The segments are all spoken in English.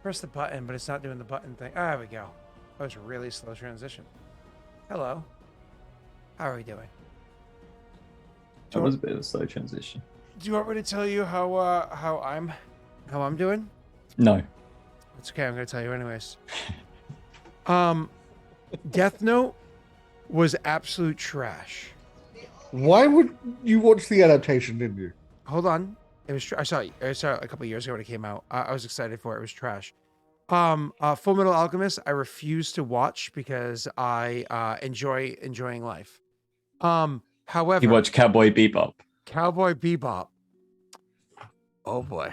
pressed the button, but it's not doing the button thing. There we go. That was a really slow transition. Hello. How are we doing? That was a bit of a slow transition. Do you want me to tell you how I'm doing? No. It's okay. I'm going to tell you anyways. Death Note was absolute trash. Why would you watch the adaptation, didn't you? Hold on. It was. I saw it a couple years ago when it came out. I was excited for it. It was trash. Full Metal Alchemist, I refuse to watch because I enjoying life. However, You watch Cowboy Bebop. Cowboy Bebop. Oh boy,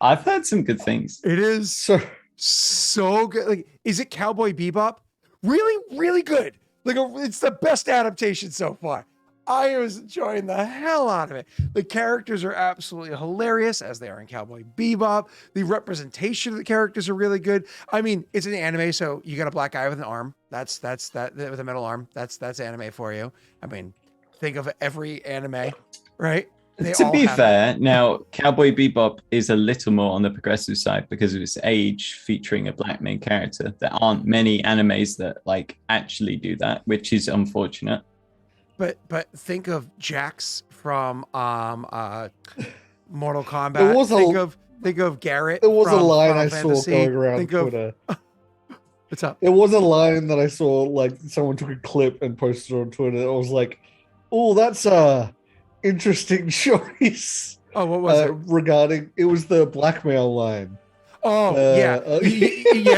I've heard some good things. it is so good. Like, is it Cowboy Bebop? Really, really good. Like, it's the best adaptation so far. I was enjoying the hell out of it. The characters are absolutely hilarious, as they are in Cowboy Bebop. The representation of the characters are really good. I mean, it's an anime, so you got a black guy with an arm. That's that with a metal arm. That's anime for you. I mean, think of every anime, right? They To all be have fair, now Cowboy Bebop is a little more on the progressive side because of its age featuring a black main character. There aren't many animes that like actually do that, which is unfortunate. But think of Jax from Mortal Kombat. There was think of Garrett. There was a from line Final I Fantasy. saw going around Think of- Twitter. What's up? There was a line that I saw, like someone took a clip and posted it on Twitter. It was like, "Oh, that's a interesting choice." Oh, what was it? Regarding it was the blackmail line. Oh, yeah. You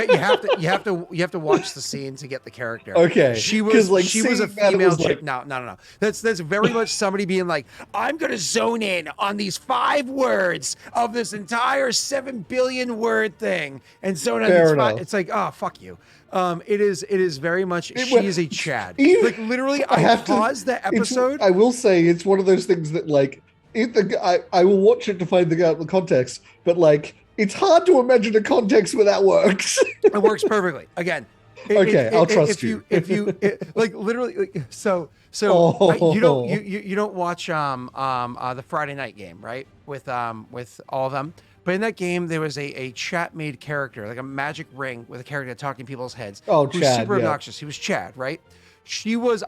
have to watch the scene to get the character. Okay, She was a seeing that, it female was chick. No. That's very much somebody being like, I'm gonna zone in on these 5 words of this entire 7 billion word thing and zone in on these 5. It's like, oh, fuck you. It is very much she is a Chad. Like, literally, I paused the episode. I will say it's one of those things that like I will watch it to find the context, but like it's hard to imagine a context where that works. It works perfectly. Again. I'll trust you. If you like literally, like, so you don't watch the Friday night game, right? With all of them. But in that game, there was a chat made character, like a magic ring with a character talking in people's heads. Oh, who's Chad, super yeah. obnoxious. He was Chad, right?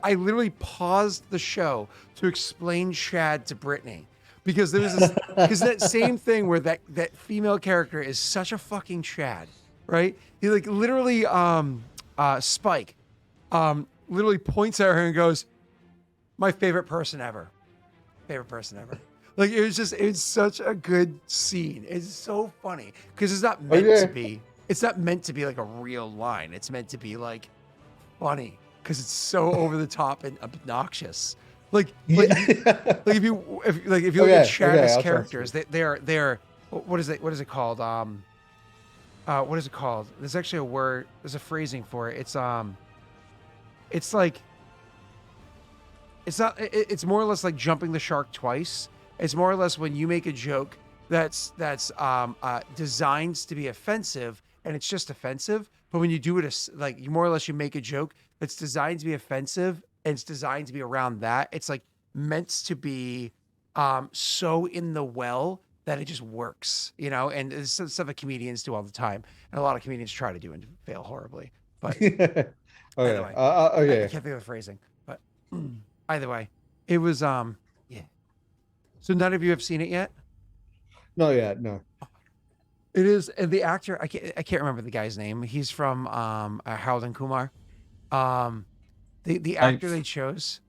I literally paused the show to explain Chad to Brittany. Because there was because that same thing where that female character is such a fucking Chad, right? He like literally Spike literally points at her and goes, "My favorite person ever." Like it's such a good scene. It's so funny because it's not meant to be. It's not meant to be like a real line. It's meant to be like funny because it's so over the top and obnoxious. Like if you look at Chad's characters, they're what is it called? What is it called? There's actually a word. There's a phrasing for it. It's like it's more or less like jumping the shark twice. It's more or less when you make a joke that's designed to be offensive and it's just offensive. But when you do it like you more or less you make a joke that's designed to be offensive. And it's designed to be around that. It's like meant to be so in the well that it just works, you know? And it's stuff that comedians do all the time. And a lot of comedians try to do and fail horribly. But okay. Anyway, Okay. I can't think of the phrasing. But either way, it was, yeah. So none of you have seen it yet? No, yet, no. It is, and the actor, I can't remember the guy's name. He's from Harold and Kumar. The actor they chose.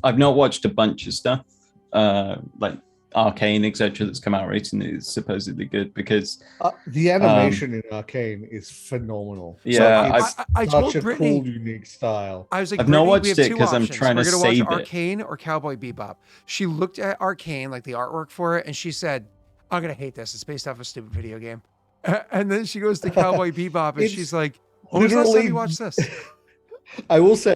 I've not watched a bunch of stuff, like Arcane, etc. that's come out recently. Is supposedly good because the animation in Arcane is phenomenal. Yeah, so I told such a Brittany, cool, unique style. I was like, I've not watched we have it two 'cause I'm options. trying to We're gonna save watch it. Arcane or Cowboy Bebop. She looked at Arcane, like the artwork for it, and she said, "I'm gonna hate this. It's based off a stupid video game." And then she goes to Cowboy Bebop, and she's like, "When was the last time you watched this?" I will say,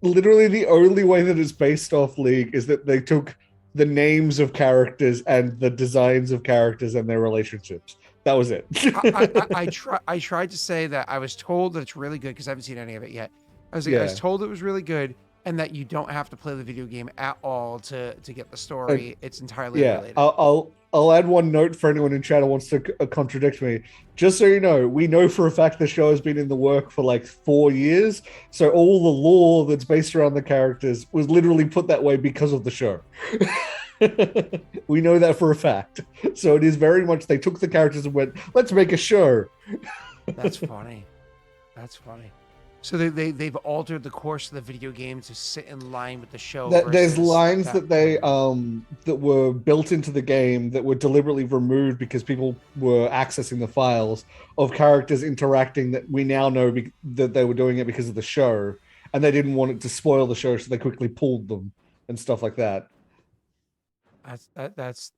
literally the only way that it's based off League is that they took the names of characters and the designs of characters and their relationships. That was it. I tried to say that I was told that it's really good because I haven't seen any of it yet. I was told it was really good and that you don't have to play the video game at all to get the story. It's entirely unrelated. I'll I'll add one note for anyone in chat who wants to contradict me. Just so you know, we know for a fact the show has been in the work for like 4 years. So all the lore that's based around the characters was literally put that way because of the show. We know that for a fact. So it is very much they took the characters and went, let's make a show. That's funny. That's funny. So they've altered the course of the video game to sit in line with the show. There's lines that they that were built into the game that were deliberately removed because people were accessing the files of characters interacting that we now know that they were doing it because of the show, and they didn't want it to spoil the show, so they quickly pulled them and stuff like that. That's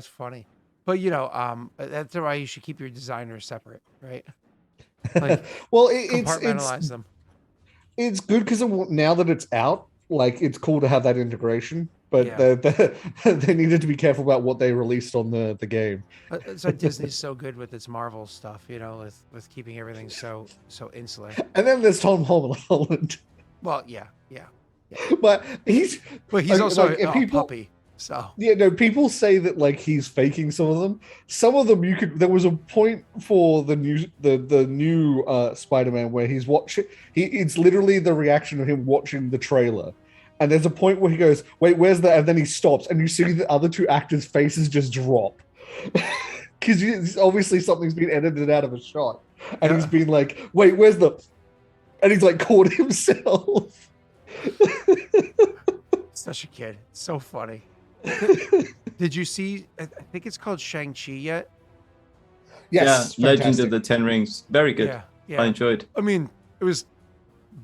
funny. But you know, that's why you should keep your designers separate, right? Like, well, compartmentalize them. It's good because now that it's out, like it's cool to have that integration. But Yeah. they needed to be careful about what they released on the game. It's like Disney's so good with its Marvel stuff, you know, with keeping everything so insular. And then there's Tom Holland. Well, yeah. But he's also like, a puppy. So yeah, no, people say that like he's faking some of them. Some of them you could. There was a point for the new Spider-Man where he's watching. It's literally the reaction of him watching the trailer, and there's a point where he goes, "Wait, where's that?" And then he stops, and you see the other two actors' faces just drop because obviously something's been edited out of a shot, and he's been like, "Wait, where's the?" And he's like caught himself. Such a kid, so funny. Did you see? I think it's called Shang-Chi yet. Yes, yeah, Legend of the Ten Rings, very good. Yeah. I enjoyed. I mean, it was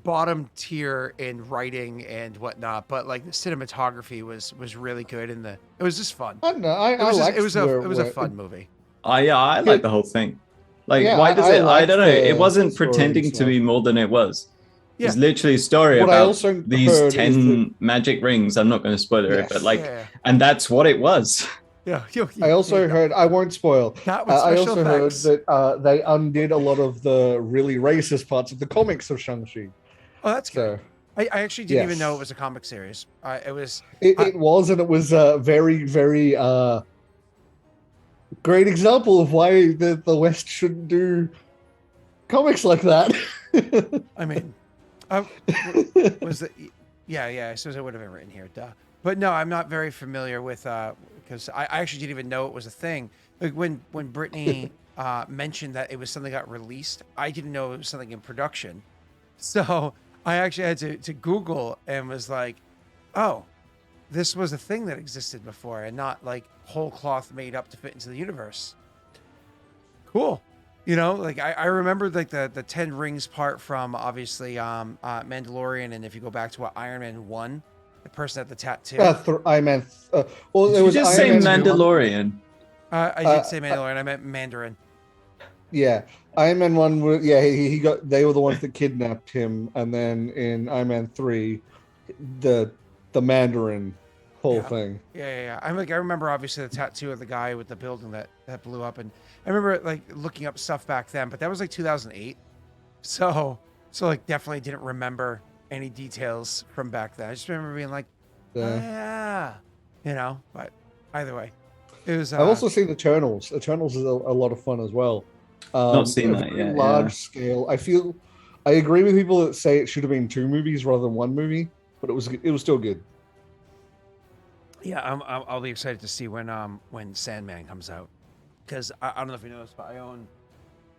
bottom tier in writing and whatnot, but like the cinematography was really good, and it was just fun. I don't know. It was a fun movie. I like the whole thing. Like, Yeah, why does it? I don't know. It wasn't story pretending and to be more than it was. Yeah. It's literally a story What I about also these heard is 10 magic rings. I'm not going to spoil it, Yes. but like, Yeah. and that's what it was. Yeah. I also heard, I won't spoil. That was I special also heard effects. that they undid a lot of the really racist parts of the comics of Shang-Chi. Oh, that's good. So I actually didn't even Yes. know it was a comic series. It was. it was, and it was very, very great example of why the West shouldn't do comics like that. I mean, was it? Yeah. I suppose I would have been written here. Duh. But no, I'm not very familiar with because I actually didn't even know it was a thing. Like when Brittany mentioned that it was something that got released, I didn't know it was something in production. So I actually had to Google and was like, oh, this was a thing that existed before and not like whole cloth made up to fit into the universe. Cool. You know, like I remember like the 10 rings part from obviously Mandalorian, and if you go back to what Iron Man 1, the person at the tattoo. I meant well, Did it you was just Iron say Man 2. Mandalorian? I did say Mandalorian. I meant Mandarin. Yeah, Iron Man 1. Yeah, he got. They were the ones that kidnapped him, and then in Iron Man 3, the Mandarin whole thing. Yeah. I remember obviously the tattoo of the guy with the building that blew up, and I remember like looking up stuff back then, but that was like 2008. So like definitely didn't remember any details from back then. I just remember being like, yeah, you know. But either way, it was. I've also seen Eternals. Eternals is a lot of fun as well. Not seen that yet. Large scale. I agree with people that say it should have been 2 movies rather than 1 movie, but it was still good. Yeah, I'll be excited to see when Sandman comes out, because I don't know if you know this, but I don't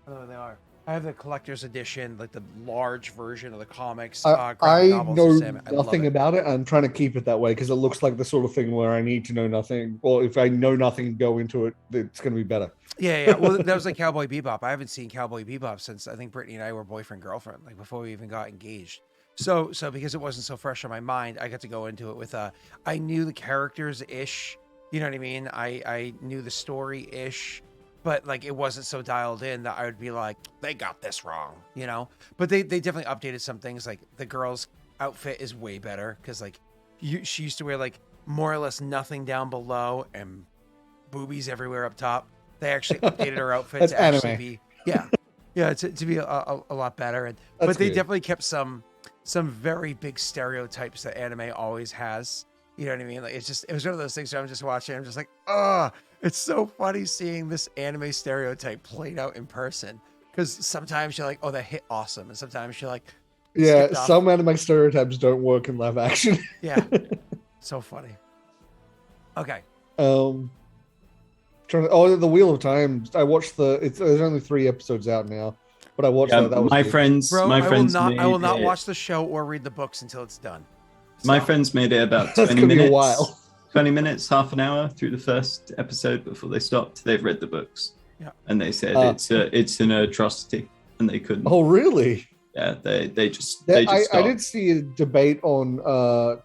know what they are. I have the collector's edition, like the large version of the comics. I novels know of Sandman. I love nothing it. about it. I'm trying to keep it that way because it looks like the sort of thing where I need to know nothing. Well, if I know nothing and go into it, it's going to be better. Yeah. Well, that was like Cowboy Bebop. I haven't seen Cowboy Bebop since I think Brittany and I were boyfriend girlfriend, like before we even got engaged. So because it wasn't so fresh on my mind, I got to go into it with I knew the characters ish. You know what I mean? I knew the story ish. But like it wasn't so dialed in that I would be like, they got this wrong, you know. But they definitely updated some things. Like the girl's outfit is way better because like she used to wear like more or less nothing down below and boobies everywhere up top. They actually updated her outfit That's to actually anime. be to be a lot better. But they definitely kept some very big stereotypes that anime always has. You know what I mean? Like it was one of those things where I'm just watching. I'm just like, It's so funny seeing this anime stereotype played out in person. Because sometimes you're like, oh, that hit awesome. And sometimes you're like, Yeah, skipped off. some anime stereotypes don't work in live action. Yeah. So funny. Okay. The Wheel of Time. I watched there's only 3 episodes out now, but I watched that. That was my good. friends. Bro, my friends. I will not made it- watch the show or read the books until it's done. My So, friends made it about That's 20 gonna be a minutes. while. 20 minutes, half an hour through the first episode before they stopped. They've read the books. Yeah. And they said it's an atrocity, and they couldn't. Oh, really? Yeah, they just I stopped. did see a debate on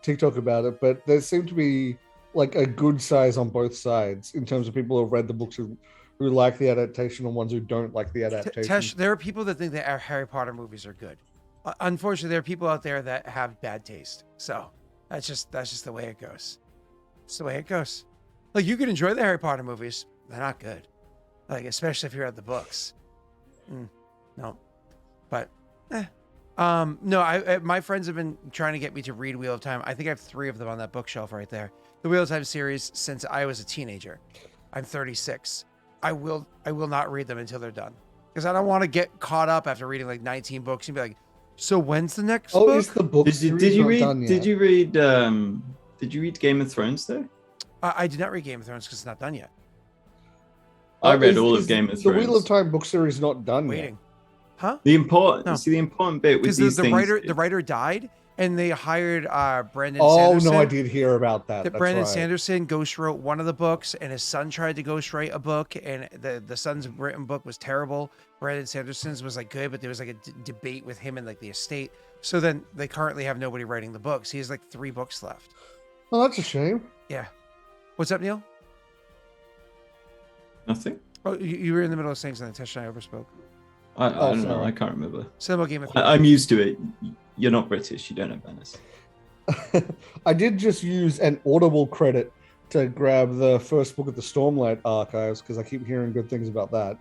TikTok about it, but there seemed to be like a good size on both sides in terms of people who have read the books who like the adaptation and ones who don't like the adaptation. Tesh, there are people that think that our Harry Potter movies are good. Unfortunately, there are people out there that have bad taste. So that's just the way it goes. It's the way it goes. Like, you can enjoy the Harry Potter movies. They're not good. Like, especially if you read the books. No. But, no, my friends have been trying to get me to read Wheel of Time. I think I have 3 of them on that bookshelf right there. The Wheel of Time series since I was a teenager. I'm 36. I will not read them until they're done. Because I don't want to get caught up after reading like 19 books and be like, so when's the next book? Is the book Did you series not read? done yet? Did you read Game of Thrones though? I did not read Game of Thrones because it's not done yet. I read Is- all is of Game of The Thrones. Wheel of Time book series not done yet? Waiting. Huh? The important, No. the important bit with Because these the things. writer died and they hired Brandon Oh Sanderson. no, I did hear about that. That That's Brandon right. Sanderson ghost wrote one of the books, and his son tried to ghost write a book, and the son's written book was terrible. Brandon Sanderson's was like good, but there was like a debate with him and like the estate. So then they currently have nobody writing the books. He has like 3 books left. Oh, that's a shame. Yeah. What's up, Neil? Nothing. Oh, you were in the middle of saying something. Tesh and I overspoke. I don't know. sorry. I can't remember. Say about Game of Thrones. I'm used to it. You're not British. You don't have manners. I did just use an Audible credit to grab the first book of the Stormlight archives because I keep hearing good things about that,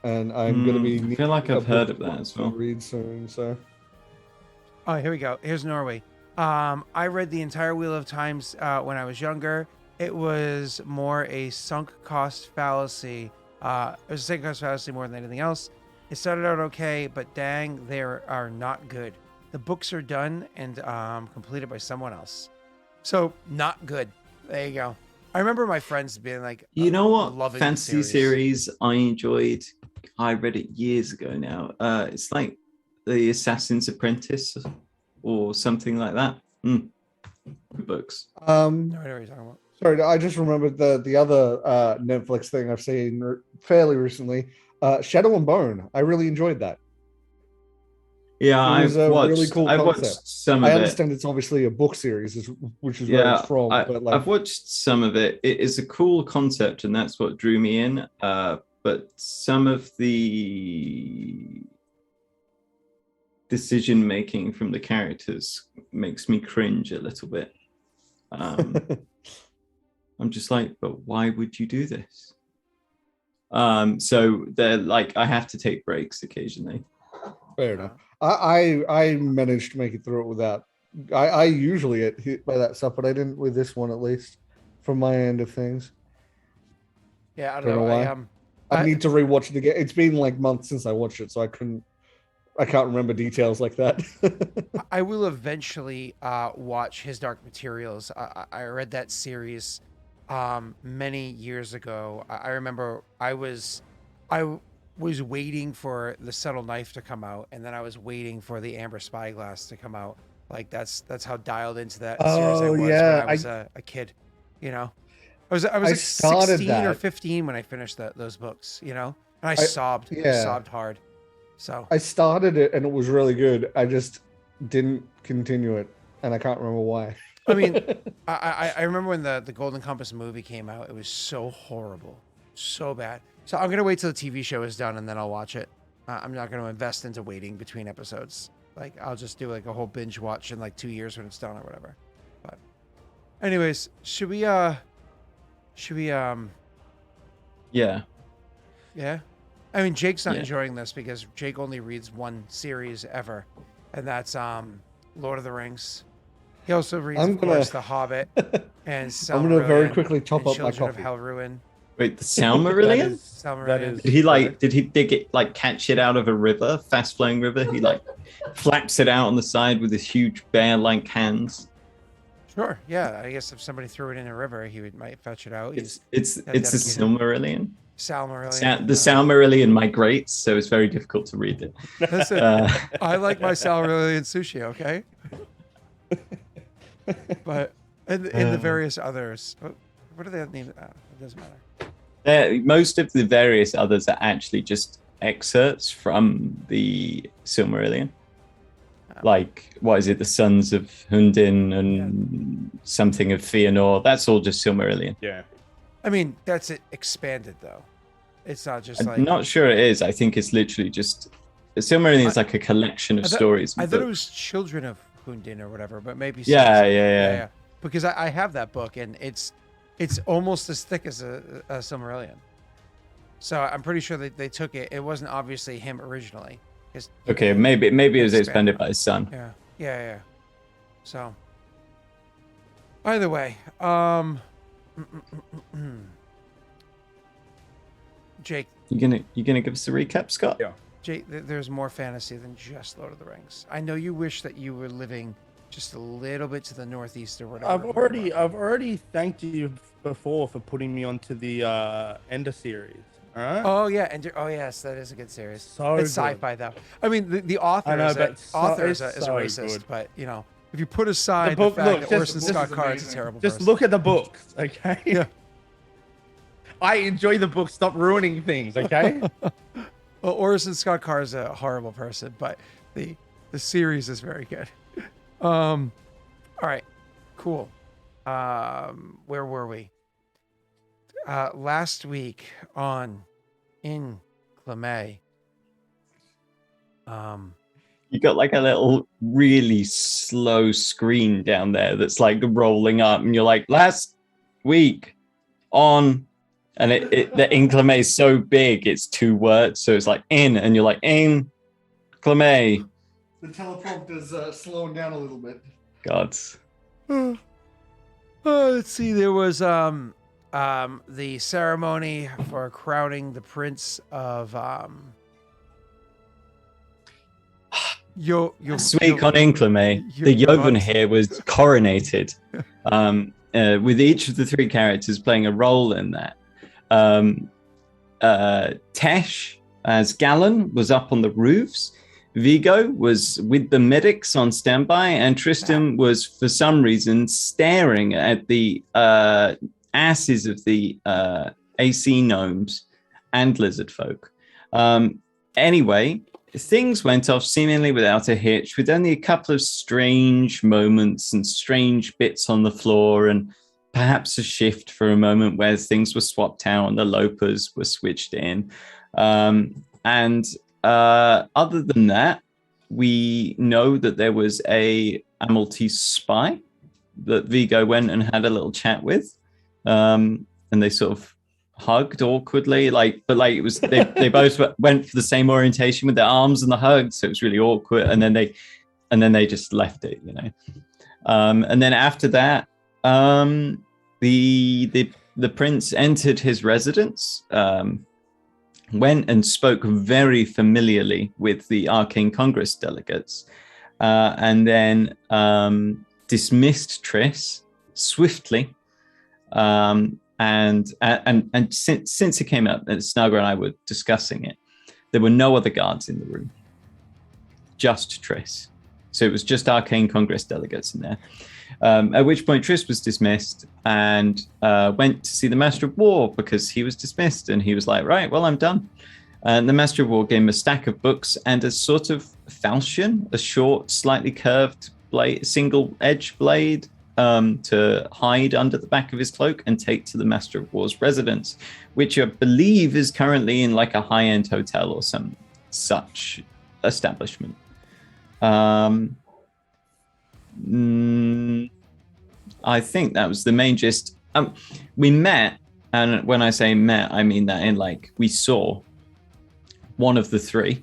and I'm going to be. I feel like needing I've a heard book of that as to well. Read soon, so. Oh, here we go. Here's Norway. I read the entire Wheel of Times when I was younger. It was more a sunk cost fallacy. It was a sunk cost fallacy more than anything else. It started out okay, but dang, they are not good. The books are done and completed by someone else. So, not good. There you go. I remember my friends being like, You know what? loving the Fantasy series I enjoyed. I read it years ago now. It's like The Assassin's Apprentice or something like that. Good books. No, I know what you're talking about. Sorry, I just remembered the other Netflix thing I've seen fairly recently. Shadow and Bone. I really enjoyed that. Yeah, It was I've a watched. really cool I've watched concept. some of I it. understand it's obviously a book series, which is where it's from. But like, I've watched some of it. It is a cool concept, and that's what drew me in. But some of the decision making from the characters makes me cringe a little bit. I'm just like, but why would you do this? So they're like, I have to take breaks occasionally. fair enough. I managed to make it through it without. I usually get hit by that stuff, but I didn't with this one, at least from my end of things. Yeah, I Don't don't know know. why. I need to rewatch it again. It's been like months since I watched it, so I can't remember details like that. I will eventually watch His Dark Materials. I read that series many years ago. I remember I was waiting for The Subtle Knife to come out, and then I was waiting for The Amber Spyglass to come out. Like that's how dialed into that series I was when I was a kid. You know, I was like 16 or 15 when I finished those books. You know, and I sobbed. I sobbed hard. So I started it and it was really good. I just didn't continue it, and I can't remember why. I mean, I remember when the Golden Compass movie came out. It was so horrible, so bad. So I'm gonna wait till the TV show is done and then I'll watch it. I'm not gonna invest into waiting between episodes. Like I'll just do like a whole binge watch in like 2 years when it's done or whatever. But anyways, should we Yeah. yeah? I mean, Jake's not Yeah. enjoying this because Jake only reads one series ever, and that's Lord of the Rings. He also reads, of course, The Hobbit and I'm gonna very Silmarillion quickly top and up my Children of coffee. Hellruin. Wait, the Silmarillion? Silmarillion. Did he like? Did he dig it? Like catch it out of a river, fast flowing river? He like flaps it out on the side with his huge bear-like hands. Sure. Yeah. I guess if somebody threw it in a river, might fetch it out. It's a dedicated. Silmarillion. Silmarillion. The Silmarillion migrates, so it's very difficult to read it. Listen, I like my Silmarillion sushi. Okay. But in the various others, what are they named? It doesn't matter. Most of the various others are actually just excerpts from the Silmarillion. Like, what is it? The Sons of Hundin and something of Fëanor. That's all just Silmarillion. Yeah. I mean, that's it expanded, though. It's not just I'm like... not sure it is. I think it's literally just... The Silmarillion is like a collection of stories. I thought it was Children of Hundin or whatever, but maybe... Yeah. Because I have that book, and it's almost as thick as a Silmarillion. So I'm pretty sure that they took it. It wasn't obviously him originally. Okay, maybe it was expanded by his son. Yeah. So, either way, Jake, you gonna give us a recap, Scott? Yeah. Jake, there's more fantasy than just Lord of the Rings. I know you wish that you were living just a little bit to the northeast or whatever. I've already thanked you before for putting me onto the Ender series. All right. Oh yeah, and yes, that is a good series. So it's good. Sci-Fi though. I mean, the author is a racist, good. but you know, if you put aside the, book, fact look, that Orson Scott Card's a terrible Just person. look at the books, okay? Yeah. I enjoy the book. Stop ruining things, okay? Well, Orson Scott Card is a horrible person, but the series is very good. All right, cool. Where were we? Last week in Climë. You got like a little really slow screen down there that's like rolling up, and you're like, last week on, and the in Climë is so big, it's 2 words, so it's like in, and you're like in Climë. The teleprompter's slowing down a little bit. Gods. Let's see. There was the ceremony for crowning the prince of Last week on Inclame, the Yeoman here was coronated, with each of the 3 characters playing a role in that. Tesh as Galen was up on the roofs. Vigo was with the medics on standby, and Tristan was, for some reason, staring at the asses of the AC gnomes and lizard folk. Anyway, things went off seemingly without a hitch, with only a couple of strange moments and strange bits on the floor, and perhaps a shift for a moment where things were swapped out and the Lopers were switched in. Other than that, we know that there was a Maltese spy that Vigo went and had a little chat with, and they sort of hugged awkwardly, but it was they both went for the same orientation with their arms and the hug, so it was really awkward. And then they just left it, you know. And then after that, the prince entered his residence. Went and spoke very familiarly with the Arcane Congress delegates, and then dismissed Triss swiftly. And since it came up, and Snugger and I were discussing it, there were no other guards in the room, just Triss. So it was just Arcane Congress delegates in there. At which point Triss was dismissed and went to see the Master of War because he was dismissed, and he was like, right, well, I'm done. And the Master of War gave him a stack of books and a sort of falchion, a short, slightly curved blade, single edge blade, to hide under the back of his cloak and take to the Master of War's residence, which I believe is currently in like a high-end hotel or some such establishment. I think that was the main gist. We met, and when I say met, I mean that in like we saw one of the 3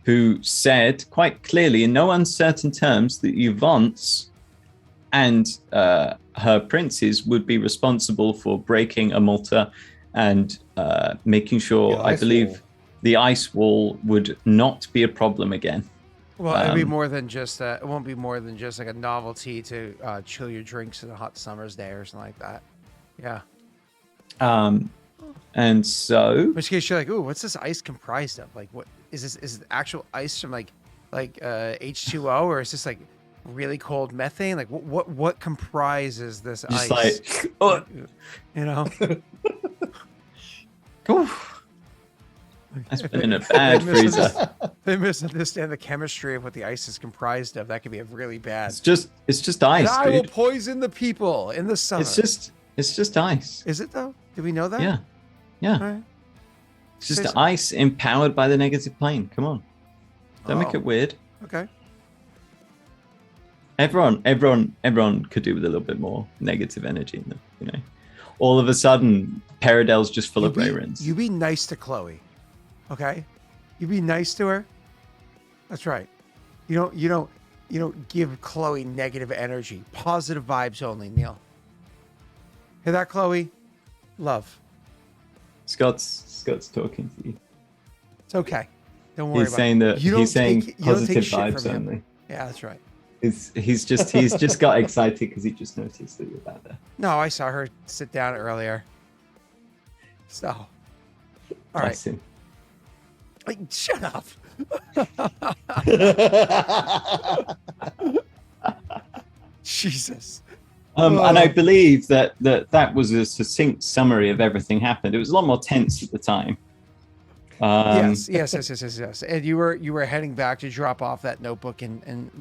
who said quite clearly in no uncertain terms that Yvonne's and her princes would be responsible for breaking a Malta and making sure, The I ice believe, wall. the ice wall would not be a problem again. Well, it'll be more than just it won't be more than just like a novelty to chill your drinks in a hot summer's day or something like that. Yeah. And so, In which case you're like, ooh, what's this ice comprised of? Like, what is this? Is it actual ice from like H2O, or is this like really cold methane? Like, what comprises this just ice? like, oh, You know, oof. That's been in a bad freezer. they misunderstand the chemistry of what the ice is comprised of. That could be really bad. It's just And ice, I will dude. poison the people in the summer. It's just ice. Is it though? Do we know that? Yeah. All right. It's just Say so. ice empowered by the negative plane. Come on. Don't make Oh. it weird. Okay. Everyone could do with a little bit more negative energy in them, you know. All of a sudden, Paradel's just full of Rayrins. You be nice to Chloe. Okay? You be nice to her. That's right. You don't give Chloe negative energy. Positive vibes only, Neil. Hear that, Chloe? Love. Scott's talking to you. It's okay. Don't worry He's about saying it. that You don't he's saying take- you don't take positive shit vibes from him. only. Yeah, that's right. He's just got excited because he just noticed that you're back there. No, I saw her sit down earlier. So, all right. Bless him. Like, shut up. Jesus. And I believe that was a succinct summary of everything happened. It was a lot more tense at the time. Yes. And you were heading back to drop off that notebook and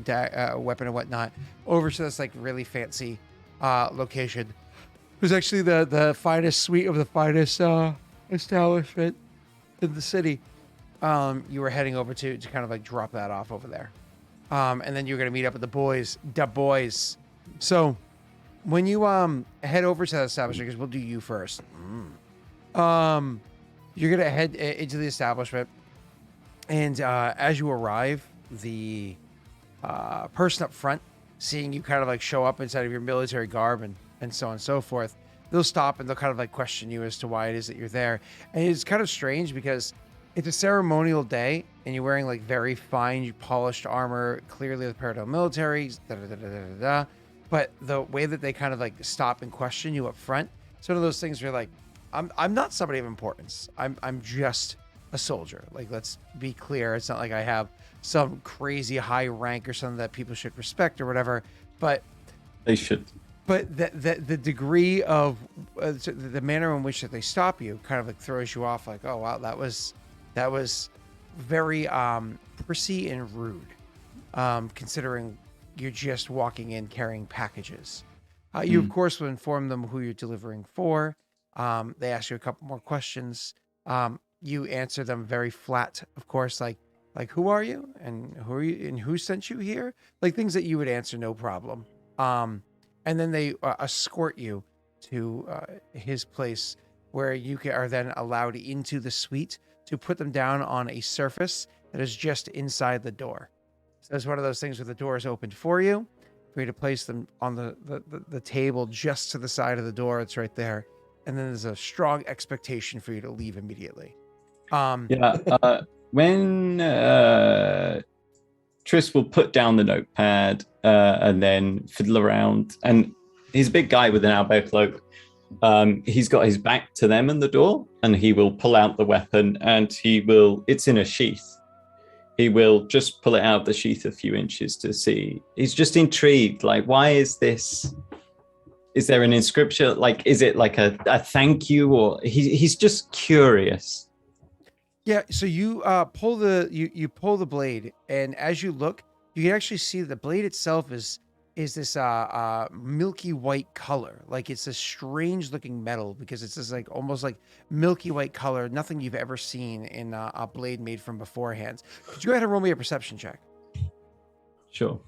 weapon and whatnot over to this like really fancy location. It was actually the finest suite of the finest establishment in the city. You were heading over to kind of like drop that off over there. And then you're gonna meet up with the boys. So when you head over to that establishment, because we'll do you first. You're gonna head into the establishment, and as you arrive, the person up front, seeing you kind of like show up inside of your military garb and so on and so forth, they'll stop and they'll kind of like question you as to why it is that you're there. And it's kind of strange because it's a ceremonial day, and you're wearing like very fine polished armor, clearly the Paradel military. But the way that they kind of like stop and question you up front, it's one of those things where like, I'm not somebody of importance. I'm just a soldier. Like, let's be clear. It's not like I have some crazy high rank or something that people should respect or whatever. But They should. But the degree of the manner in which that they stop you kind of like throws you off. Like, oh wow, that was very prissy and rude, considering you're just walking in carrying packages. You of course will inform them who you're delivering for. They ask you a couple more questions. You answer them very flat, of course, like who are you and who are you and who sent you here? Like things that you would answer no problem. And then they escort you to his place, where you are then allowed into the suite to put them down on a surface that is just inside the door. So it's one of those things where the door is opened for you to place them on the table just to the side of the door. It's right there. And then there's a strong expectation for you to leave immediately. When Tris will put down the notepad and then fiddle around, and he's a big guy with an owlbear cloak. He's got his back to them and the door, and he will pull out the weapon, and it's in a sheath. He will just pull it out of the sheath a few inches to see. He's just intrigued. Like, why is this? Is there an inscription? Like, is it like a thank you? Or he's just curious. Yeah, so you pull the blade, and as you look, you can actually see the blade itself is this milky white color. Like it's a strange looking metal because it's this like almost like milky white color, nothing you've ever seen in a blade made from beforehand. Could you go ahead and roll me a perception check? Sure.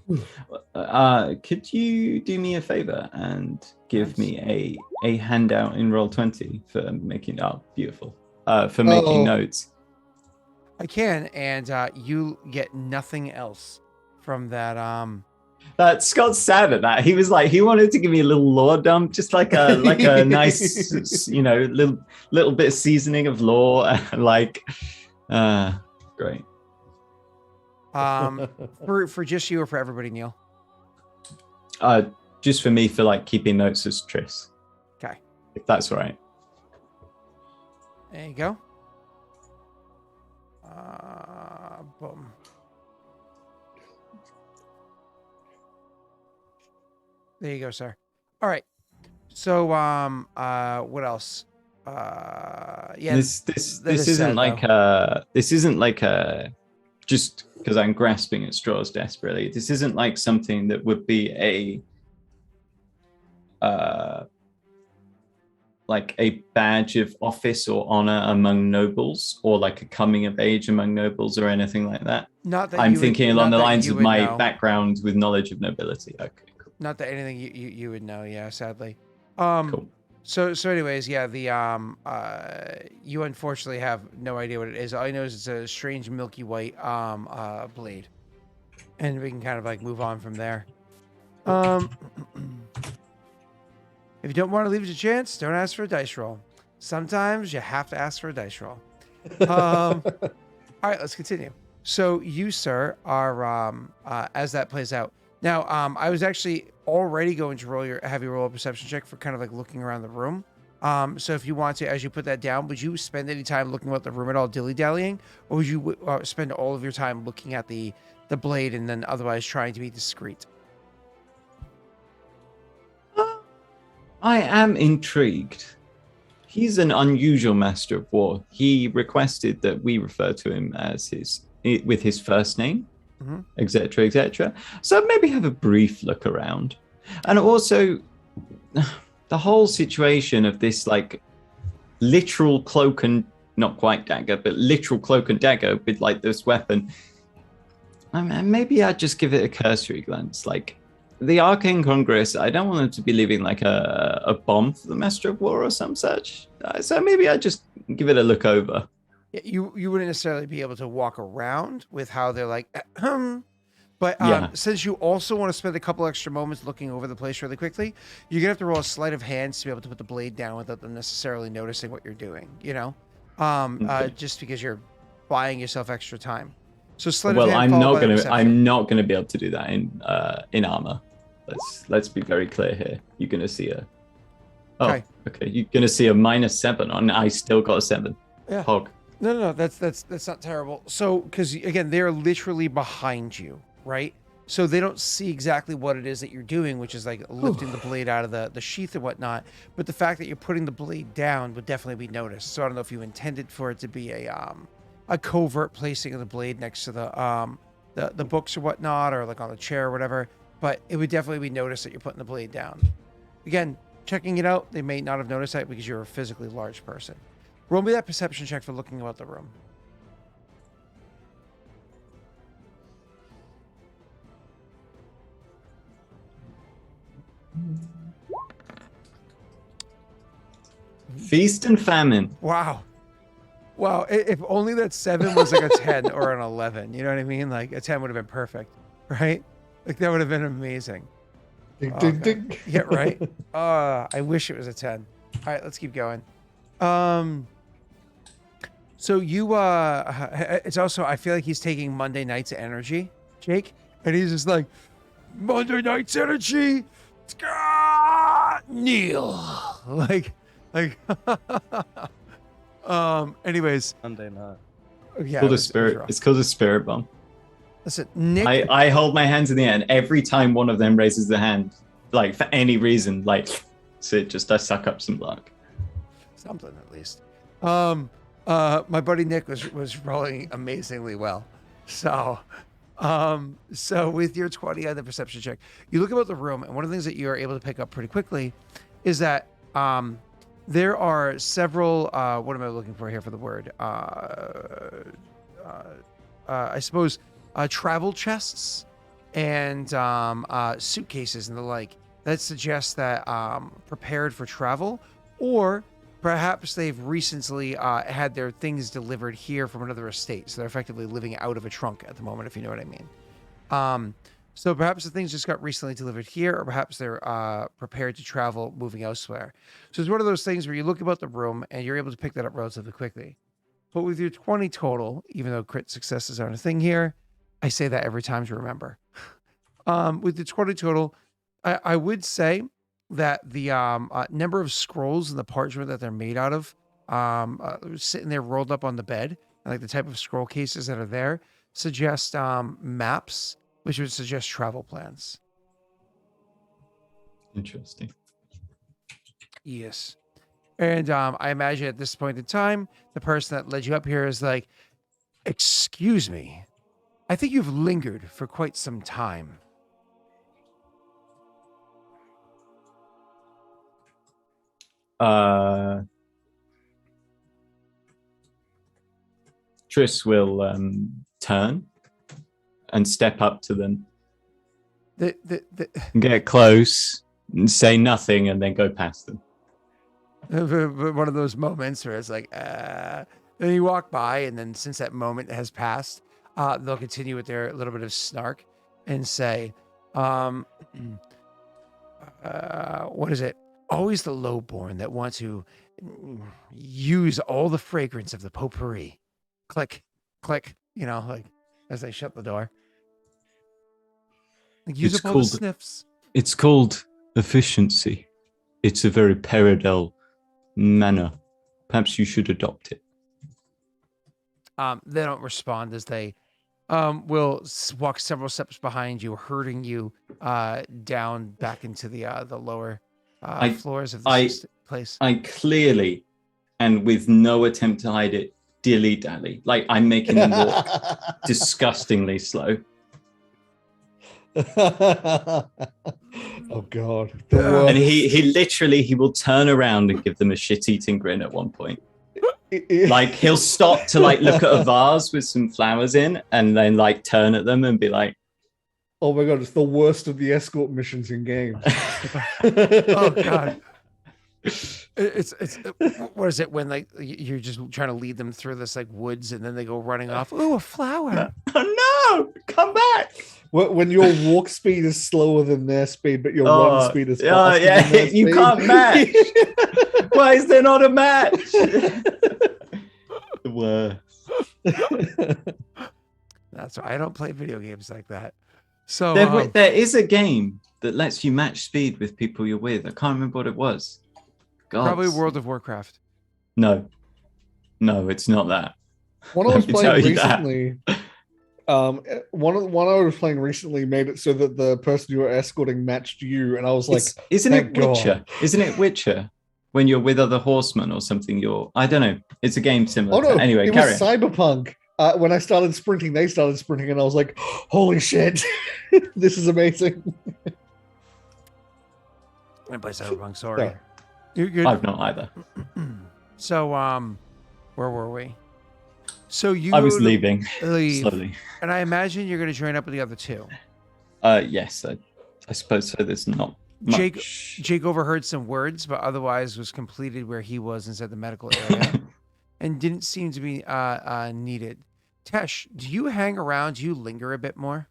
Could you do me a favor and give me a handout in Roll20 for making beautiful. For making notes. I can, and you get nothing else from that That Scott's sad at that. He was like, he wanted to give me a little lore dump, just like a nice, little bit of seasoning of lore, like, great. For just you or for everybody, Neil? Just for me, for like keeping notes as Triss. Okay. If that's all right. There you go. Boom. There you go, sir. All right. So, what else? Yeah. This isn't like a just because I'm grasping at straws desperately. This isn't like something that would be like a badge of office or honor among nobles, or like a coming of age among nobles, or anything like that. Not that I'm thinking along the lines of my know. background with knowledge of nobility. Okay, cool. Not that anything you would know. Yeah, sadly. Cool. So anyways, yeah, you unfortunately have no idea what it is. All I know is it's a strange milky white blade, and we can kind of like move on from there. If you don't want to leave it to chance, don't ask for a dice roll. Sometimes you have to ask for a dice roll. All right, let's continue. So you, sir, are as that plays out. Now, I was actually already going to have you roll a perception check for kind of like looking around the room. So if you want to, as you put that down, would you spend any time looking at the room at all, dilly-dallying, or would you spend all of your time looking at the blade and then otherwise trying to be discreet? I am intrigued. He's an unusual master of war. He requested that we refer to him as with his first name, etc., etc. So maybe have a brief look around. And also, the whole situation of this like literal cloak and not quite dagger, but literal cloak and dagger with like this weapon. Maybe I'd just give it a cursory glance. Like, the Arcane Congress, I don't want them to be leaving like a bomb for the Master of War or some such. So maybe I just give it a look over. Yeah, you wouldn't necessarily be able to walk around with how they're like, but since you also want to spend a couple extra moments looking over the place really quickly, you're gonna have to roll a sleight of hand to be able to put the blade down without them necessarily noticing what you're doing. You know, just because you're buying yourself extra time. So sleight of hand. I'm not gonna be able to do that in armor. Let's be very clear here. You're gonna see okay. You're gonna see a -7 on. I still got a 7. Yeah. Hog. No. That's not terrible. So, because again, they're literally behind you, right? So they don't see exactly what it is that you're doing, which is like lifting the blade out of the sheath and whatnot. But the fact that you're putting the blade down would definitely be noticed. So I don't know if you intended for it to be a covert placing of the blade next to the books or whatnot, or like on the chair or whatever. But it would definitely be noticed that you're putting the blade down. Again, checking it out, they may not have noticed that because you're a physically large person. Roll me that perception check for looking about the room. Feast and famine. Wow. If only that 7 was like a 10 or an 11. You know what I mean? Like a 10 would have been perfect, right? Like that would have been amazing. Ding, ding, ding. Yeah, right. I wish it was a 10. All right, let's keep going. So you it's also, I feel like he's taking Monday night's energy, Jake, and he's just like, Monday night's energy, Neil, like anyways, Monday night. Yeah, it's called a spirit bomb. Listen, Nick, I hold my hands in the air, and every time one of them raises their hand, like for any reason, like so I suck up some luck. Something at least. My buddy Nick was rolling amazingly well. So with your 20 on the perception check, you look about the room, and one of the things that you are able to pick up pretty quickly is that there are several. What am I looking for here for the word? I suppose travel chests and suitcases and the like. That suggests that prepared for travel, or perhaps they've recently had their things delivered here from another estate, so they're effectively living out of a trunk at the moment, if you know what I mean. So perhaps the things just got recently delivered here, or perhaps they're prepared to travel, moving elsewhere. So it's one of those things where you look about the room and you're able to pick that up relatively quickly. But with your 20 total, even though crit successes aren't a thing here, I say that every time to remember. With the 20 total, I would say that the number of scrolls and the parchment that they're made out of, sitting there rolled up on the bed, and like the type of scroll cases that are there, suggest maps, which would suggest travel plans. Interesting. Yes. And I imagine at this point in time, the person that led you up here is like, excuse me, I think you've lingered for quite some time. Triss will turn and step up to them, get close, and say nothing, and then go past them. One of those moments where it's like, then you walk by, and then since that moment has passed, they'll continue with their little bit of snark and say, what is it? Always the lowborn that want to use all the fragrance of the potpourri. Click, click, like as they shut the door. Like, use up all the sniffs. It's called efficiency. It's a very parallel manner. Perhaps you should adopt it. They don't respond as they will walk several steps behind you, herding you down back into the lower floors of the place. I clearly, and with no attempt to hide it, dilly-dally. Like, I'm making them walk disgustingly slow. Oh God. And he will turn around and give them a shit-eating grin at one point. Like, he'll stop to like look at a vase with some flowers in, and then like turn at them and be like, "Oh my God, it's the worst of the escort missions in games." Oh God. It's what is it when like you're just trying to lead them through this like woods and then they go running off? Oh, a flower! Oh no! Come back! When your walk speed is slower than their speed, but your run speed is faster than their speed. You can't match. Why is there not a match? The worst. That's why I don't play video games like that. So there is a game that lets you match speed with people you're with. I can't remember what it was. God. Probably World of Warcraft. No, it's not that. One I was playing recently. One I was playing recently made it so that the person you were escorting matched you, and I was like, "Isn't it Witcher? Isn't it Witcher? When you're with other horsemen or something, I don't know. It's a game similar. Oh no! Anyway, it was Cyberpunk. When I started sprinting, they started sprinting, and I was like, "Holy shit, this is amazing!" I play Cyberpunk. Sorry. Yeah. You're good. I've not either. So, where were we? So I was leaving slowly, and I imagine you're going to join up with the other two. Yes, I suppose so. There's not much. Jake overheard some words, but otherwise was completed where he was inside the medical area, and didn't seem to be needed. Tesh, do you hang around? Do you linger a bit more?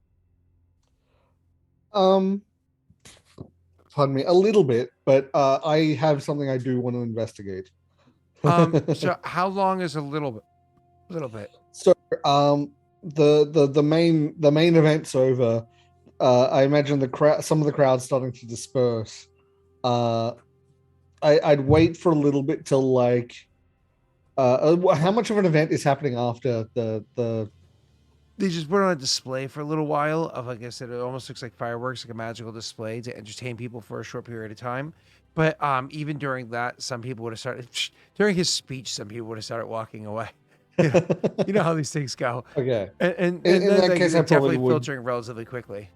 Pardon me, a little bit, but I have something I do want to investigate. So how long is a little bit? A little bit. So the main event's over. I imagine some of the crowd's starting to disperse. I'd wait for a little bit till like how much of an event is happening after the They just put on a display for a little while of, like I said, it almost looks like fireworks, like a magical display to entertain people for a short period of time. But even during that, some people would have started, during his speech, some people would have started walking away. You know how these things go. Okay. And in that case, I definitely probably filtering relatively quickly.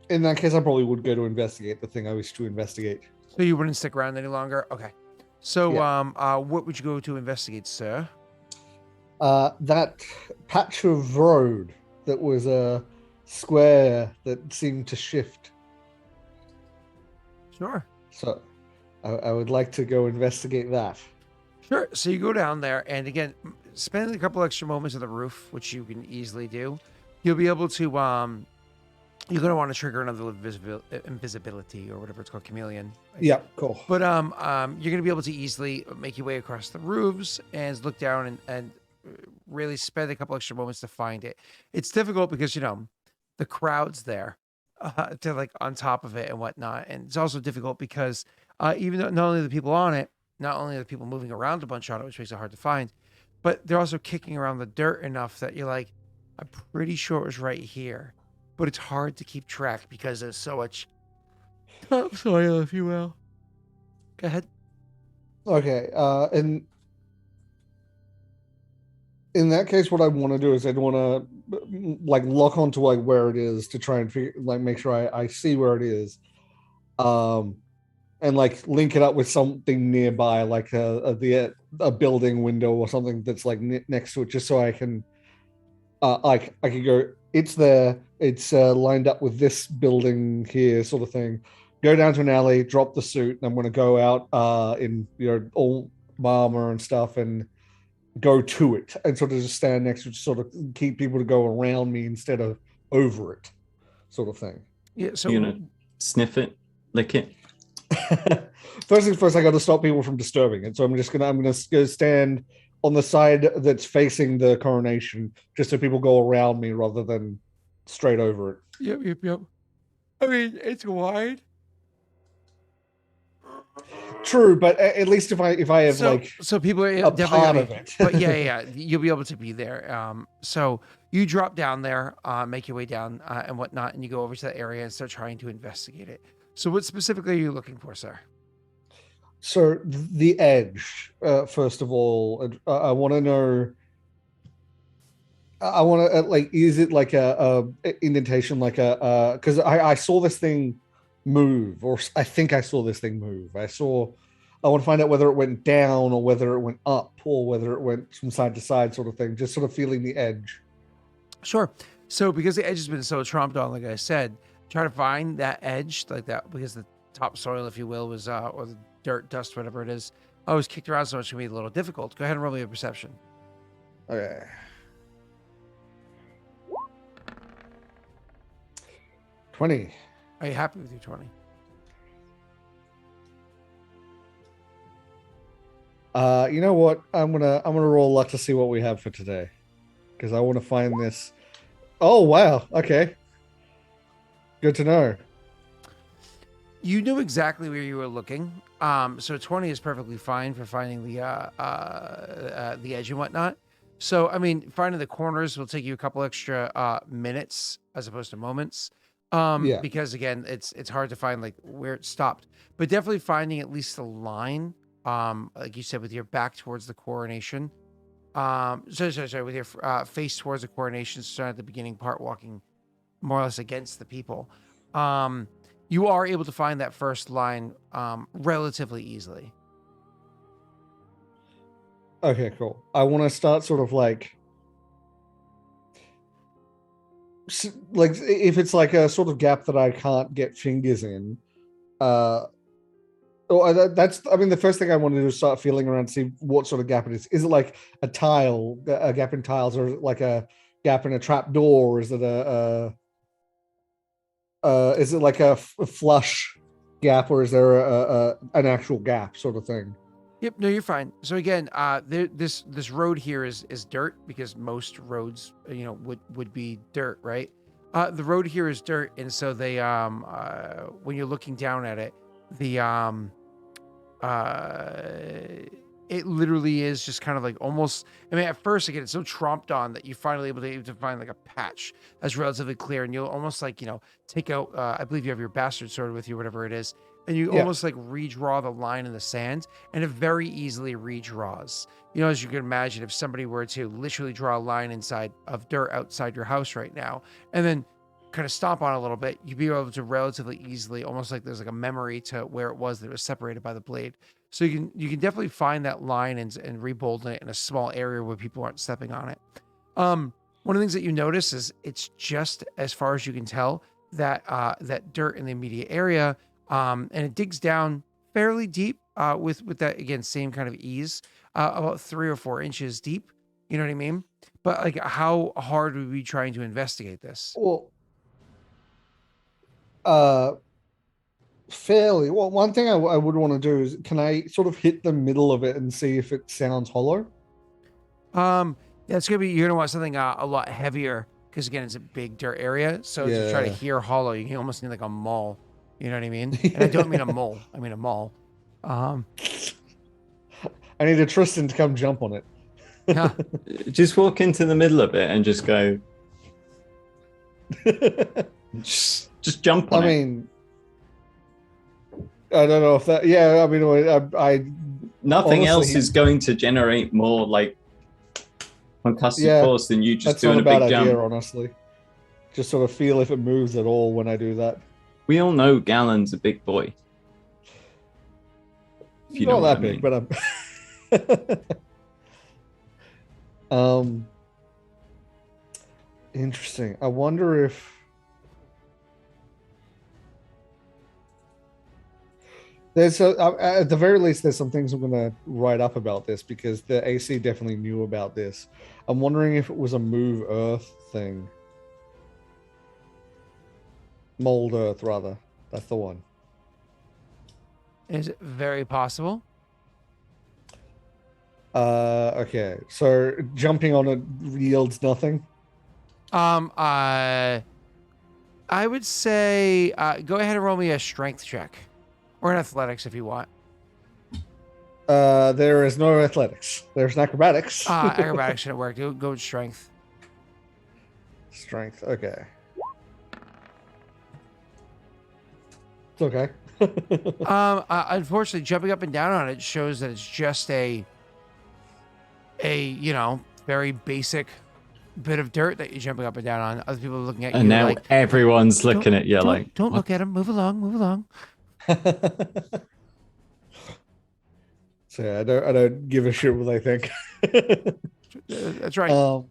In that case, I probably would go to investigate the thing I wish to investigate. So you wouldn't stick around any longer? Okay. So yeah. What would you go to investigate, sir? That patch of road that was a square that seemed to shift. Sure. So I would like to go investigate that. Sure. So you go down there, and again, spend a couple extra moments on the roof, which you can easily do. You'll be able to You're gonna want to trigger another invisibility or whatever it's called, chameleon. Yeah, cool. But you're gonna be able to easily make your way across the roofs and look down and really spend a couple extra moments to find it. It's difficult because the crowd's there to like on top of it and whatnot, and it's also difficult because even though not only the people on it, not only are the people moving around a bunch on it, which makes it hard to find, but they're also kicking around the dirt enough that you're like, I'm pretty sure it was right here, but it's hard to keep track because there's so much topsoil, if you will. Go ahead. Okay, and in that case, what I want to do is I'd want to like lock onto like where it is to try and figure like make sure I see where it is, and like link it up with something nearby, like a building window or something that's like next to it, just so I can I could go. It's there. It's lined up with this building here, sort of thing. Go down to an alley, drop the suit, and I'm going to go out in all my armor and stuff, and go to it, and sort of just stand next to it, sort of keep people to go around me instead of over it, sort of thing. Yeah. So You're gonna sniff it, lick it. First things first, I got to stop people from disturbing it. So I'm gonna go stand on the side that's facing the coronation, just so people go around me rather than straight over it. Yep. I mean, it's wide. True, but at least if I have so people are a definitely part gonna of it. But yeah, you'll be able to be there. So you drop down there, make your way down and whatnot, and you go over to that area and start trying to investigate it. So what specifically are you looking for, sir? So the edge, first of all, I want to know. I want to like, is it like a indentation, like because I saw this thing move, or I think I saw this thing move. I want to find out whether it went down or whether it went up or whether it went from side to side, sort of thing. Just sort of feeling the edge. Sure. So because the edge has been so tromped on, like I said, try to find that edge like that, because the topsoil, if you will, was or the dirt, dust, whatever it is, was kicked around so much, it's gonna be a little difficult. Go ahead and roll me a perception. Okay. 20. Are you happy with your 20? You know what? I'm gonna roll luck to see what we have for today, because I want to find this. Oh wow! Okay, good to know. You knew exactly where you were looking. So 20 is perfectly fine for finding the edge and whatnot. So I mean, finding the corners will take you a couple extra minutes as opposed to moments. Yeah. Because again, it's hard to find like where it stopped, but definitely finding at least a line. Like you said, with your back towards the coronation. Sorry, with your face towards the coronation, starting at the beginning part, walking more or less against the people. You are able to find that first line relatively easily. Okay, cool. I want to start sort of like if it's like a sort of gap that I can't get fingers in. That's, I mean, the first thing I want to do is start feeling around to see what sort of gap it is. Is it like a tile, a gap in tiles, or is it like a gap in a trap door? Or is it is it like a flush gap, or is there an actual gap sort of thing? Yep, no, you're fine. So again, this road here is dirt, because most roads, would be dirt, right? The road here is dirt, and so they when you're looking down at it, the it literally is just kind of like almost, I mean, at first again, it's so tromped on that you're finally able to find like a patch that's relatively clear, and you'll almost like take out I believe you have your bastard sword with you, whatever it is, and you almost like redraw the line in the sand, and it very easily redraws. As you can imagine, if somebody were to literally draw a line inside of dirt outside your house right now, and then kind of stomp on it a little bit, you'd be able to relatively easily, almost like there's like a memory to where it was that it was separated by the blade. So you can definitely find that line and rebolden it in a small area where people aren't stepping on it. One of the things that you notice is it's just as far as you can tell that that dirt in the immediate area, and it digs down fairly deep with that, again, same kind of ease, about 3 or 4 inches deep. You know what I mean? But like, how hard would we be trying to investigate this? Well, fairly well. One thing I would want to do is, can I sort of hit the middle of it and see if it sounds hollow? Yeah, it's gonna be. You're gonna want something a lot heavier because again, it's a big dirt area. So to try to Yeah. hear hollow, you almost need like a maul. You know what I mean? And I don't mean a mole. I mean a maul. I need a Tristan to come jump on it. Yeah. Just walk into the middle of it and just go. just jump on I it. mean, I don't know if that. Yeah, I mean, I Nothing honestly, else is going to generate more like concussive force than you just that's doing not a a bad big idea, jump. honestly. Just sort of feel if it moves at all when I do that. We all know Gallon's a big boy. If you know Not what that I big, mean. but interesting. I wonder if there's at the very least there's some things I'm going to write up about this because the AC definitely knew about this. I'm wondering if it was a move Earth thing. Mold Earth, rather. That's the one. Is it very possible? Okay. So jumping on it yields nothing. I would say go ahead and roll me a strength check. Or an athletics if you want. There is no athletics. There's acrobatics. Acrobatics shouldn't work. Go with strength. Strength. Okay. It's okay. Unfortunately, jumping up and down on it shows that it's just a very basic bit of dirt that you're jumping up and down on. Other people are looking at you And now like everyone's looking at you like, don't what? look at him. Move along. Move along. So yeah, I don't give a shit what they think. That's right. So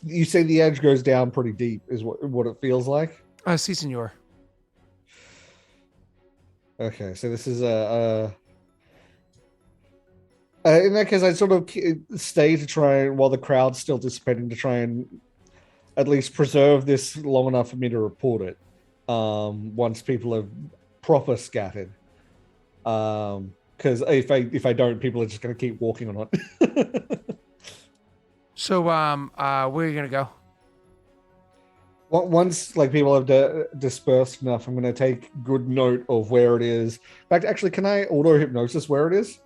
you say the edge goes down pretty deep is what it feels like. Si, senor. Okay, so this is in that case, I'd sort of stay to try while the crowd's still dissipating to try and at least preserve this long enough for me to report it. Once people have proper scattered. Because if I don't, people are just going to keep walking on it. So, where are you gonna go? Once like people have dispersed enough, I'm going to take good note of where it is. In fact, actually, can I auto hypnosis where it is?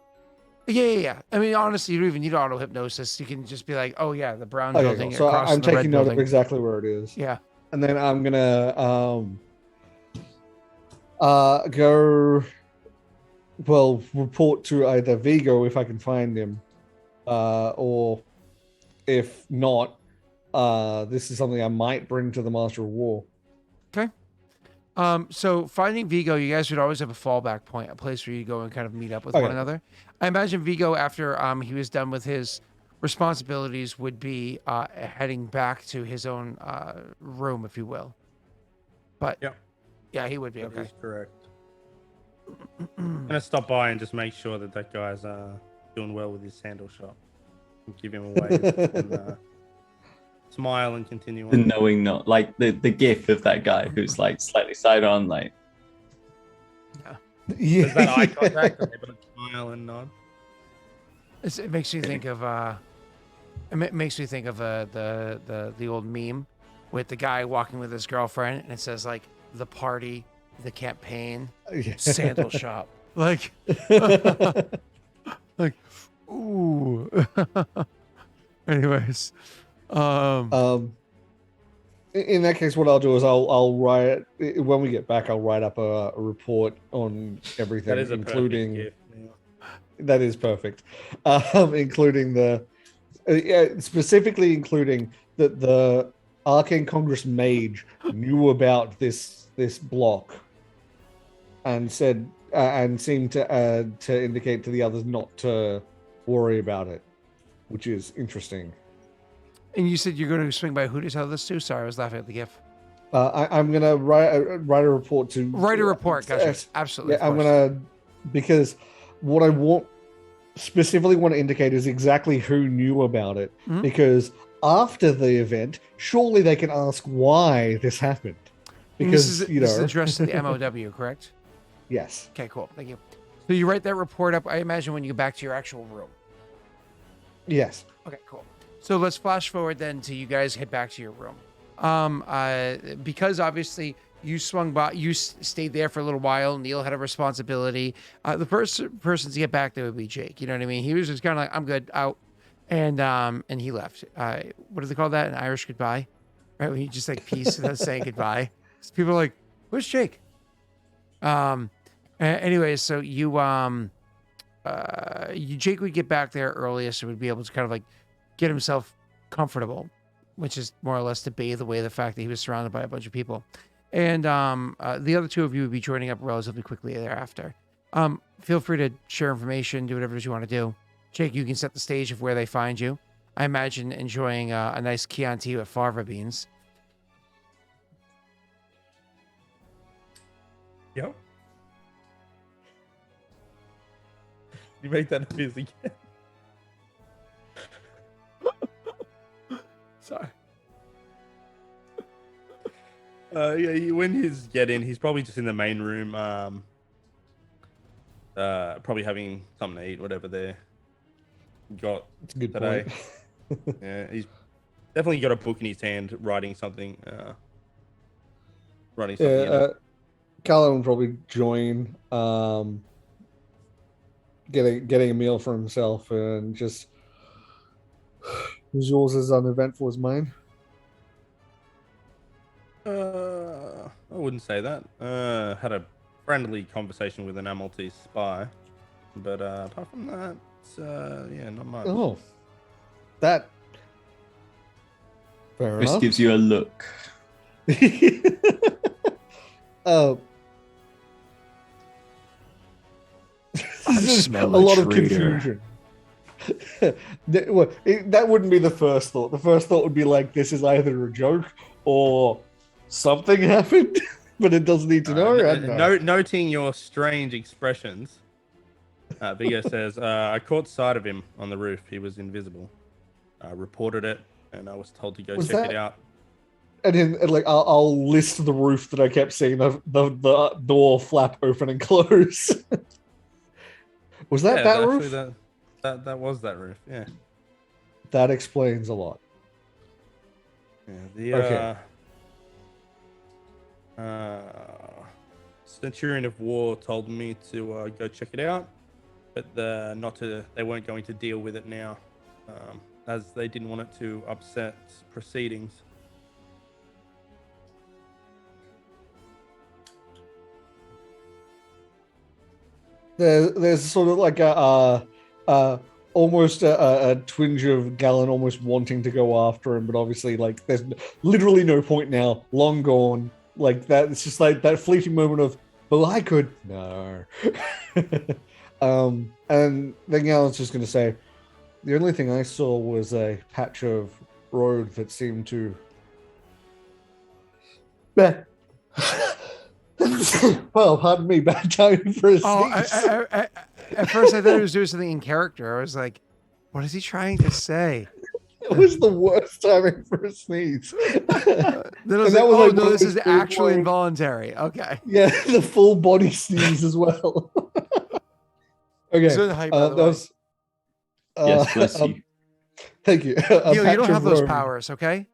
Yeah. I mean, honestly, you don't even need auto hypnosis. You can just be like, "Oh yeah, the brown building." So across I'm the red taking note building. of exactly where it is. Yeah. And then I'm gonna go. Well, report to either Vigo if I can find him, or if not, this is something I might bring to the Master of War. Okay. So finding Vigo, you guys would always have a fallback point, a place where you go and kind of meet up with one another. I imagine Vigo, after he was done with his responsibilities, would be heading back to his own room, if you will. But yeah, he would be That okay. is correct. I'm gonna stop by and just make sure that guy's doing well with his sandal shop. And give him a wave and smile and continue The on. knowing not, like the gif of that guy who's like slightly side on, like. Yeah. Is that eye contact? Are they both smile and nod? It makes me think of the old meme with the guy walking with his girlfriend, and it says like the party, the campaign, sandal shop, like ooh. Anyways, in that case, what I'll do is I'll write when we get back. I'll write up a report on everything, That is a including perfect gift. that is perfect, including the specifically including that the Arcane Congress mage knew about this block and said and seemed to indicate to the others not to worry about it, which is interesting. and you said you're going to swing by who to tell this to? Sorry, I was laughing at the gif. I'm gonna write a report to Write a report, gotcha. Absolutely. Yeah, I'm gonna, because what I want specifically want to indicate is exactly who knew about it, Mhm. because after the event, surely they can ask why this happened. And Because, this is addressed to the MOW, correct? Yes. Okay, cool. Thank you. So you write that report up, I imagine, when you go back to your actual room. Yes. Okay, cool. So let's flash forward then to you guys head back to your room. Because obviously you swung by, you stayed there for a little while. Neil had a responsibility. The first person to get back there would be Jake. You know what I mean? He was just kind of like, I'm good, out, and he left. What do they call that? An Irish goodbye, right? When you just like peace without saying goodbye. So people are like, "Where's Jake?" Anyway, so Jake would get back there earliest and would be able to kind of like get himself comfortable, which is more or less to bathe away the fact that he was surrounded by a bunch of people. And the other two of you would be joining up relatively quickly thereafter. Feel free to share information, do whatever it is you want to do. Jake, you can set the stage of where they find you. I imagine enjoying a nice Chianti with fava beans. Yep. You make that noise again. Sorry. When he's getting, he's probably just in the main room, probably having something to eat, whatever they got It's a good today. point. Yeah, he's definitely got a book in his hand, writing something. In it. Callan will probably join, getting a meal for himself, and just was yours as uneventful as mine. I wouldn't say that. Had a friendly conversation with an Maltese spy, but apart from that, yeah, not much. Oh, that fair Chris enough. gives you a look. A smell lot a of traitor. confusion. That wouldn't be the first thought. The first thought would be like, this is either a joke or something happened, but it doesn't need to know. I don't know. Noting your strange expressions, Vigo says, I caught sight of him on the roof. He was invisible. I reported it, and I was told to go check it out. And then, like, I'll list the roof that I kept seeing the door flap open and close. Was that roof? That was that roof. Yeah. That explains a lot. Yeah. Centurion of War told me to go check it out, but they weren't going to deal with it now, as they didn't want it to upset proceedings. There's sort of like almost a twinge of Galen almost wanting to go after him, but obviously, like, there's literally no point now, long gone. Like that, it's just like that fleeting moment of, well, I could. No. And then Galen's just going to say, the only thing I saw was a patch of road that seemed to. Well, pardon me, bad time for a sneeze. At first I thought he was doing something in character. I was like, what is he trying to say? It was the worst timing for a sneeze. Then I was like, oh, no, this is actually involuntary. Okay. Yeah, the full body sneeze as well. Okay. That was... yes, bless you. Thank you. You don't have those powers, okay?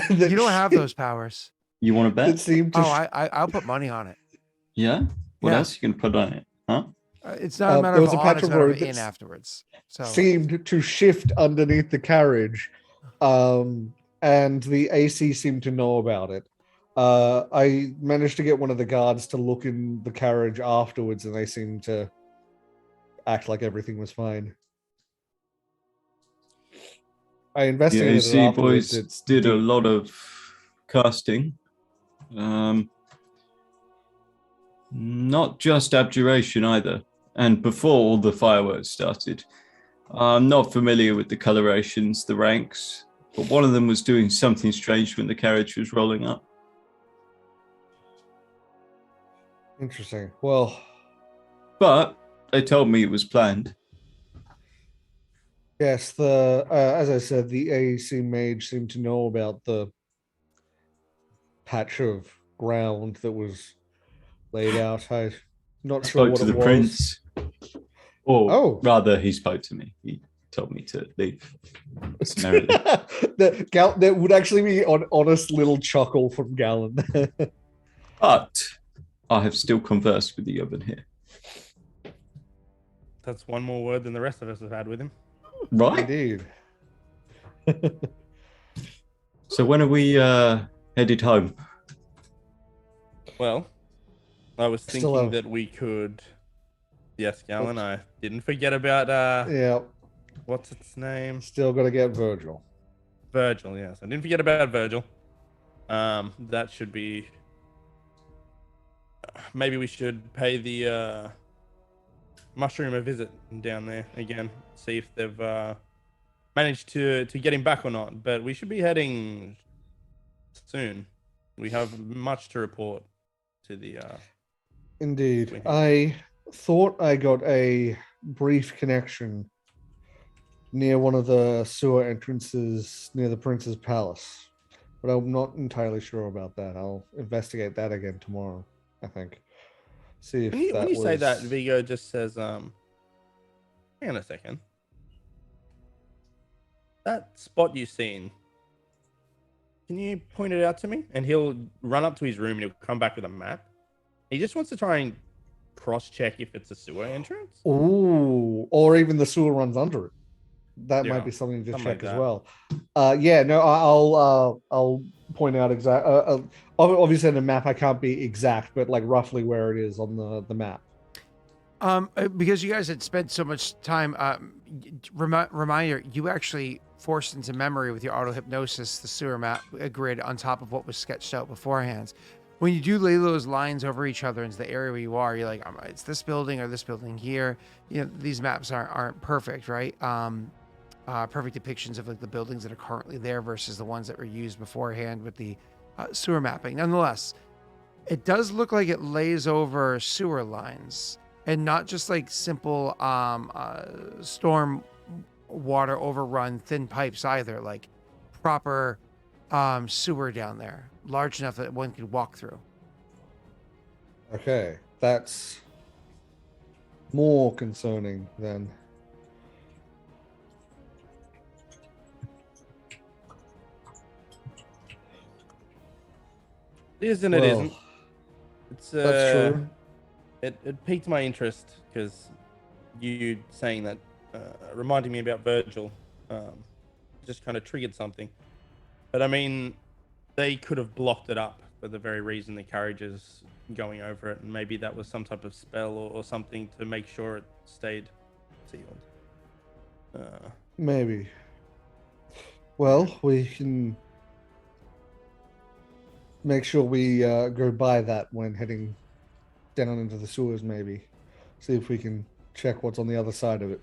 You don't have those powers. You want to bet? I'll put money on it. Yeah? What else you can put on it? Huh? It's not a matter of on, it's a matter of in afterwards. So seemed to shift underneath the carriage, and the AC seemed to know about it. I managed to get one of the guards to look in the carriage afterwards, and they seemed to act like everything was fine. I investigated the AC boys did a lot of casting. Not just abjuration either. And before all the fireworks started, I'm not familiar with the colorations, the ranks, but one of them was doing something strange when the carriage was rolling up. Interesting. Well, but they told me it was planned. Yes, the as I said, the AEC mage seemed to know about the patch of ground that was laid out. I'm not sure Spoke what to it the was. prince, or Oh. rather, he spoke to me. He told me to leave. Summarily. That would actually be an honest little chuckle from Galen. But I have still conversed with the oven here. That's one more word than the rest of us have had with him. Right? Indeed. So when are we headed home? Well, I was Still thinking have- that we could. Yes, Galen, I didn't forget about Yeah, what's its name? still got to get Virgil. Virgil. Yes, I didn't forget about Virgil. That should be. Maybe we should pay the mushroom a visit down there again. See if they've managed to get him back or not. But we should be heading soon. We have much to report to the. Indeed. Wait. I thought I got a brief connection near one of the sewer entrances near the Prince's Palace, but I'm not entirely sure about that. I'll investigate that again tomorrow, I think. See if When you say that, Vigo just says, hang on a second. That spot you've seen, can you point it out to me? And he'll run up to his room and he'll come back with a map. He just wants to try and cross-check if it's a sewer entrance. Ooh, or even the sewer runs under it. That Yeah, might be something to something check like as that. well. Yeah, no, I'll point out exact. Obviously, on the map, I can't be exact, but like roughly where it is on the map. Because you guys had spent so much time, reminder, you actually forced into memory with your auto hypnosis the sewer map grid on top of what was sketched out beforehand. When you do lay those lines over each other into the area where you are, you're like, it's this building or this building here. You know, these maps aren't perfect, right? Perfect depictions of like the buildings that are currently there versus the ones that were used beforehand with the sewer mapping. Nonetheless, it does look like it lays over sewer lines and not just like simple storm water overrun thin pipes either, like proper sewer down there, large enough that one could walk through. Okay, that's more concerning then. It is and it Well, isn't. It's that's true. It piqued my interest because you saying that reminding me about Virgil just kind of triggered something. But I mean, they could have blocked it up for the very reason the carriage is going over it, and maybe that was some type of spell or something to make sure it stayed sealed. Maybe. Well, we can make sure we go by that when heading down into the sewers, maybe. See if we can check what's on the other side of it.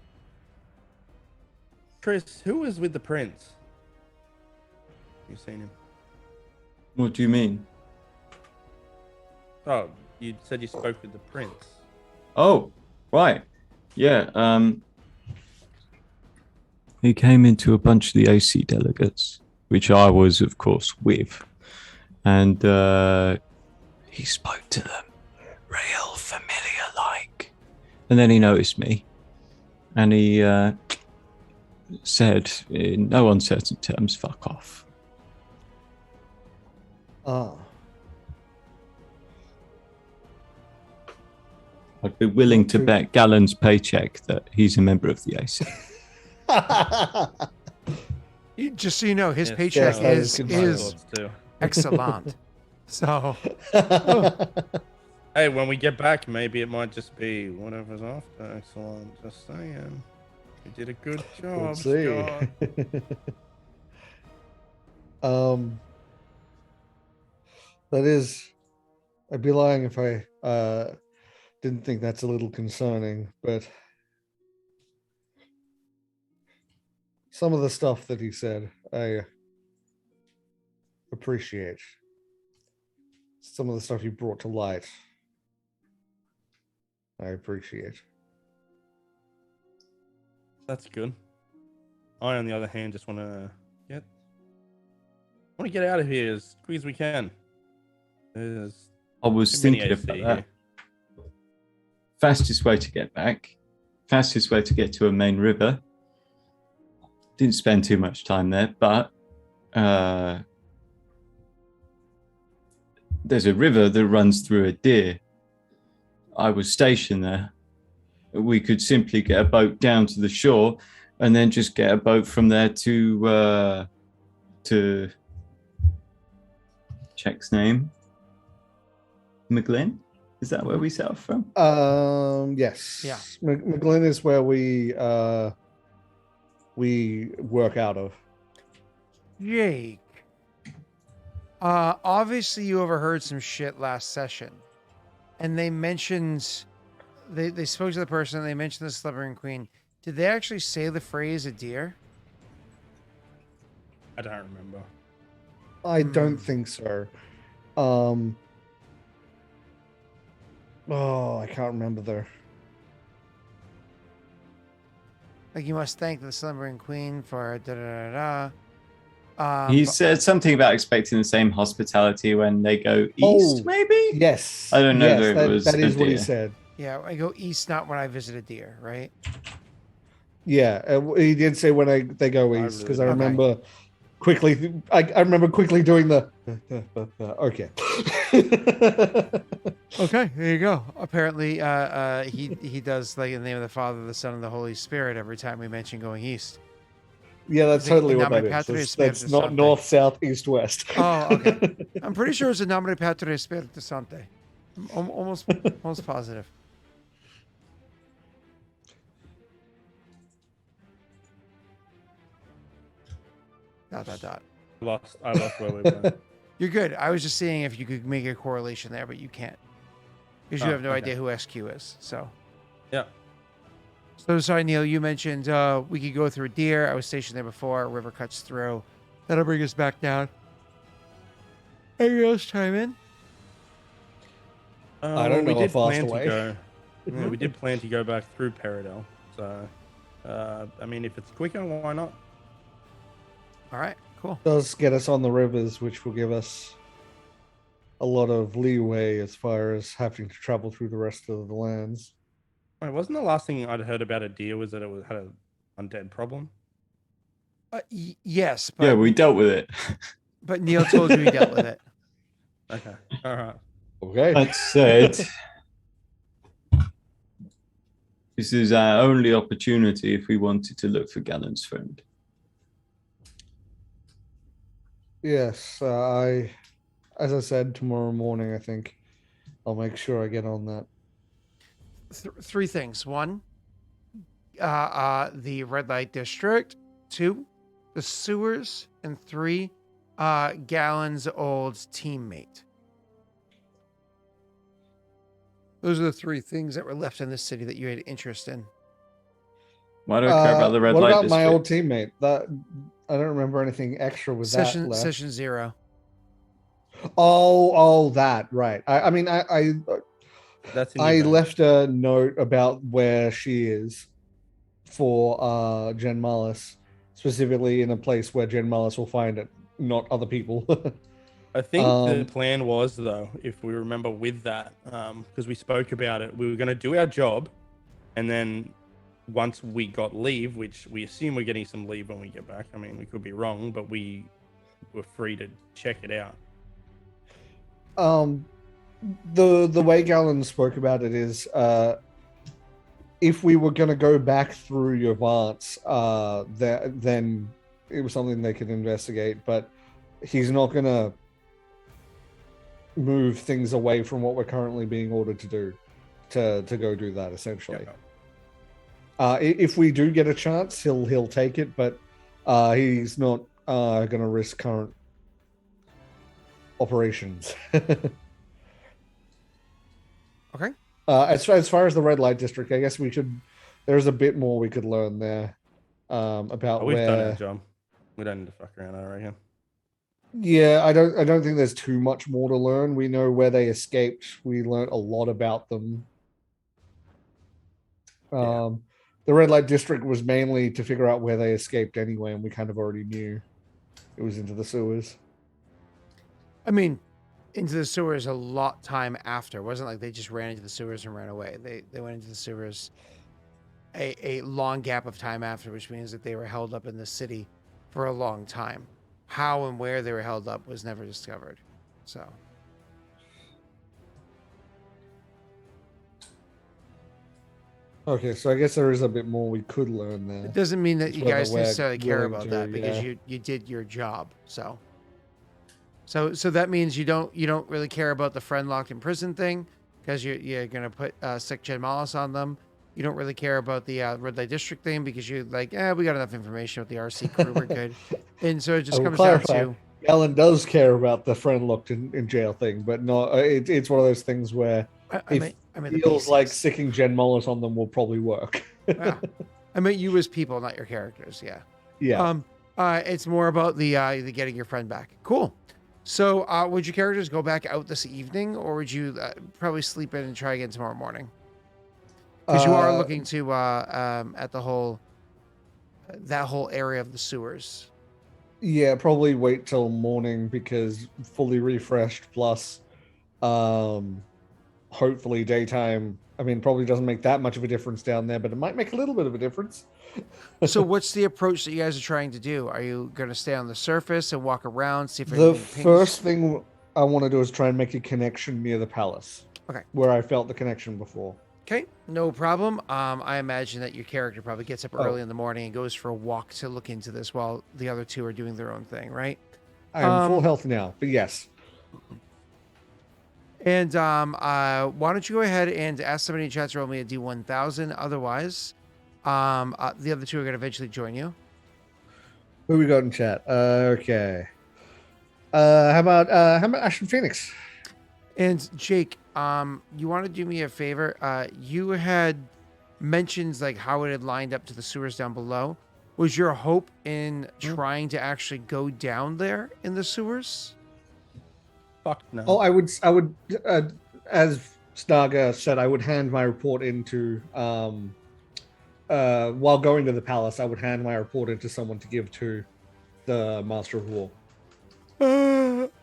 Chris, who was with the prince? You've seen him. What do you mean? Oh, you said you spoke with the prince. Oh, right. Yeah. He came into a bunch of the AC delegates, which I was, of course, with. And he spoke to them real familiar like. And then he noticed me. And he said, in no uncertain terms, fuck off. Ah. I'd be willing Not to too- bet Gallen's paycheck that he's a member of the AC. Just so you know, his Yes, paycheck that is is my is thoughts too. excellent. So Hey, when we get back, maybe it might just be whatever's after. Excellent. Just saying. You did a good job, We'll see. Scott. That is, I'd be lying if I didn't think that's a little concerning, but some of the stuff that he said, I appreciate. Some of the stuff you brought to light, I appreciate. That's good. I, on the other hand, just want to get out of here as quick as we can. There's I was too many thinking AC about here. that. Fastest way to get back, fastest way to get to a main river. Didn't spend too much time there, but there's a river that runs through a deer. I was stationed there. We could simply get a boat down to the shore and then just get a boat from there to Check's name, McGlynn. Is that where we set off from? Yes. Yeah. McGlynn is where we work out of. Jake. Obviously you overheard some shit last session. And they mentioned they spoke to the person and they mentioned the Slumbering Queen. Did they actually say the phrase a deer? I don't remember. I don't think so. Oh, I can't remember though. Like, you must thank the Slumbering Queen for da da da da. He said something about expecting the same hospitality when they go east, maybe? Yes. I don't know Yes, if it was that is a what he deer. said. Yeah, I go east, not when I visit a deer, right? Yeah, he did say when they go I east really because I don't. remember quickly. I remember quickly doing the. Okay. Okay, there you go. Apparently, he does, like, in the name of the Father, the Son, and the Holy Spirit every time we mention going east. Yeah, that's It's like totally what Nomine that is. Patris That's Spiritus not Sancti. north, south, east, west. Oh, okay. I'm pretty sure it's a Nomine Patris Spiritus Sancti. I'm almost positive. Dot. I lost where we were. You're good. I was just seeing if you could make a correlation there, but you can't. Because you Oh, have no okay. idea who SQ is. So. Yeah. So sorry, Neil. You mentioned we could go through a deer. I was stationed there before. A river cuts through. That'll bring us back down. Anyone else chime in? I don't know We a did faster plan way. to go. Yeah, we did plan to go back through Paradel. So, I mean, if it's quicker, why not? All right, cool. Does get us on the rivers, which will give us a lot of leeway as far as having to travel through the rest of the lands. Wait, wasn't the last thing I'd heard about a deer was that it had an undead problem? Yes, but Yeah, we dealt with it. but Neil told you he dealt with it. Okay. All right. Okay. That said, this is our only opportunity if we wanted to look for Gallon's friend. Yes, as I said, tomorrow morning, I think I'll make sure I get on that. Three things. One, the red light district. Two, the sewers. And three, Gallon's old teammate. Those are the three things that were left in this city that you had interest in. Why do I care about the red what light about district? my old teammate? That I don't remember anything extra with that left. Session 0. Oh, that right. I mean, That's in I your bag. left a note about where she is for Jen Marlis, specifically in a place where Jen Marlis will find it, not other people. I think the plan was, though, if we remember with that, because we spoke about it, we were going to do our job, and then once we got leave, which we assume we're getting some leave when we get back. I mean, we could be wrong, but we were free to check it out. The way Gallon spoke about it is if we were going to go back through Yvance, then it was something they could investigate, but he's not going to move things away from what we're currently being ordered to do to go do that, essentially. If we do get a chance, he'll take it, but he's not going to risk current operations. Okay. As far as the red light district, I guess there's a bit more we could learn there about We've done our where. job. We don't need to fuck around, I reckon. Yeah, I don't think there's too much more to learn. We know where they escaped. We learned a lot about them. The red light district was mainly to figure out where they escaped anyway, and we kind of already knew it was into the sewers. I mean, into the sewers a lot time after. It wasn't like they just ran into the sewers and ran away. They went into the sewers a long gap of time after, which means that they were held up in the city for a long time. How and where they were held up was never discovered. So. Okay, so I guess there is a bit more we could learn there. It doesn't mean that It's you whether guys we're necessarily care willing about to, that because yeah. you did your job. So that means you don't really care about the friend locked in prison thing because you're gonna put sick Jed Mollis on them. You don't really care about the red light district thing because you're like, we got enough information with the RC crew, we're good. And so it just I will comes down clarify, to Alan does care about the friend locked in jail thing, but not. It's one of those things where I mean the feels like PCs. sicking Jen Mollis on them will probably work. Yeah. I meant you as people, not your characters. Yeah. Yeah. It's more about the getting your friend back. Cool. So, would your characters go back out this evening, or would you probably sleep in and try again tomorrow morning? Because you are looking to at the whole that whole area of the sewers. Yeah, probably wait till morning because fully refreshed plus hopefully daytime. I mean, probably doesn't make that much of a difference down there, but it might make a little bit of a difference. So what's the approach that you guys are trying to do? Are you going to stay on the surface and walk around, see if The anything pings? first thing I want to do is try and make a connection near the palace. Okay. Where I felt the connection before. Okay, no problem. I imagine that your character probably gets up early in the morning and goes for a walk to look into this while the other two are doing their own thing, right? I am full health now, but yes. And why don't you go ahead and ask somebody in chat to roll me a D1000? Otherwise, the other two are going to eventually join you. Who we got in chat? Okay. How about Ashton Phoenix? And Jake, you want to do me a favor? You had mentions like how it had lined up to the sewers down below. Was your hope in trying to actually go down there in the sewers? Fuck no. Oh, I would, as Snaga said, I would hand my report into, while going to the palace, I would hand my report into someone to give to the Master of War.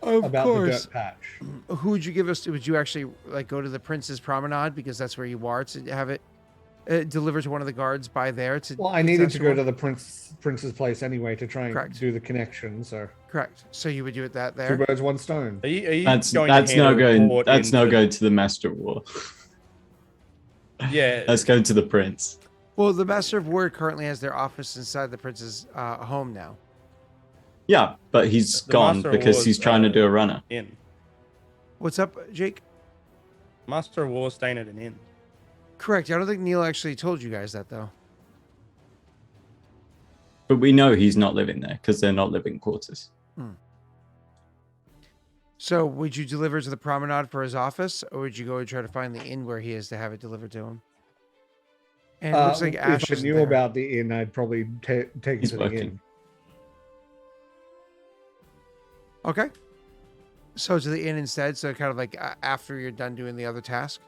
Of about course. the dirt patch. Who would you give us? Would you actually like go to the Prince's Promenade because that's where you are to have it delivered to one of the guards by there? Well, I needed to go to the prince's place anyway to try and Correct. do the connection. So Correct. So you would do it that two there. birds, one stone. Are you That's going that's to hand no a going. report That's no into- going to the Master of War. Yeah. Let's go to the Prince. Well, the Master of War currently has their office inside the Prince's home now. Yeah, but he's The gone Master of because War's, he's trying to do a runner. Inn. What's up, Jake? Master of War staying at an inn. Correct. I don't think Neil actually told you guys that though. But we know he's not living there because they're not living quarters. So would you deliver to the Promenade for his office, or would you go and try to find the inn where he is to have it delivered to him? And it looks like Ash if I is knew there. about the inn, I'd probably take it He's to the working. inn. Okay. So to the inn instead. So kind of like after you're done doing the other task.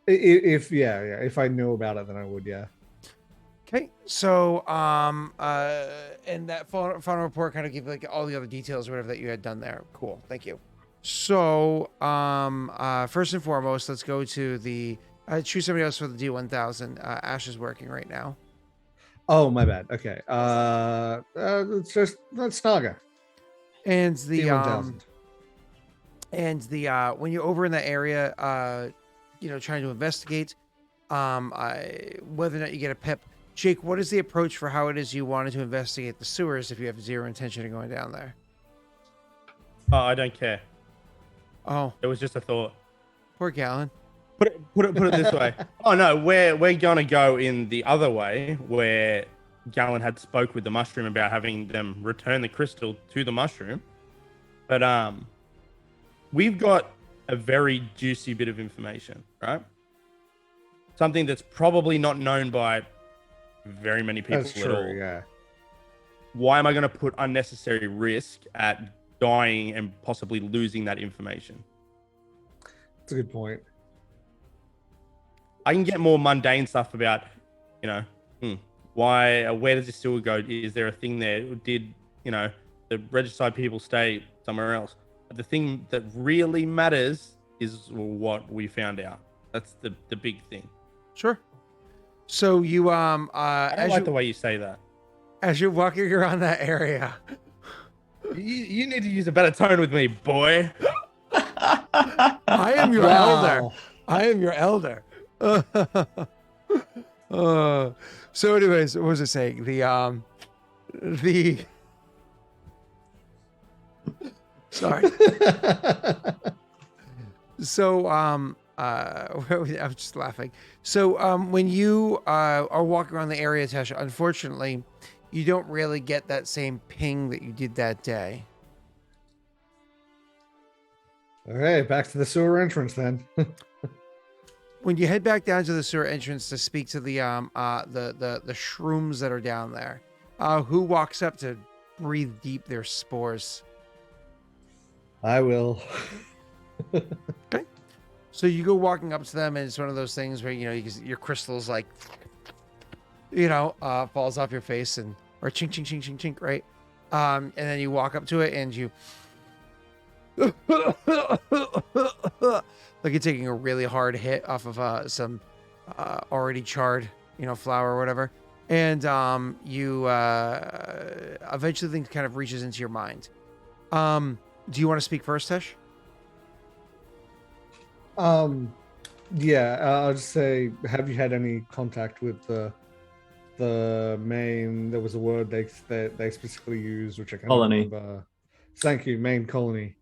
If if I knew about it, then I would. Yeah. Okay, so and that final report kind of gave like all the other details, whatever that you had done there. Cool, thank you. So first and foremost, let's go to the choose somebody else for the D1000. Ash is working right now, Oh, my bad. Okay. Let's Naga. and the D1000. when you're over in that area, trying to investigate, whether or not you get a pip. Jake, what is the approach for how it is you wanted to investigate the sewers if you have zero intention of going down there? Oh, I don't care. Oh, It was just a thought. poor Gallon. Put it this way. Oh no, we're gonna go in the other way where Gallon had spoke with the mushroom about having them return the crystal to the mushroom. But we've got a very juicy bit of information, right? Something that's probably not known by very many people That's at all. true. Yeah. Why am I going to put unnecessary risk at dying and possibly losing that information? That's a good point. I can get more mundane stuff about you know, why? Where does this sewer go? Is there a thing there? Did the regicide people stay somewhere else? But the thing that really matters is what we found out. That's the big thing. Sure. So you I don't like the way you say that. as you're walking around that area. You need to use a better tone with me, boy. I am your elder. I am your elder. So anyways, what was I saying? Sorry. So I was just laughing. So when you are walking around the area, Tasha, unfortunately, you don't really get that same ping that you did that day. All right, back to the sewer entrance then. When you head back down to the sewer entrance to speak to the shrooms that are down there, who walks up to breathe deep their spores? I will. Okay. So you go walking up to them, and it's one of those things where your crystals like falls off your face or chink chink chink chink chink, right? And then you walk up to it and you like you're taking a really hard hit off of some already charred flour or whatever, and you eventually things kind of reaches into your mind. Do you want to speak first, Tesh? Yeah, I'll just say, have you had any contact with the main? There was a word they specifically used, which I can't Colony. remember. Thank you, main colony.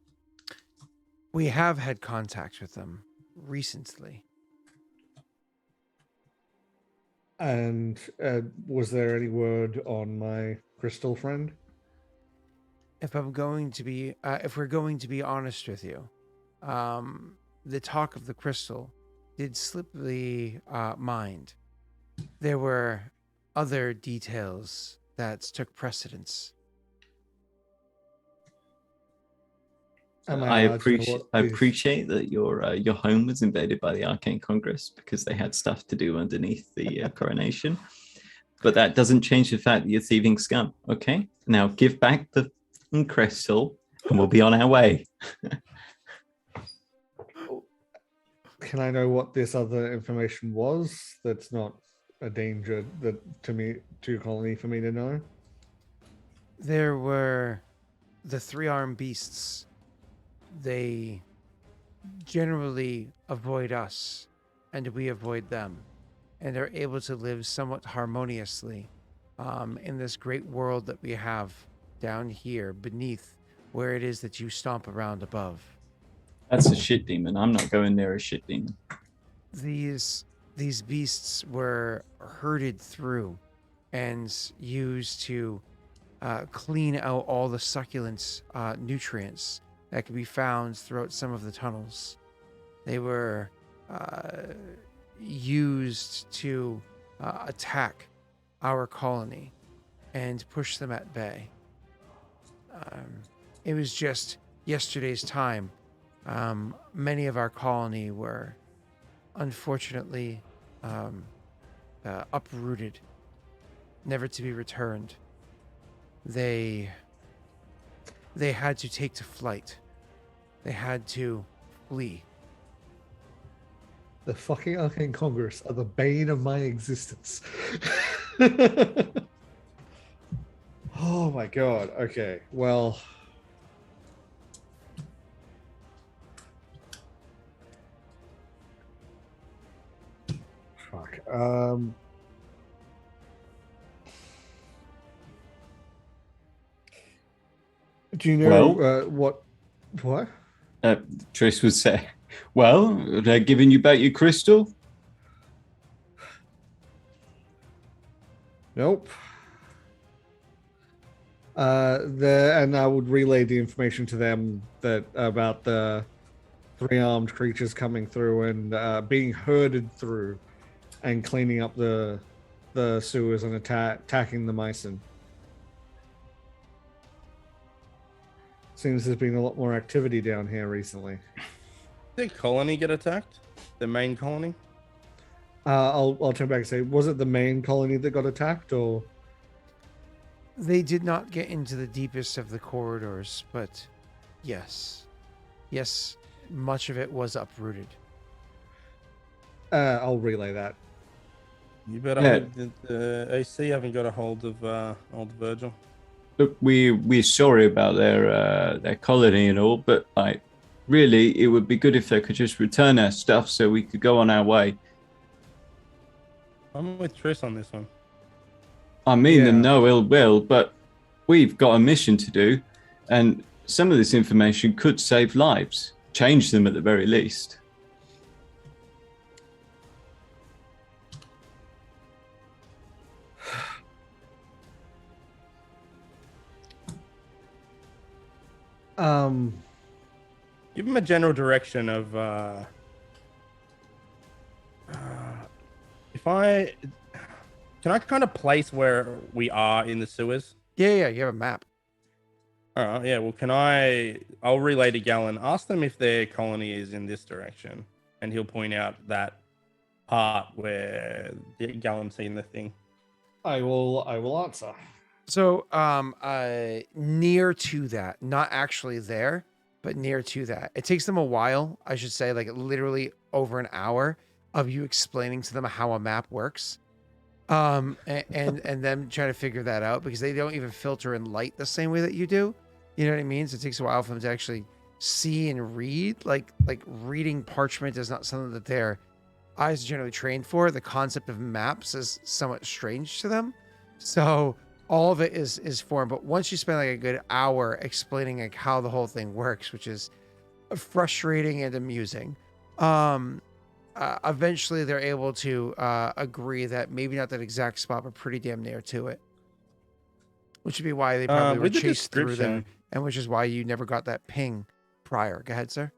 We have had contact with them recently. And was there any word on my crystal friend? If we're going to be honest with you, the talk of the crystal did slip the mind. There were other details that took precedence. I appreciate that your home was invaded by the Arcane Congress because they had stuff to do underneath the coronation. But that doesn't change the fact that you're thieving scum. Okay, now give back the crystal, and we'll be on our way. Can I know what this other information was? That's not a danger to your colony for me to know. There were the three-armed beasts. They generally avoid us, and we avoid them, and are able to live somewhat harmoniously in this great world that we have down here beneath where it is that you stomp around above. That's a shit demon. I'm not going near a shit demon. These beasts were herded through and used to clean out all the succulent nutrients that could be found throughout some of the tunnels. They were used to attack our colony and push them at bay. It was just yesterday's time. Many of our colony were unfortunately uprooted, never to be returned. They had to take to flight. They had to flee. The fucking Arcane Congress are the bane of my existence. Oh my god. Okay. Well. Fuck. Do you know what? Trish would say, well, they're giving you back your crystal? Nope. And I would relay the information to them that about the three-armed creatures coming through and being herded through and cleaning up the sewers and attacking the Mycen. Seems there's been a lot more activity down here recently. Did the colony get attacked? The main colony? I'll turn back and say, was it the main colony that got attacked, or? They did not get into the deepest of the corridors, but yes, much of it was uprooted. I'll relay that. You better hope that the AC haven't got a hold of old Virgil. Look, we're sorry about their colony and all, but like, really, it would be good if they could just return our stuff so we could go on our way. I'm with Triss on this one. I mean them no ill will, but we've got a mission to do, and some of this information could save lives, change them at the very least. Give him a general direction of can I kind of place where we are in the sewers? Yeah, you have a map. All right, yeah. Well, I'll relay to Gallon. Ask them if their colony is in this direction, and he'll point out that part where Gallon's seen the thing. I will answer. So, near to that, not actually there, but near to that. It takes them a while, I should say, like literally over an hour of you explaining to them how a map works. And them trying to figure that out because they don't even filter in light the same way that you do. You know what I mean? So it takes a while for them to actually see and read. Like reading parchment is not something that their eyes are generally trained for. The concept of maps is somewhat strange to them. So all of it is foreign. But once you spend like a good hour explaining like how the whole thing works, which is frustrating and amusing, eventually they're able to agree that maybe not that exact spot, but pretty damn near to it. Which would be why they probably were chased through there, and which is why you never got that ping prior. Go ahead, sir.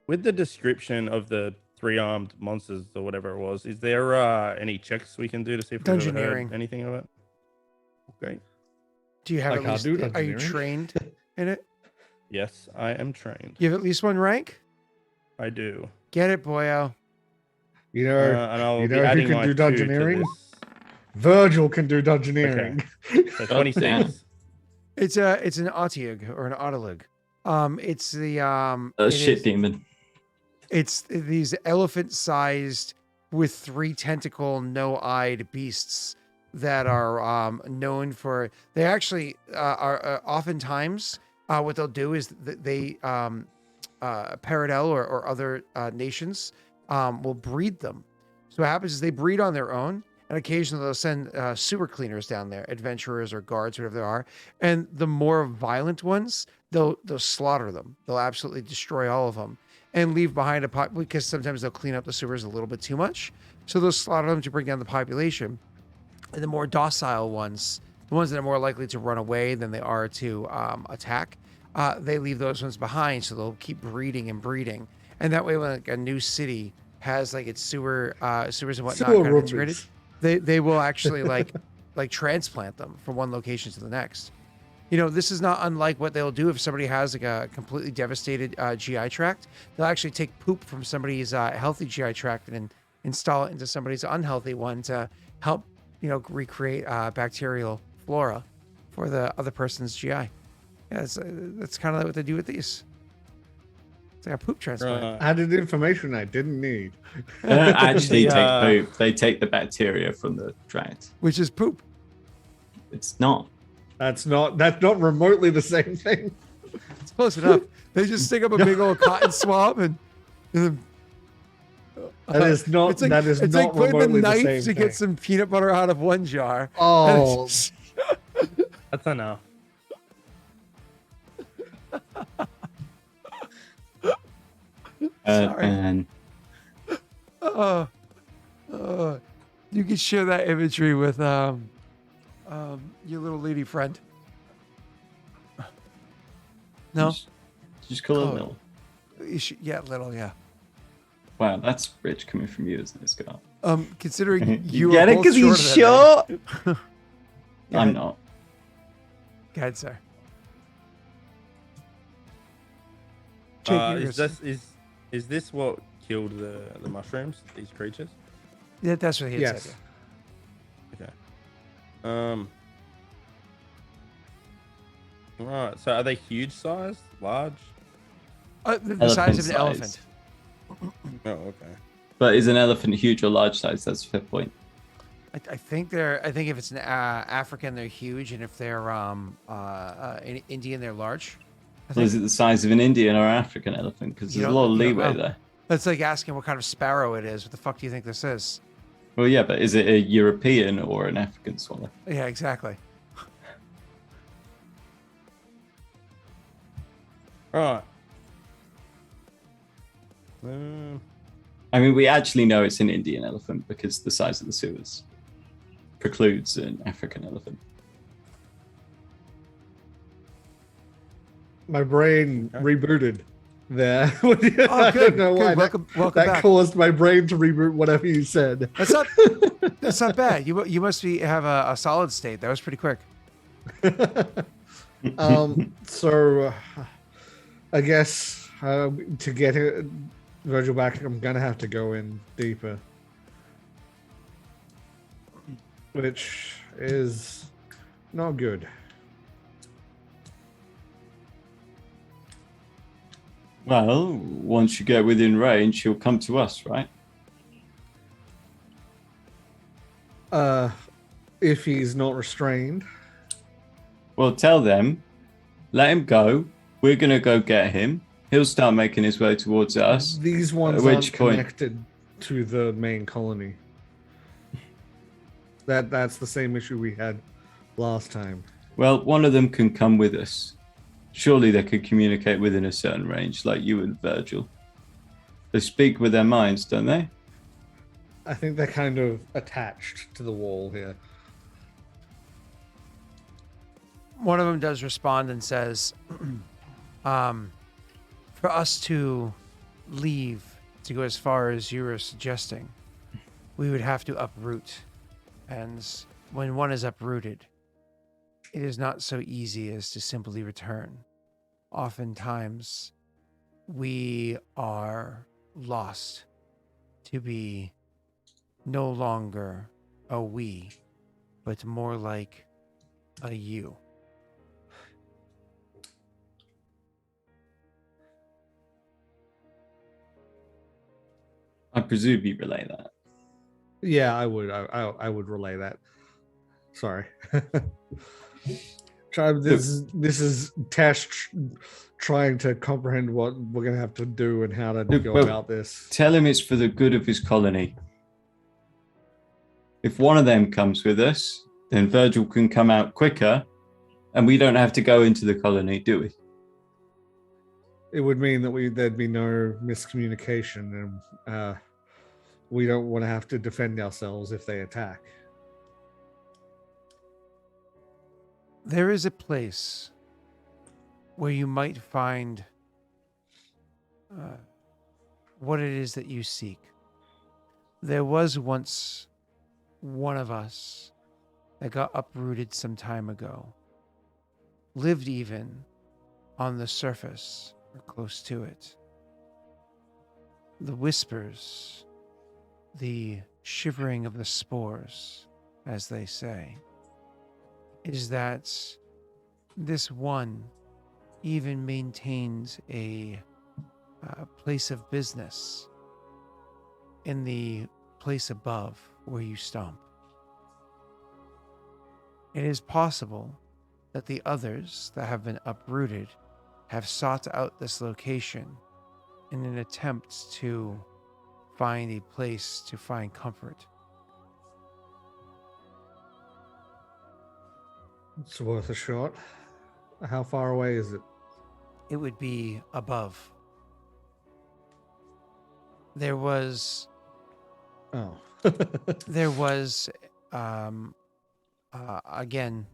With the description of the three-armed monsters or whatever it was, is there any checks we can do to see if we've ever heard anything of it? Okay. Do you have at least, are you trained in it? Yes, I am trained. You have at least one rank? I do. Get it, boyo. You know who can do dungeoneering? Virgil can do dungeoneering. Okay. So 26. It's an Otiug or an Autolug. It's the shit demon. It's these elephant-sized with 3 tentacle, no-eyed beasts that are known for. They actually are oftentimes what they'll do is they Paradel or other nations will breed them. So what happens is they breed on their own, and occasionally they'll send sewer cleaners down there, adventurers or guards, whatever they are. And the more violent ones, they'll slaughter them. They'll absolutely destroy all of them and leave behind a pot, because sometimes they'll clean up the sewers a little bit too much. So they'll slaughter them to bring down the population. And the more docile ones, the ones that are more likely to run away than they are to attack, they leave those ones behind. So they'll keep breeding and breeding. And that way, when like a new city has like its sewers and whatnot kind of integrated, they will actually like transplant them from one location to the next. You know, this is not unlike what they'll do if somebody has like a completely devastated GI tract. They'll actually take poop from somebody's healthy GI tract and install it into somebody's unhealthy one to help, recreate bacterial flora for the other person's GI. Yeah, that's kind of like what they do with these. It's like a poop transplant. Added information I didn't need. Actually, take poop. They take the bacteria from the tract, which is poop. It's not. That's not remotely the same thing. It's close enough. They just stick up a big old cotton swab and that is not. It's like, that is it's not like putting a remotely knife the same to thing. get some peanut butter out of one jar. Oh, that's enough. Sorry. You can share that imagery with your little lady friend. No, just call it little. Yeah, little. Yeah. Wow, that's rich coming from you, isn't it, Scott? Considering you get are it because he's short. I'm not. Go ahead, sir. Is this what killed the mushrooms, these creatures? Yeah, that's what he had Yes. said. Okay. Right. So are they huge size? Large? The size of an Elephant elephant. Oh, okay. But is an elephant huge or large size? That's a fair point. I think they're. I think if it's an African, they're huge, and if they're Indian, they're large. Well, is it the size of an Indian or African elephant? Because You there's a don't- lot of you don't leeway know. there. That's like asking what kind of sparrow it is. What the fuck do you think this is? Well, yeah, but is it a European or an African swallow? Yeah, exactly. Right. I mean, we actually know it's an Indian elephant because the size of the sewers precludes an African elephant. My brain rebooted there. Oh, I good. don't know why. Welcome That back. caused my brain to reboot whatever you said. That's not bad. You must have a solid state. That was pretty quick. So I guess to get Virgil back, I'm gonna have to go in deeper, which is not good. Well, once you get within range, he'll come to us, right? If he's not restrained. Well, tell them, let him go. We're going to go get him. He'll start making his way towards us. These ones At which aren't point- connected to the main colony. That's the same issue we had last time. Well, one of them can come with us. Surely they could communicate within a certain range, like you and Virgil. They speak with their minds, don't they? I think they're kind of attached to the wall here. One of them does respond and says, for us to leave to go as far as you were suggesting, we would have to uproot. And when one is uprooted, it is not so easy as to simply return. Oftentimes, we are lost to be no longer a we, but more like a you. I presume you relay that. Yeah, I would. I would relay that. Sorry. This is Tash trying to comprehend what we're gonna have to do and how to go well- about this. Tell him it's for the good of his colony. If one of them comes with us, then Virgil can come out quicker, and we don't have to go into the colony, do we? It would mean that there'd be no miscommunication, and we don't want to have to defend ourselves if they attack. There is a place where you might find what it is that you seek. There was once one of us that got uprooted some time ago, lived even on the surface or close to it. The whispers, the shivering of the spores, as they say, is that this one even maintains a place of business in the place above where you stomp. It is possible that the others that have been uprooted have sought out this location in an attempt to find a place to find comfort. It's worth a shot. How far away is it? It would be above. There was Oh. again,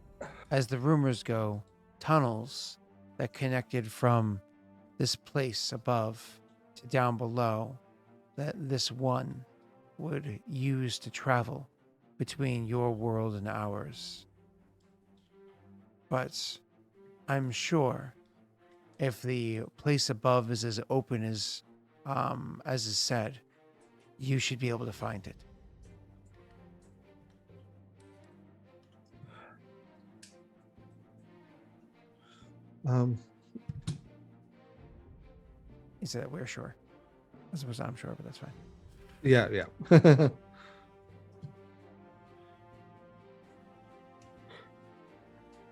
as the rumors go, tunnels that connected from this place above to down below that this one would use to travel between your world and ours. But I'm sure if the place above is as open as as is said, you should be able to find it. He said, "We're sure." I suppose I'm sure, but that's fine. Yeah.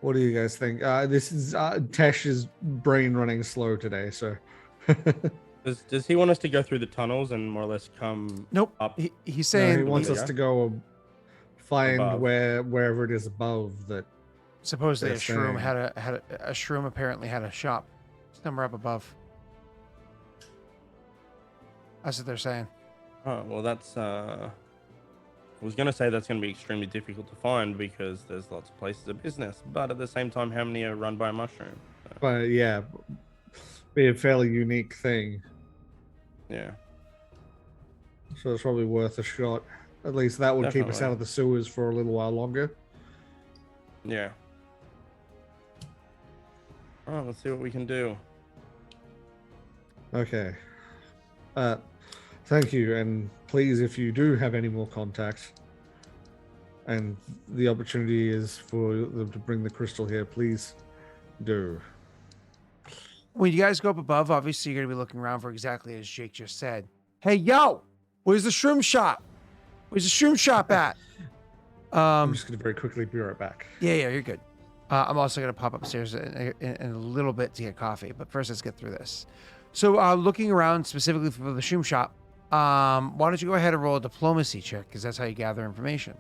What do you guys think? This is Tesh's brain running slow today, so. Does he want us to go through the tunnels and more or less come Nope. up? He's No, saying he wants us to go find Above. wherever it is above that. supposedly a they're shroom saying. had a shroom apparently had a shop somewhere up above. That's what they're saying. Oh, well, that's I was gonna say that's gonna be extremely difficult to find because there's lots of places of business, but at the same time, how many are run by a mushroom? So, But yeah, be a fairly unique thing. yeah. So it's probably worth a shot. At least that would keep us Definitely. out of the sewers for a little while longer. Yeah. All right, let's see what we can do. Okay. Thank you, and please, if you do have any more contacts, and the opportunity is for them to bring the crystal here, please do. When you guys go up above, obviously you're gonna be looking around for exactly as Jake just said. Hey, yo, where's the shroom shop? Where's the shroom shop at? I'm just going to very quickly be right back. Yeah, you're good. I'm also going to pop upstairs in a little bit to get coffee, but first let's get through this. So looking around specifically for the shroom shop, why don't you go ahead and roll a diplomacy check, because that's how you gather information.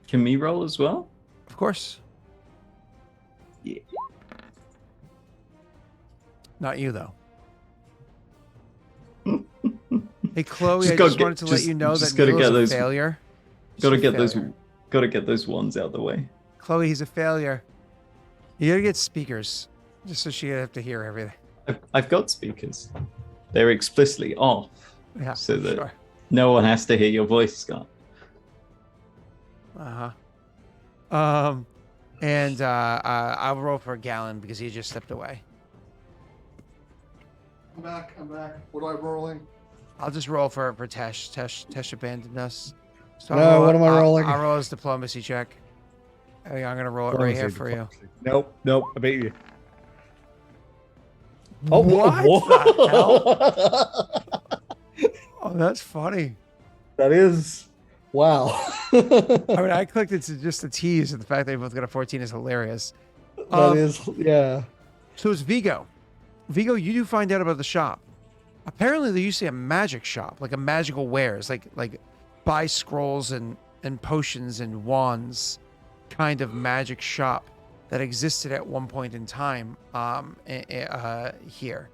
Can me roll as well? Of course. Yeah. Not you, though. Hey, Chloe, Just I gotta just get- wanted to let just- you know just that gotta Neil's get a those- failure. Gotta He's a get those. failure. Gotta get those ones out the way. Chloe, he's a failure. You gotta get speakers, just so she doesn't have to hear everything. I've got speakers. They're explicitly off, Yeah, so that sure. no one has to hear your voice, Scott. And I'll roll for a gallon because he just stepped away. I'm back. What am I rolling? I'll just roll for Tesh. Tesh abandoned us. So No, what am I rolling? I'll roll his diplomacy check. I'm gonna roll it right here for you. Nope, I beat you. Oh, what the hell? hell? Oh, that's funny. That is. Wow. I mean, I clicked it to just a tease, and the fact that they both got a 14 is hilarious. That is, yeah. So it's Vigo. Vigo, you do find out about the shop. Apparently, there used to be a magic shop, like a magical wares, like buy scrolls and potions and wands kind of magic shop that existed at one point in time here.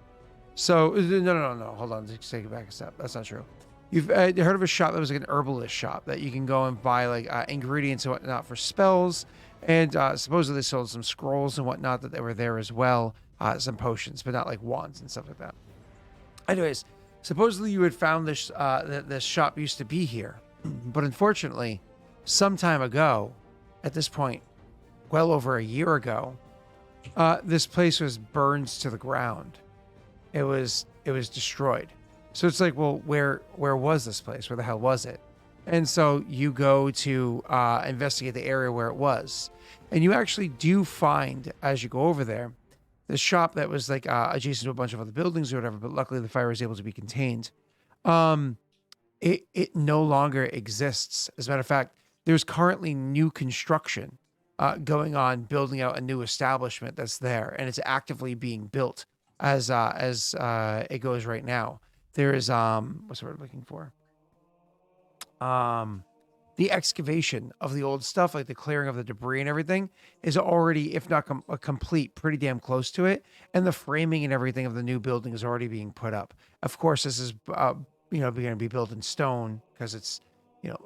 So, no. Hold on. Just take it back a step. That's not true. You've heard of a shop that was like an herbalist shop that you can go and buy like ingredients and whatnot for spells. And supposedly they sold some scrolls and whatnot that they were there as well. Some potions, but not like wands and stuff like that. Anyways, supposedly you had found this this shop used to be here, but unfortunately, some time ago, at this point, well over a year ago, this place was burned to the ground. It was destroyed. So it's like, well, where was this place? Where the hell was it? And so you go to investigate the area where it was, and you actually do find, as you go over there, this shop that was like adjacent to a bunch of other buildings or whatever, but luckily the fire was able to be contained. It no longer exists. As a matter of fact, there's currently new construction going on, building out a new establishment that's there, and it's actively being built as it goes right now. There is what's the word I'm looking for? The excavation of the old stuff, like the clearing of the debris and everything, is already, if not complete, pretty damn close to it. And the framing and everything of the new building is already being put up. Of course, this is going to be built in stone because it's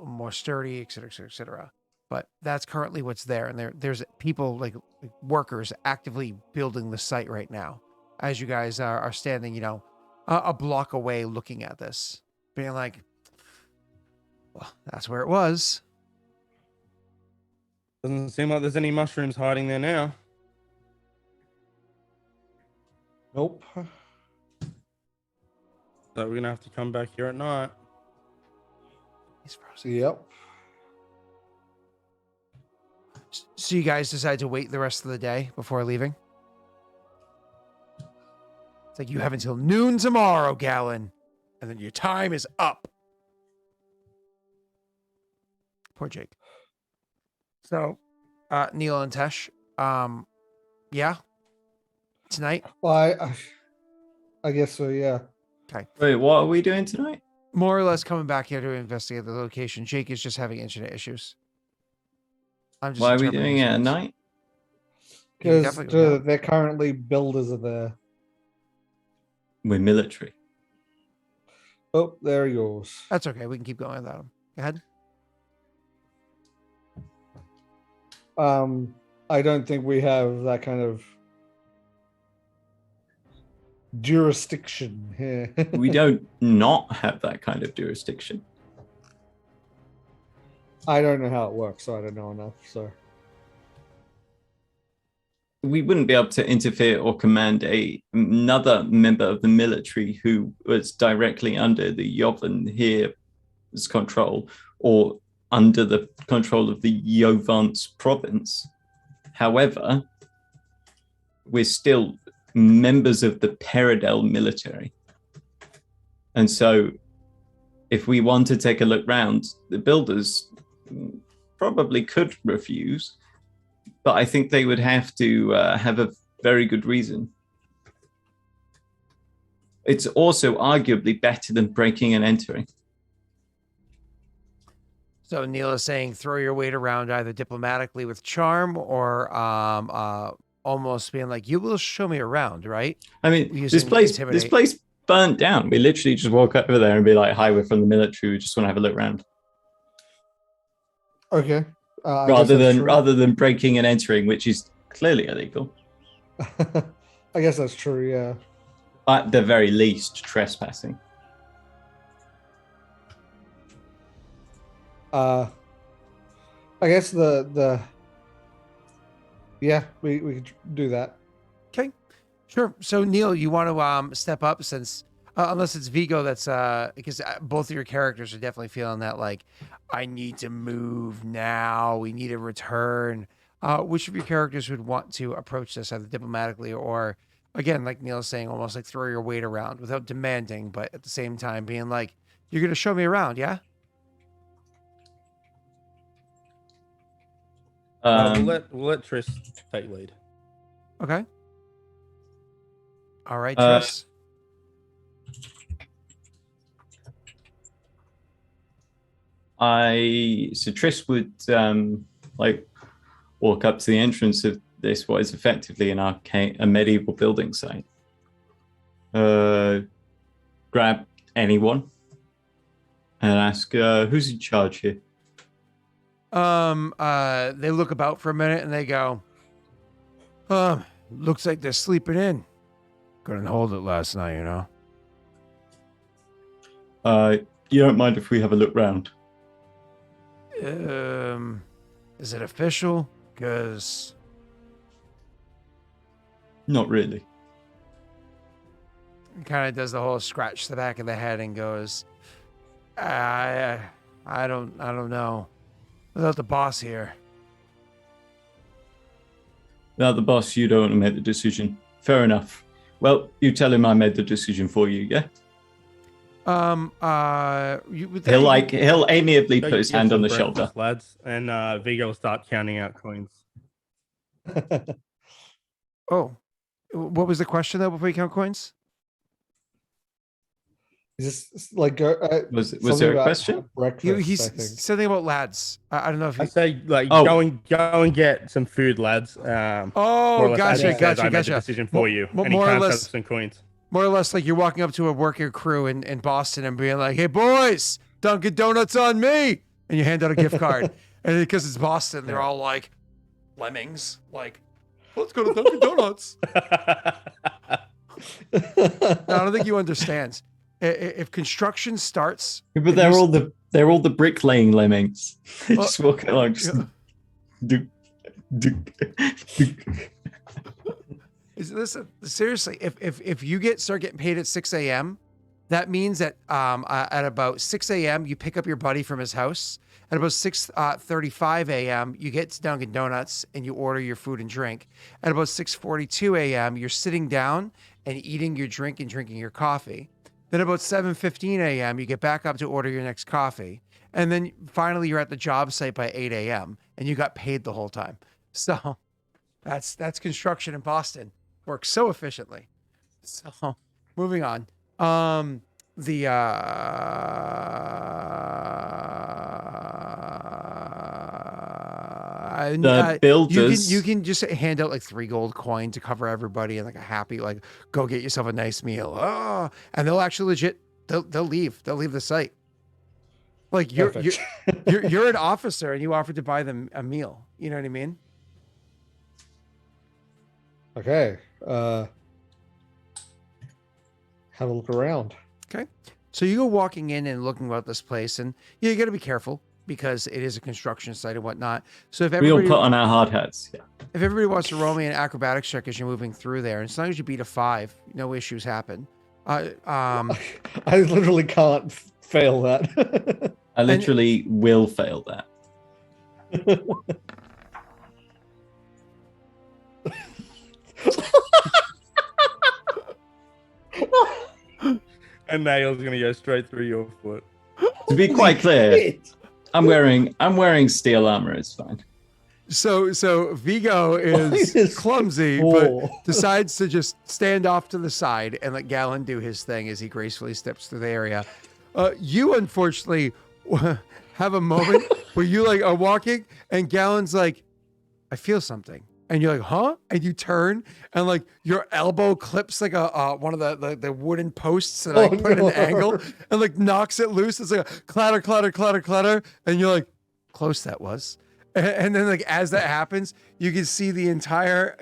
more sturdy, et cetera, et cetera, et cetera. But that's currently what's there, and there's people like workers actively building the site right now, as you guys are standing, a block away looking at this, being like, well, that's where it was. Doesn't seem like there's any mushrooms hiding there now. Nope. So we're gonna have to come back here at night. He's frozen. Yep. So you guys decide to wait the rest of the day before leaving? It's like you have until noon tomorrow, Gallon, and then your time is up. Poor Jake. So, Neil and Tesh, yeah, tonight. Well, I guess so. Yeah. Wait, what are we doing tonight? More or less coming back here to investigate the location. Jake is just having internet issues. I'm just Why are we interpreting doing it his at words. night? You can Because definitely go down. they're currently builders are there. We're military. Oh, there he goes. That's okay. We can keep going without him. Go ahead. I don't think we have that kind of jurisdiction here. We don't not have that kind of jurisdiction. I don't know how it works, so I don't know enough. So We wouldn't be able to interfere or command another member of the military who was directly under the Yovan here's control or under the control of the Yovance province. However, we're still members of the Peridel military. And so if we want to take a look round, the builders probably could refuse, but I think they would have to have a very good reason. It's also arguably better than breaking and entering. So Neil is saying throw your weight around either diplomatically with charm or almost being like, you will show me around, right? I mean, Using this intimidate. place burnt down. We literally just walk over there and be like, hi, we're from the military. We just want to have a look around. okay. I guess Rather that's than true. breaking and entering, which is clearly illegal. I guess that's true. Yeah. At the very least, trespassing. I guess the yeah, we could do that. Okay, sure. So Neil, you want to step up since unless it's Vigo that's because both of your characters are definitely feeling that like I need to move now. We need a return. Which of your characters would want to approach this either diplomatically or again, like Neil's saying, almost like throw your weight around without demanding, but at the same time being like, you're gonna show me around, yeah? We'll let Triss take lead. Okay. All right, Uh, Triss. So Triss would like walk up to the entrance of this, what is effectively a medieval building site. Grab anyone and ask, who's in charge here? They look about for a minute and they go, looks like they're sleeping in. Couldn't hold it last night, you know. You don't mind if we have a look round? Is it official? Because Not really. kind of does the whole scratch the back of the head and goes, I don't know. Without the boss here. Now the boss, you don't want to make the decision. Fair enough. Well, you tell him I made the decision for you, yeah? He'll amiably put his hand on the shoulder. Lads, and Vigo will start counting out coins. Oh, what was the question though before you count coins? Is this like Was something there a about question? breakfast? He's I think. something about lads. I don't know if I he... say, like, Oh. go and get some food, lads. More or Oh, less, as he gotcha, says, I made the gotcha. decision for you, and he More or counts out less, some coins. more or less like you're walking up to a working crew in Boston and being like, hey boys, Dunkin' Donuts on me. And you hand out a gift card. And because it's Boston, they're all like lemmings. Like, let's go to Dunkin' Donuts. No, I don't think you understand. If construction starts, But they're all the bricklaying lemmings. They just walk along. Just, Duke, Duke, Duke. Listen, seriously, if you start getting paid at 6 a.m., that means that at about 6 a.m. you pick up your buddy from his house. At about 6:35 a.m. you get to Dunkin' Donuts and you order your food and drink. At about 6:42 a.m. you're sitting down and eating your drink and drinking your coffee. Then about 7:15 a.m. you get back up to order your next coffee. And then finally you're at the job site by 8 a.m. and you got paid the whole time. So that's construction in Boston. Works so efficiently. So moving on. The builders. You can just hand out like 3 gold coin to cover everybody and like a happy, like, go get yourself a nice meal. Oh, and they'll actually legit, they'll leave the site. Like you're an officer and you offered to buy them a meal. You know what I mean? Okay. Have a look around. Okay. So you go walking in and looking about this place, and you got to be careful because it is a construction site and whatnot. So if We all everybody, put on our hard hats. Yeah. if everybody wants to roll me an acrobatics check as you're moving through there, as long as you beat a 5, no issues happen. I literally can't fail that. I literally will fail that. A nail's gonna go straight through your foot. To be quite clear, I'm wearing steel armor. It's fine. So Vigo is clumsy, but decides to just stand off to the side and let Galen do his thing as he gracefully steps through the area. You unfortunately have a moment where you like are walking and Galen's like, I feel something. And you're like, huh? And you turn and like your elbow clips like a one of the wooden posts and like put it at an angle and like knocks it loose. It's like a clatter, clatter, clatter, clatter. And you're like, close that was. And then like as that happens, you can see the entire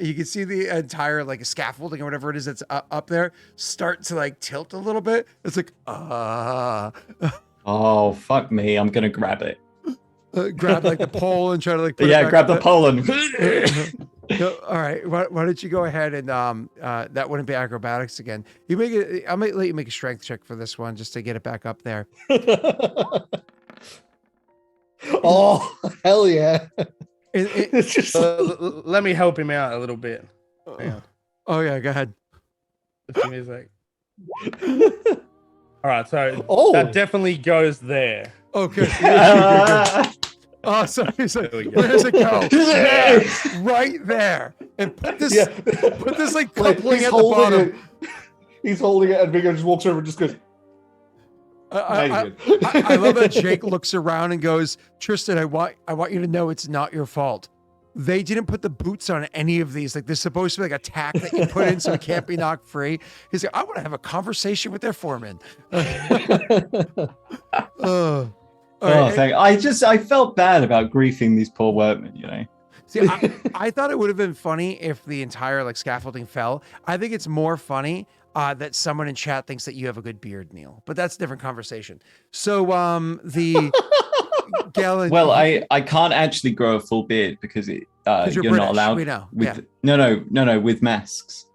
like scaffolding or whatever it is that's up there start to like tilt a little bit. It's like, Oh, fuck me. I'm going to grab it. Grab like the pole and try to like put Yeah, grab the pole and... No, all right. Why don't you go ahead and that wouldn't be acrobatics again. You make it. I might let you make a strength check for this one just to get it back up there. Oh, hell yeah. It's just Let me help him out a little bit. Oh yeah, go ahead. Just give me a sec. All right, so Oh. that definitely goes there. Okay. Oh, so he's like, where does it go? There, right there. And put this like coupling at the bottom. He's holding it, and Vigo just walks over and just goes. I love that Jake looks around and goes, Tristan, I want you to know it's not your fault. They didn't put the boots on any of these. Like, there's supposed to be like a tack that you put in so it can't be knocked free. He's like, I want to have a conversation with their foreman. I felt bad about griefing these poor workmen, you know. See, I thought it would have been funny if the entire like scaffolding fell. I think it's more funny that someone in chat thinks that you have a good beard, Neil. But that's a different conversation. So the Galen. Well, I can't actually grow a full beard because you're British, not allowed. We know. No, with masks.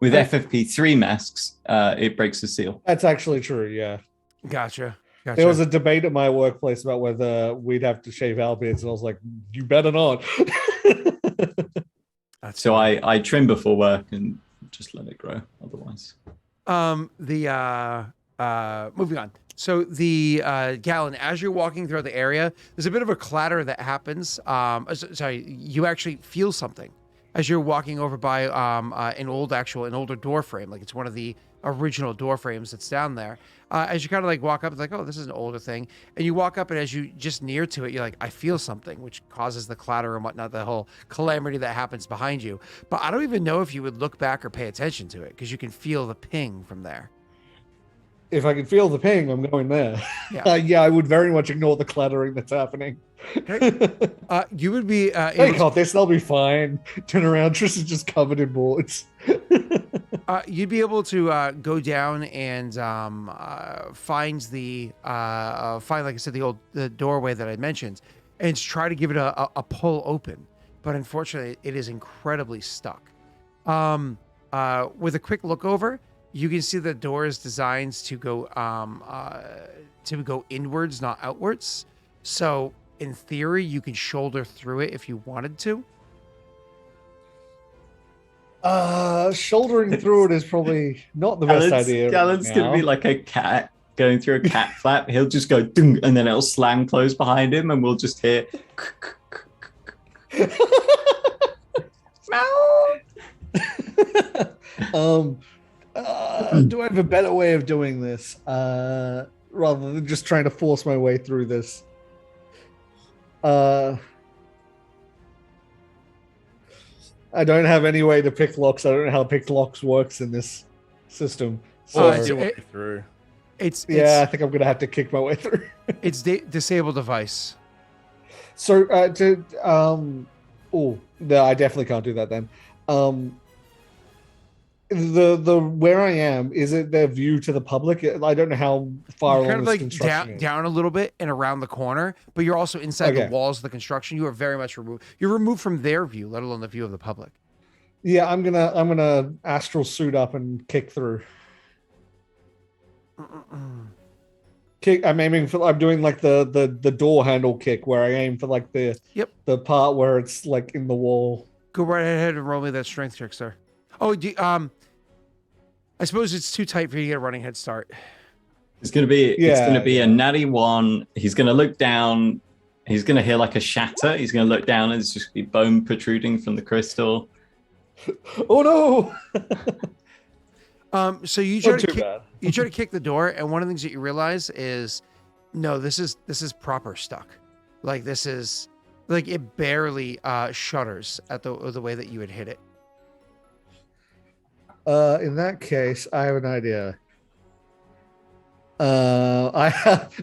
With FFP3 masks, it breaks the seal. That's actually true. Yeah. Gotcha. There was a debate at my workplace about whether we'd have to shave our beards, and I was like, "You better not." So I trim before work and just let it grow. Otherwise, moving on. So the Galen, as you're walking through the area, there's a bit of a clatter that happens. You actually feel something as you're walking over by an older door frame. Like it's one of the original door frames that's down there. As you kind of like walk up, it's like, oh, this is an older thing. And you walk up, and as you just near to it, you're like, I feel something, which causes the clatter and whatnot, the whole calamity that happens behind you. But I don't even know if you would look back or pay attention to it because you can feel the ping from there. If I can feel the ping, I'm going there. Yeah, I would very much ignore the clattering that's happening. Okay. You would be. Hey, got this. They'll be fine. Turn around. Tristan's just covered in boards. You'd be able to go down and find like I said, the doorway that I mentioned, and try to give it a pull open, but unfortunately, it is incredibly stuck. With a quick look over, you can see the door is designed to go inwards, not outwards. So in theory, you can shoulder through it if you wanted to. Shouldering through it is probably not the best idea. Gallen's going to be like a cat going through a cat flap. He'll just go ding, and then it'll slam close behind him, and we'll just hear. Do I have a better way of doing this rather than just trying to force my way through this? I don't have any way to pick locks. I don't know how pick locks works in this system. So I think I'm gonna have to kick my way through. It's disable device. So I definitely can't do that then. The where I am, is it their view to the public? I don't know how far You're along kind of this like construction is. down a little bit and around the corner, but you're also inside the walls of the construction. You are very much removed. You're removed from their view, let alone the view of the public. Yeah, I'm gonna astral suit up and kick through. I'm doing like the door handle kick where I aim for like the part where it's like in the wall. Go right ahead and roll me that strength check, sir. Oh, I suppose it's too tight for you to get a running head start. It's gonna be a natty one. He's gonna look down. He's gonna hear like a shatter. He's gonna look down and it's just gonna be bone protruding from the crystal. Oh no! So you try to kick the door, and one of the things that you realize is, no, this is proper stuck. Like this is like it barely shudders at the way that you had hit it. In that case, I have an idea. I have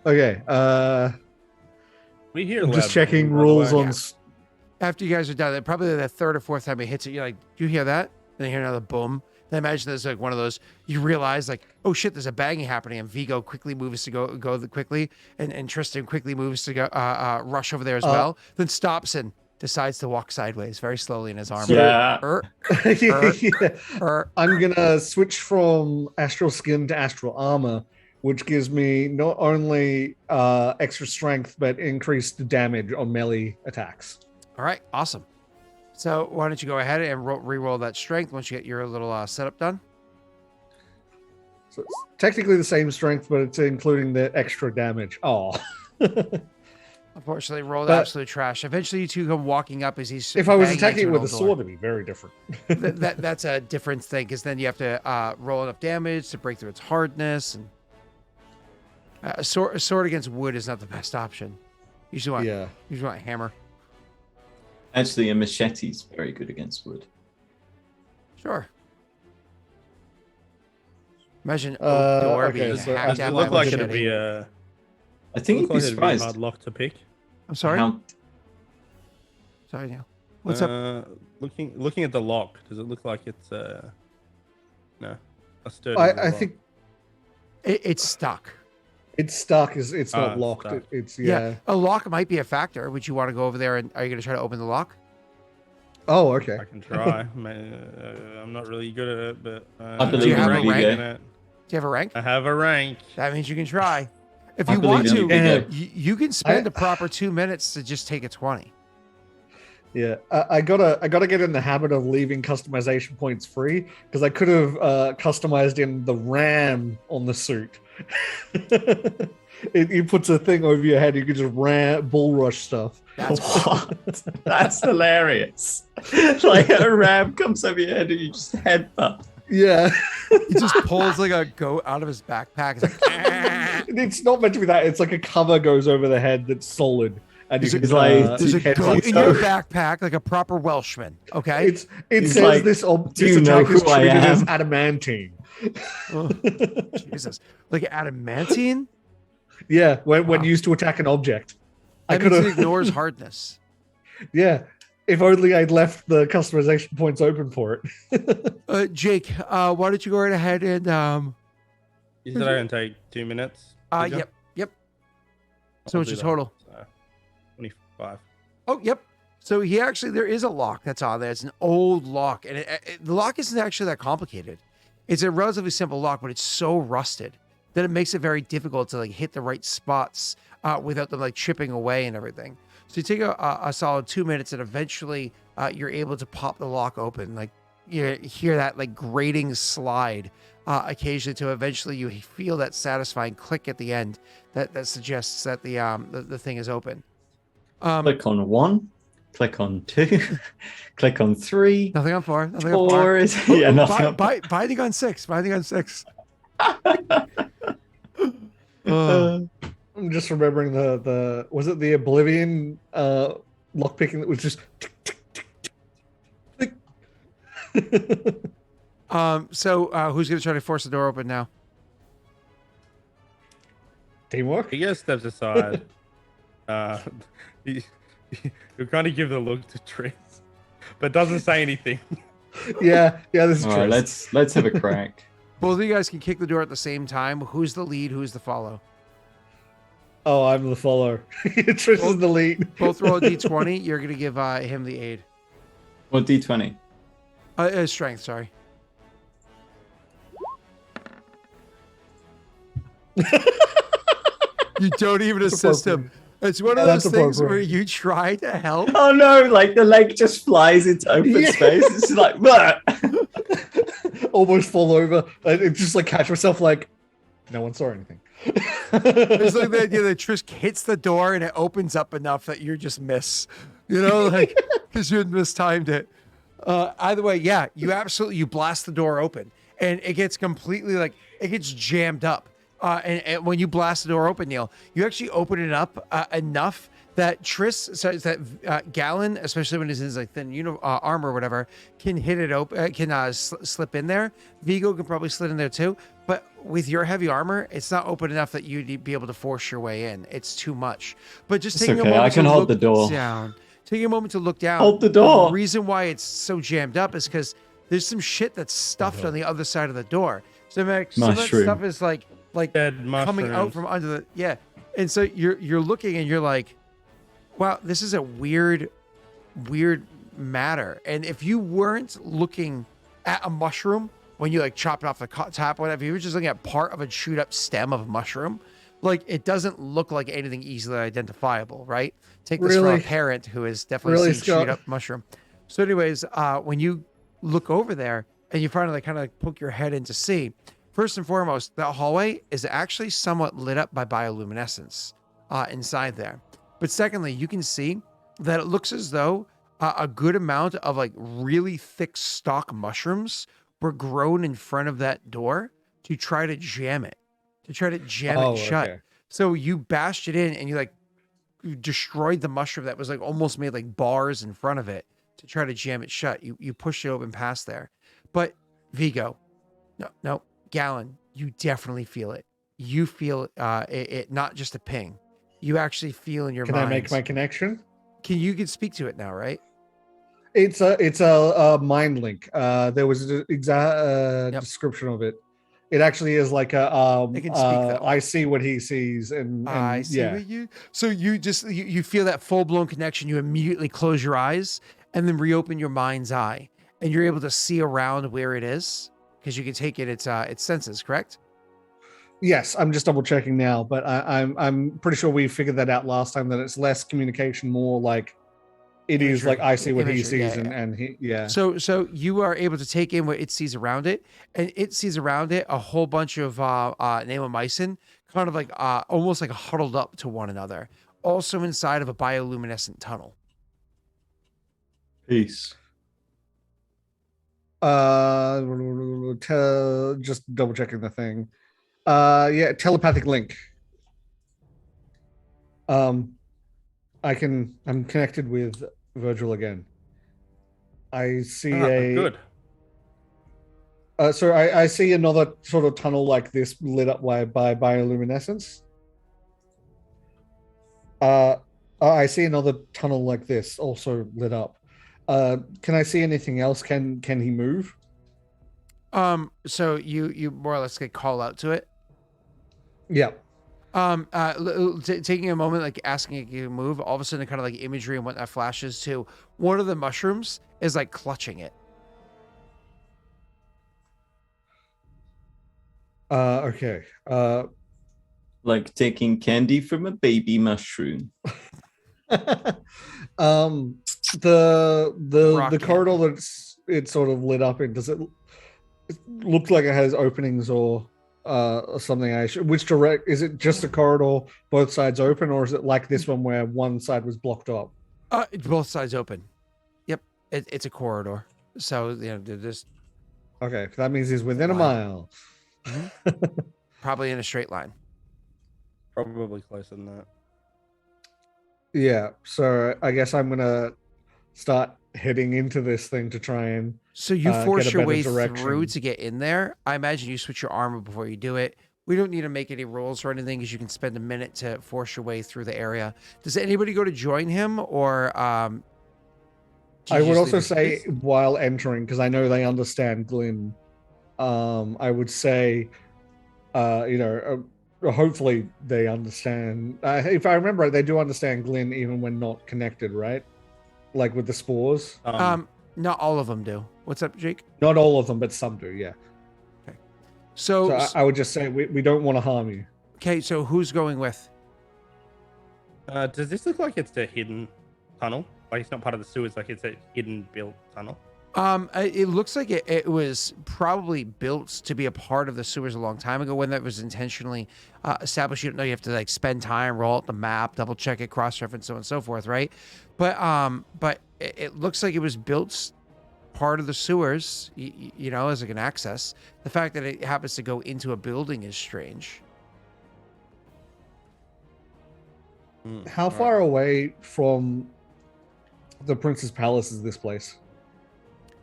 okay. We hear. I'm just checking rules on. Yeah. After you guys are done, probably the third or fourth time it hits it, you're like, "Do you hear that?" And then you hear another boom. Then imagine there's like one of those. You realize like, "Oh shit, there's a banging happening." And Vigo quickly moves to go quickly, and Tristan quickly moves to go rush over there as well. Then stops and decides to walk sideways very slowly in his armor. Yeah. I'm gonna switch from astral skin to astral armor, which gives me not only extra strength but increased damage on melee attacks. All right, awesome. So why don't you go ahead and re-roll that strength once you get your little setup done? So it's technically the same strength, but it's including the extra damage. Oh. Unfortunately, rolled absolute trash. Eventually, you two come walking up as he's. If I was attacking it with a sword, it'd be very different. That's a different thing, because then you have to roll enough damage to break through its hardness, and a sword against wood is not the best option. You usually want a hammer. Actually, a machete's very good against wood. Sure. Imagine oak door being hacked out by a look like machete. it'd be a. I think you'd be surprised. Hard lock to pick. I'm sorry. Sorry, Neil. What's up? Looking at the lock, does it look like it's a sturdy? I think it's stuck. It's stuck. It's not locked. It's A lock might be a factor. Would you want to go over there and are you going to try to open the lock? Oh, okay. I can try. I'm not really good at it, but I believe do you have a you, rank? Vigo. Do you have a rank? I have a rank. That means you can try. If I you believe want you, Vigo. to, you can spend a proper 2 minutes to just take a 20. Yeah, I gotta get in the habit of leaving customization points free, because I could have customized in the RAM on the suit. It puts a thing over your head. You can just bull rush stuff. That's hilarious. Like a ram comes over your head and you just headbutt. Yeah. He just pulls like a goat out of his backpack. It's like, it's not meant to be that. It's like a cover goes over the head that's solid. And you can there's a goat in your backpack, like a proper Welshman. Okay. It says like, this you know attack is who I treated am? as adamantine. Oh, Jesus. Like adamantine? Yeah, when used to attack an object. That means it ignores hardness. Yeah. If only I'd left the customization points open for it. Jake, why don't you go right ahead and You said I can take 2 minutes? Yep. So what's your total? 5. Oh, yep. So there is a lock that's on there. It's an old lock, and the lock isn't actually that complicated. It's a relatively simple lock, but it's so rusted that it makes it very difficult to like hit the right spots without them like chipping away and everything. So you take a solid 2 minutes, and eventually you're able to pop the lock open. Like you hear that like grating slide occasionally, to eventually you feel that satisfying click at the end that suggests that the thing is open. Click on 1. Click on 2. Click on 3. Nothing on 4. Nothing on 4 4. is yeah, nothing on Binding on 6. Binding on 6. I'm just remembering the was it the Oblivion lockpicking that was just tick, tick, tick, tick, tick. So who's gonna try to force the door open now? Teamwork. He just steps aside. You kind of give the look to Tris, but doesn't say anything. Yeah, this is All true. right, let's have a crack. Both of you guys can kick the door at the same time. Who's the lead? Who's the follow? Oh, I'm the follower. Tris is the lead. Both roll a d20. You're gonna give him the aid. What D20? Strength. Sorry. You don't even assist him. It's one of those things where you try to help. Oh no! Like the leg just flies into open space. It's like, almost fall over. And just like catch myself, like no one saw anything. It's like the idea that Trish hits the door and it opens up enough that you just miss, like because you had mistimed it. Either way, yeah, you blast the door open and it gets completely it gets jammed up. And when you blast the door open, Neil, you actually open it up enough that Gallon, especially when he's in his thin armor or whatever, can hit it open, can slip in there. Vigo can probably slip in there too. But with your heavy armor, it's not open enough that you'd be able to force your way in. It's too much. But just taking a moment I can to hold look the door down. Taking a moment to look down. Hold the door. The reason why it's so jammed up is because there's some shit that's stuffed on the other side of the door. So some of that stuff is like dead coming out mushrooms. from under the and so you're looking and you're like, wow, this is a weird matter. And if you weren't looking at a mushroom when you chopped off the top, whatever, you were just looking at part of a chewed up stem of a mushroom, it doesn't look like anything easily identifiable, right? Take this from a parent who has definitely seen chewed up mushroom. So anyways, when you look over there and you finally kind of poke your head in to see, first and foremost, that hallway is actually somewhat lit up by bioluminescence inside there. But secondly, you can see that it looks as though a good amount of really thick stalk mushrooms were grown in front of that door to try to jam it, it shut. Okay. So you bashed it in and you destroyed the mushroom that was almost made like bars in front of it to try to jam it shut. You pushed it open past there. But Vigo, no. Gallon, you definitely feel it. You feel it not just a ping. You actually feel in your mind. Can I make my connection? You can speak to it now, right? It's a mind link. There was an exact description of it. It actually is like It can speak that way. I see what he sees, and I see what you. So you just you feel that full blown connection. You immediately close your eyes and then reopen your mind's eye, and you're able to see around where it is. Because you can take it, its senses, correct? Yes, I'm just double checking now, but I'm pretty sure we figured that out last time, that it's less communication, more like it is like I see what he sees, and he So you are able to take in what it sees around it, and it sees around it a whole bunch of Neomycin, kind of almost huddled up to one another, also inside of a bioluminescent tunnel. Peace. Just double checking the thing. Telepathic link. I'm connected with Virgil again. I see good. So I see another sort of tunnel like this lit up by bioluminescence. I see another tunnel like this also lit up. Can I see anything else? Can he move? So you more or less call out to it. Yeah. Taking a moment, like asking you to move, all of a sudden, kind of like imagery and whatnot flashes to one of the mushrooms is like clutching it. Okay. Like taking candy from a baby mushroom. The Rock corridor that's it's sort of lit up in, does it look like it has openings or something? Which direct is it? Just a corridor, both sides open, or is it like this one where one side was blocked up? Both sides open. Yep, it's a corridor. So they're just Okay, that means he's within a mile. probably in a straight line. Probably closer than that. Yeah, so I guess I'm gonna start heading into this thing to try and. So you Get force a your better way through direction. to get in there. I imagine you switch your armor before you do it. We don't need to make any rules or anything, because you can spend a minute to force your way through the area. Does anybody go to join him, or do you I would just also leave say while entering, because I know they understand Glyn. I would say, hopefully they understand. If I remember right, they do understand Glyn even when not connected, right? Like with the spores. not all of them do. What's up, Jake? Not all of them, but some do. Yeah. So, So I would just say we don't want to harm you. okay, so who's going with? Does this look like it's a hidden tunnel? Like it's not part of the sewers, like it's a hidden built tunnel? It looks like it was probably built to be a part of the sewers a long time ago, when that was intentionally established. You don't know, you have to like spend time, roll out the map, double check it, cross-reference, so on and so forth, right? But it looks like it was built part of the sewers, as like an access. The fact that it happens to go into a building is strange. How far away from the Prince's Palace is this place?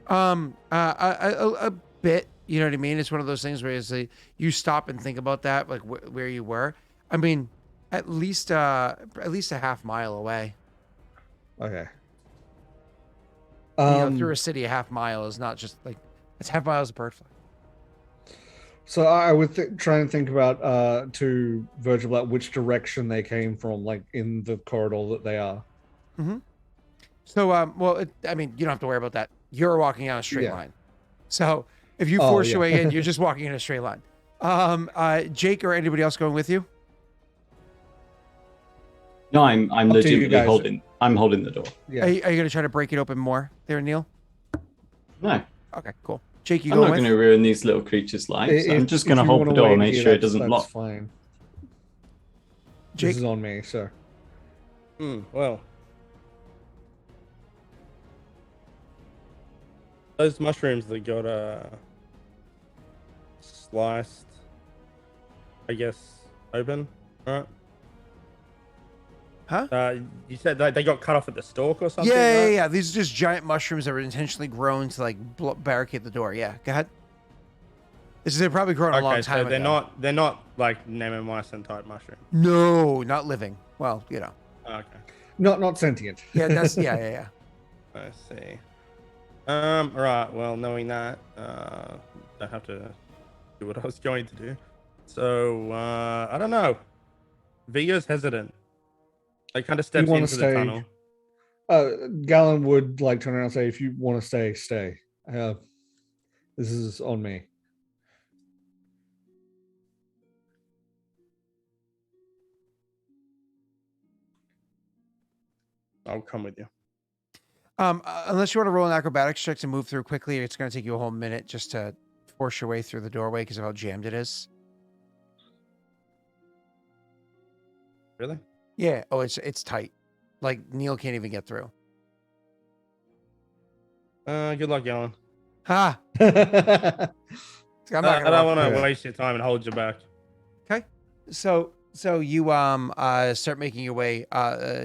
A bit, you know what I mean? It's one of those things where it's like, you stop and think about that, like where you were. I mean, at least a half mile away. Okay. Through a city, a half mile is not just like, it's half miles of bird fly. So I would try and think about to Virgil about which direction they came from, like in the corridor that they are. Mm-hmm. So, I mean, you don't have to worry about that. You're walking on a straight line. So if you force your way in, you're just walking in a straight line. Jake or anybody else going with you? No, I'm legitimately holding the door. Yeah. Are you going to try to break it open more there, Neil? No. Okay, cool. Jake, you I'm going not with? going to ruin these little creatures' lives. I'm just going to you hold wanna the door wait and make here, sure it doesn't that's lock. Fine. Jake? This is on me, sir. Well. Those mushrooms that got sliced, I guess, open, right? Huh? You said they got cut off at the stalk or something? Yeah. right? These are just giant mushrooms that were intentionally grown to like barricade the door. Yeah, go ahead. They're probably grown a long time ago. They're not like Nemesis type mushroom. No, not living. Well, Okay. Not sentient. Yeah, that's yeah. I see. Right. Well, knowing that, I have to do what I was going to do. So, I don't know. Vigo's hesitant. Like, kind of steps into the tunnel. Galen would like turn around and say, "If you want to stay, stay. This is on me." I'll come with you. Unless you want to roll an acrobatics check to move through quickly, it's going to take you a whole minute just to force your way through the doorway because of how jammed it is. Really? Yeah. Oh, it's tight. Like Neil can't even get through. Good luck, Galen. Ha! I I'm not gonna I don't rock want it. to waste your time and hold you back. Okay. So you start making your way.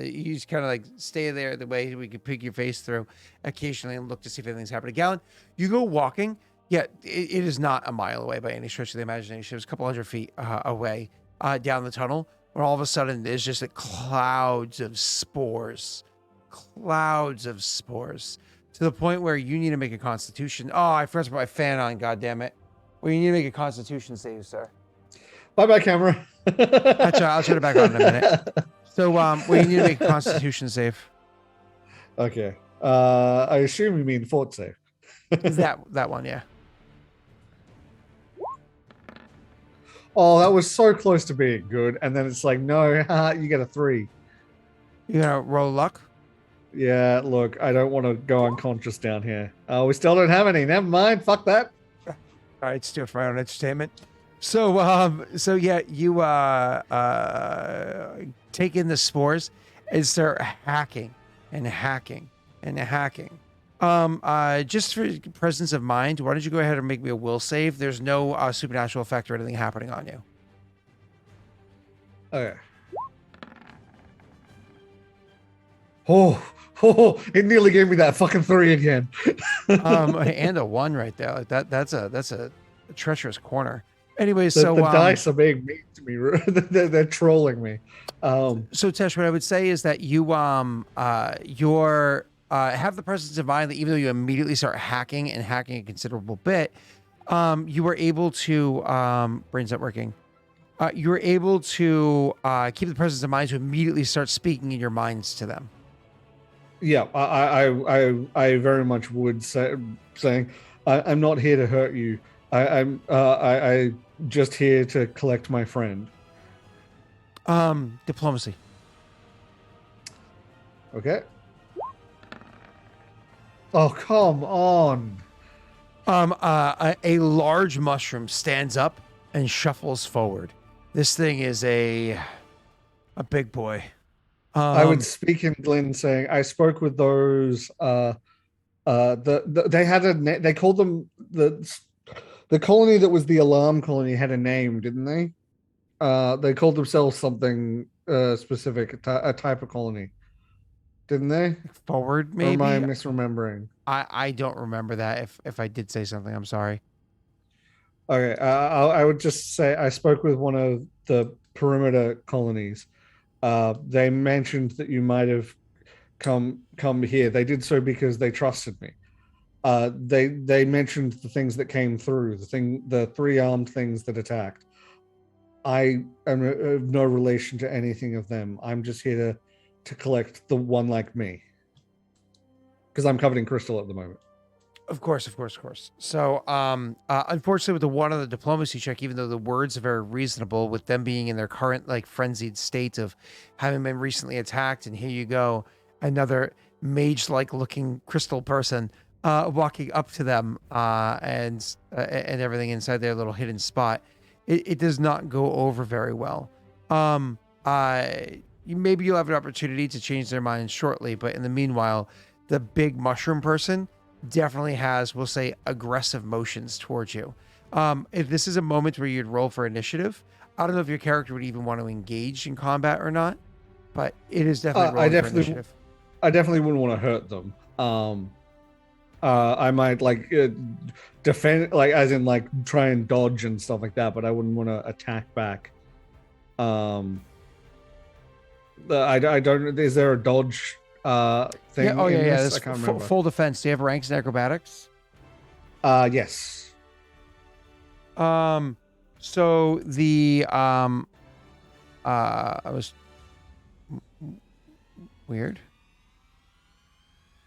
You just kind of like stay there the way we could peek your face through occasionally and look to see if anything's happening. Galen, you go walking. Yeah, it is not a mile away by any stretch of the imagination. It was a couple hundred feet away down the tunnel, where all of a sudden there's just like clouds of spores, to the point where you need to make a Constitution. Oh, I forgot to put my fan on. God damn it! Well, you need to make a Constitution save, sir. Bye, camera. I'll turn it back on in a minute. So, we need to make a Constitution save. Okay. I assume you mean fort save. That one, yeah. Oh, that was so close to being good, and then it's like, no, you get a 3. You gonna roll luck? Yeah, look, I don't want to go unconscious down here. Oh, we still don't have any. Never mind. Fuck that. All right, let's do it for my own entertainment. So, yeah, you take in the spores and start hacking and hacking and hacking. Just for presence of mind, why don't you go ahead and make me a will save? There's no supernatural effect or anything happening on you. Okay. Oh, it nearly gave me that fucking 3 again. And a 1 right there. Like that's a treacherous corner. Anyway, the dice are being mean to me. They're trolling me. So Tesh, what I would say is that you have the presence of mind that even though you immediately start hacking and hacking a considerable bit, you were able to brain's not working. You were able to keep the presence of mind to immediately start speaking in your minds to them. Yeah, I very much would say, saying, I'm not here to hurt you. I'm just here to collect my friend. Diplomacy. Okay. Oh, come on. A large mushroom stands up and shuffles forward. This thing is a big boy. I would speak in Glen saying, I spoke with those, they had they called them, the colony that was the alarm colony had a name, didn't they? They called themselves something specific, a type of colony, didn't they? Forward, maybe? Or am I misremembering? I don't remember that. If I did say something, I'm sorry. Okay, I would just say I spoke with one of the perimeter colonies. They mentioned that you might have come here. They did so because they trusted me. They mentioned the things that came through, the 3 armed things that attacked. I am of no relation to anything of them. I'm just here to collect the one like me, because I'm covered in crystal at the moment. Of course. So, unfortunately, with the 1 on the diplomacy check, even though the words are very reasonable, with them being in their current like frenzied state of having been recently attacked, and here you go, another mage-like looking crystal person walking up to them and everything inside their little hidden spot. It does not go over very well. Maybe you'll have an opportunity to change their minds shortly, but in the meanwhile, the big mushroom person definitely has, we'll say, aggressive motions towards you. If this is a moment where you'd roll for initiative, I don't know if your character would even want to engage in combat or not, but it is definitely rolling for initiative. I definitely wouldn't want to hurt them. I might like defend, like as in like try and dodge and stuff like that, but I wouldn't want to attack back. I don't. Is there a dodge thing? Yeah, yeah. I can't remember. Full defense. Do you have ranks in acrobatics? Yes. So the I was weird.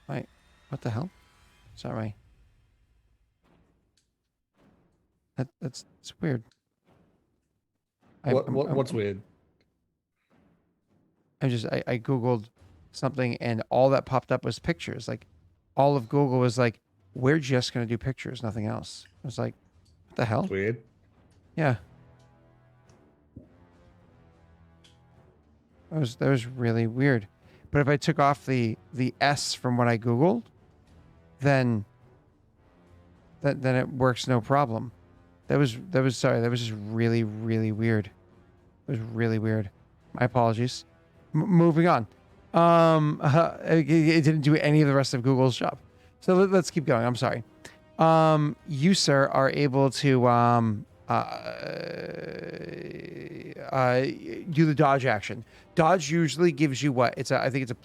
Wait, what the hell? Sorry. That's weird. What's weird? I Googled something and all that popped up was pictures. Like all of Google was like, we're just going to do pictures, nothing else. I was like, what the hell? That's weird. Yeah. That was really weird. But if I took off the S from what I Googled, then it works no problem. That was just really, really weird. It was really weird. My apologies. Moving on. It didn't do any of the rest of Google's job. So let's keep going. I'm sorry. You, sir, are able to do the dodge action. Dodge usually gives you what? I think it's a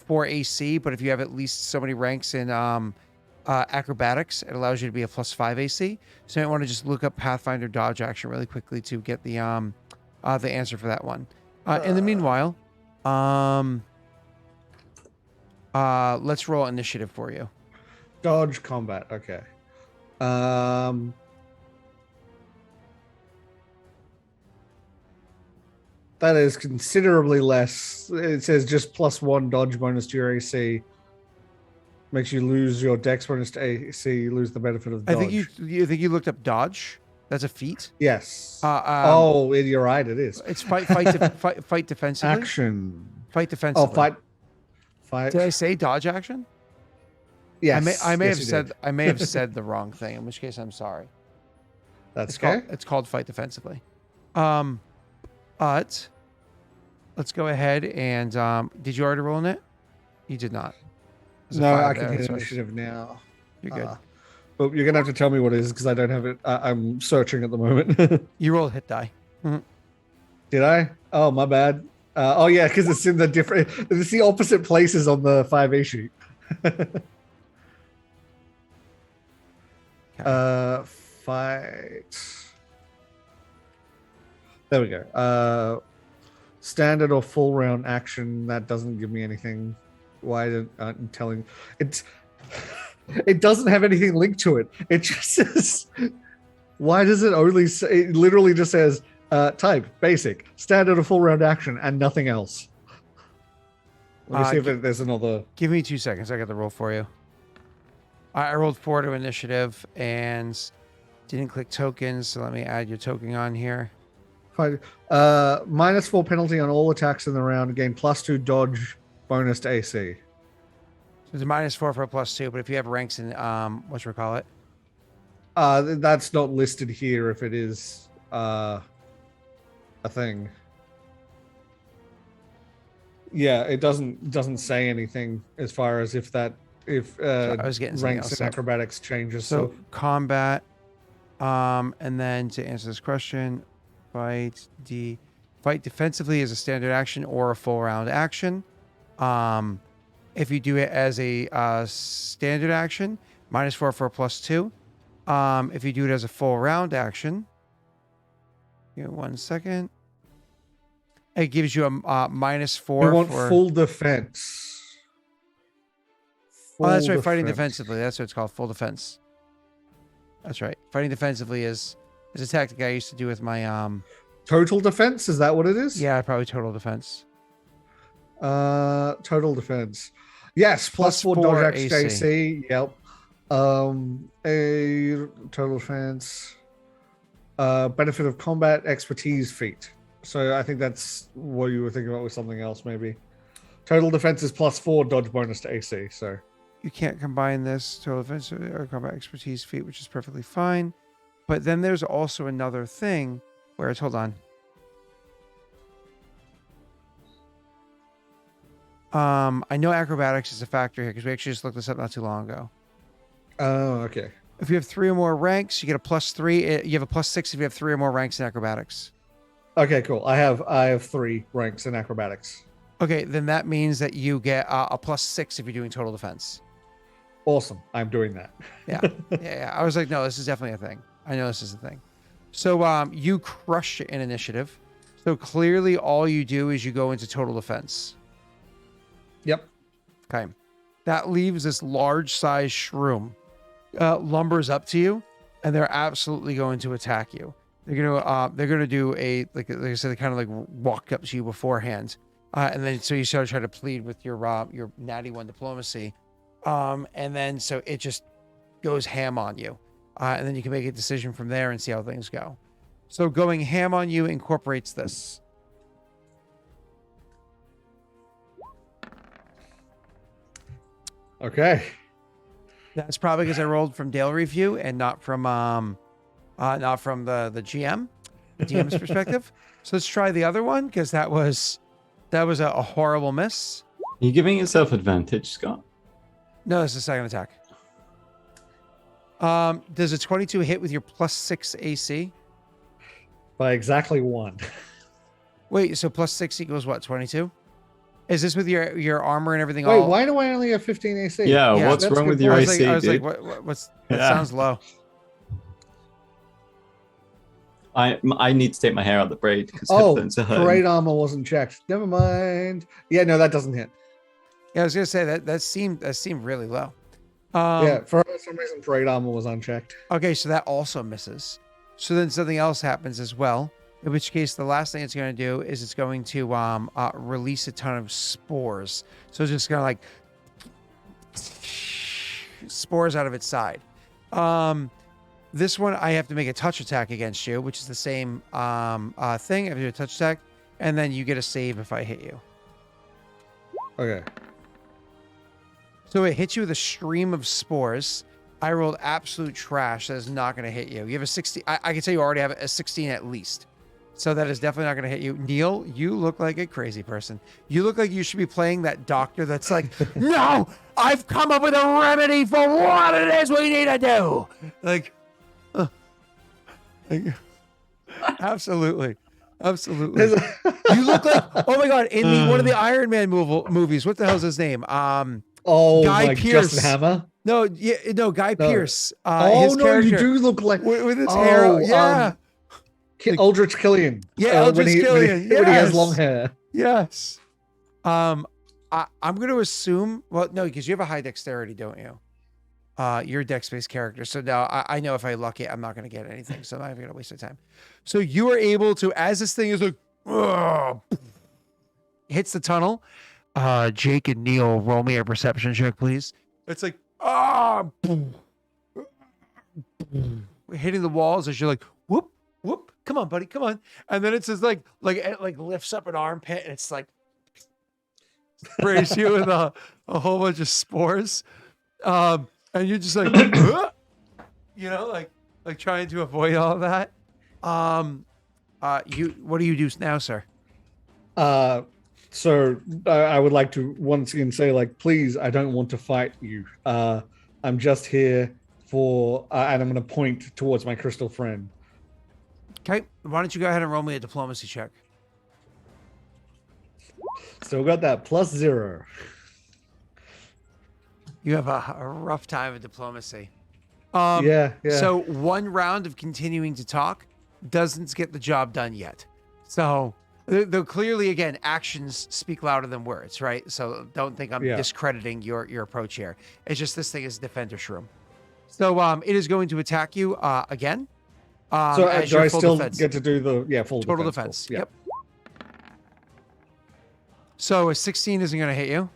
+4 AC, but if you have at least so many ranks in acrobatics. It allows you to be a +5 AC. So you might want to just look up Pathfinder dodge action really quickly to get the answer for that one. In the meanwhile, let's roll initiative for you. Dodge combat. Okay. That is considerably less. It says just +1 dodge bonus to your AC. Makes you lose your dex bonus to AC. You lose the benefit of dodge. I think you think you looked up dodge. That's a feat. Yes. You're right. It is. It's fight defensively. Action. Fight defensively. Oh, fight. Did I say dodge action? Yes. I may have said the wrong thing. In which case, I'm sorry. That's okay. It's called fight defensively. But let's go ahead and did you already roll in it? You did not. No, I can hit initiative now. You're good. But you're gonna have to tell me what it is because I don't have it. I'm searching at the moment. You roll hit die. Mm-hmm. Did I? Oh, my bad. Yeah, because it's in the different. It's the opposite places on the 5A sheet. Okay. Fight. There we go. Standard or full round action. That doesn't give me anything. Why aren't you telling? It doesn't have anything linked to it. It just says. Why does it only say? It literally just says type basic standard or full round action and nothing else. Let me see if there's another. Give me 2 seconds. I got the roll for you. I rolled 4 to initiative and didn't click tokens. So let me add your token on here. -4 penalty on all attacks in the round. Gain +2 dodge bonus to AC. So it's a -4 for a +2, but if you have ranks in whatchamacallit. That's not listed here if it is a thing. Yeah, it doesn't say anything as far as if I was getting ranks in acrobatics changes. So combat, and then to answer this question, fight defensively is a standard action or a full round action. If you do it as a standard action, -4 for a +2. If you do it as a full round action, give me 1 second. It gives you a -4. You want full defense. Oh, that's right. Fighting defensively. That's what it's called. Full defense. That's right. Fighting defensively is a tactic I used to do with my total defense. Is that what it is? Yeah, probably total defense. Total defense. Yes, +4 dodge AC. Yep. A total defense. Benefit of combat expertise feat. So I think that's what you were thinking about with something else, maybe. Total defense is +4 dodge bonus to AC. So you can't combine this total defense or combat expertise feat, which is perfectly fine. But then there's also another thing where it's hold on. I know acrobatics is a factor here because we actually just looked this up not too long ago. Oh, okay. If you have 3 or more ranks, you get a +3. You have a +6 if you have 3 or more ranks in acrobatics. Okay, cool. I have 3 ranks in acrobatics. Okay, then that means that you get a +6 if you're doing total defense. Awesome. I'm doing that. Yeah. I was like, no, this is definitely a thing. I know this is a thing. So you crush it in initiative. So clearly all you do is you go into total defense. Yep. Okay. That leaves this large size shroom lumbers up to you, and they're absolutely going to attack you. They're gonna do a like I said, they kind of like walk up to you beforehand, and then so you sort of try to plead with your natty 1 diplomacy, and then so it just goes ham on you, and then you can make a decision from there and see how things go. So going ham on you incorporates this. Okay. That's probably because I rolled from Daelric view and not from the GM, the GM's perspective. So let's try the other one because that was a horrible miss. Are you giving yourself advantage, Scott? No, this is the second attack. Does a 22 hit with your +6 AC? By exactly 1. Wait, so +6 equals what? 22? Is this with your armor and everything? Wait, all... why do I only have 15 AC? Yeah, Yeah, what's that's wrong good with your point. AC, I was dude? like, what's that Yeah. sounds low. I need to take my hair out the braid because Oh, headphones are hurting. parade armor wasn't checked. Never mind. Yeah, no, that doesn't hit. Yeah, I was gonna say that seemed really low. Yeah, for some reason, parade armor was unchecked. Okay, so that also misses. So then something else happens as well. In which case, the last thing it's going to do is it's going to release a ton of spores. So it's just going to like spores out of its side. This one, I have to make a touch attack against you, which is the same thing. I have to do a touch attack, and then you get a save if I hit you. Okay. So it hits you with a stream of spores. I rolled absolute trash. That is not going to hit you. You have a 16. I can tell you already have a 16 at least. So that is definitely not going to hit you. Neil, you look like a crazy person. You look like you should be playing that doctor that's like, no, I've come up with a remedy for what it is we need to do. Like absolutely. Absolutely. You look like, oh my God, in one of the Iron Man movies. What the hell's his name? Oh, Guy my Pearce. Justin Hammer. No, Guy Pearce. Oh his no, character, you do look like with his hair. Yeah. Eldritch Killian. Yeah, Eldritch Killian. When he has Yes. long hair. Yes. I'm going to assume. Well, no, because you have a high dexterity, don't you? You're a dex-based character, so now I know if I luck it, I'm not going to get anything, so I'm not even going to waste my time. So you are able to, as this thing is like, hits the tunnel. Jake and Neil, roll me a perception check, please. It's like hitting the walls as you're like, whoop, whoop. Come on, buddy, come on. And then it's just like it lifts up an armpit and it's like sprays you with a whole bunch of spores. And you're just like, like trying to avoid all of that. What do you do now, sir? So I would like to once again say, like, please, I don't want to fight you. I'm just here for, and I'm going to point towards my crystal friend. Okay, why don't you go ahead and roll me a diplomacy check? Still got that +0. You have a rough time with diplomacy. Yeah. So one round of continuing to talk doesn't get the job done yet. So though clearly, again, actions speak louder than words, right? So don't think I'm discrediting your approach here. It's just this thing is Defender Shroom. So it is going to attack you again. So as do your I full still defense. get to do the full Total defense? defense. Yep. So a 16 isn't going to hit you.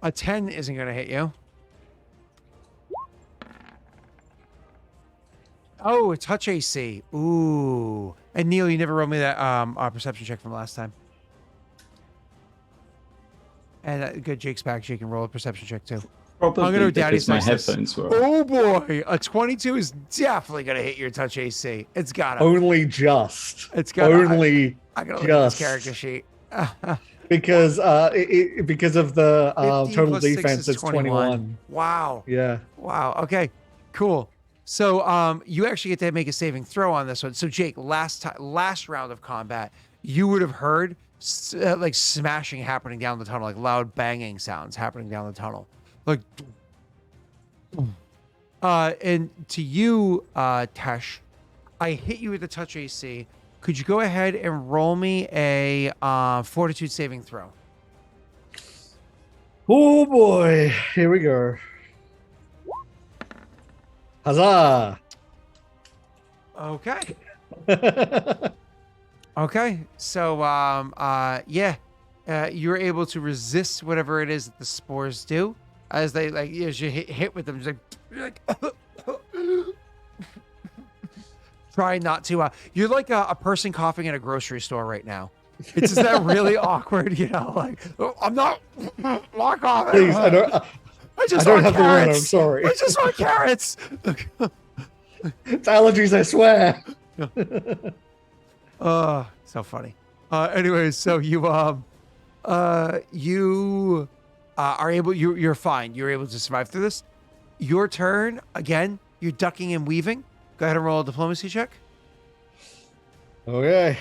A 10 isn't going to hit you. Oh, a touch AC. Ooh. And Neil, you never rolled me that perception check from last time. And good, Jake's back. Jake can roll a perception check too. Probably I'm gonna go because Daddy's my niceness. headphones were. Oh boy, a 22 is definitely gonna hit your touch AC. It's gotta. Only just. It's gotta. Only I gotta look at this just. character sheet. Because because of the 15 total plus 6 defense, is it's 21. Wow. Yeah. Wow. Okay. Cool. So you actually get to make a saving throw on this one. So Jake, last round of combat, you would have heard like smashing happening down the tunnel, like loud banging sounds happening down the tunnel. Like and to you, Tesh, I hit you with the touch AC. Could you go ahead and roll me a fortitude saving throw? Oh boy. Here we go. Huzzah! Okay. Okay. So you're able to resist whatever it is that the spores do as they as you hit with them, just like try not to. You're like a person coughing in a grocery store right now. It's just that really awkward, like I'm not coughing. Please, I don't have the word. I'm sorry. I just want carrots. It's allergies, I swear. So funny. Anyways, so you are able. You're fine. You're able to survive through this. Your turn again. You're ducking and weaving. Go ahead and roll a diplomacy check. Okay.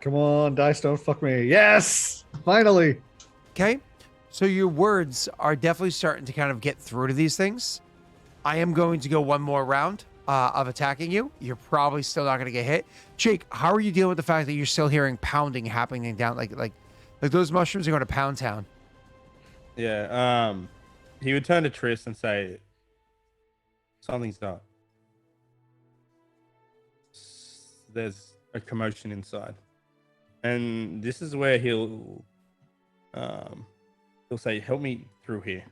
Come on, dice, don't fuck me. Yes, finally. Okay. So your words are definitely starting to kind of get through to these things. I am going to go one more round of attacking you. You're probably still not going to get hit. Jake, how are you dealing with the fact that you're still hearing happening down like those mushrooms are going to Pound Town? Yeah. He would turn to Triss and say, "Something's up. There's a commotion inside," and this is where he'll say, "Help me through here."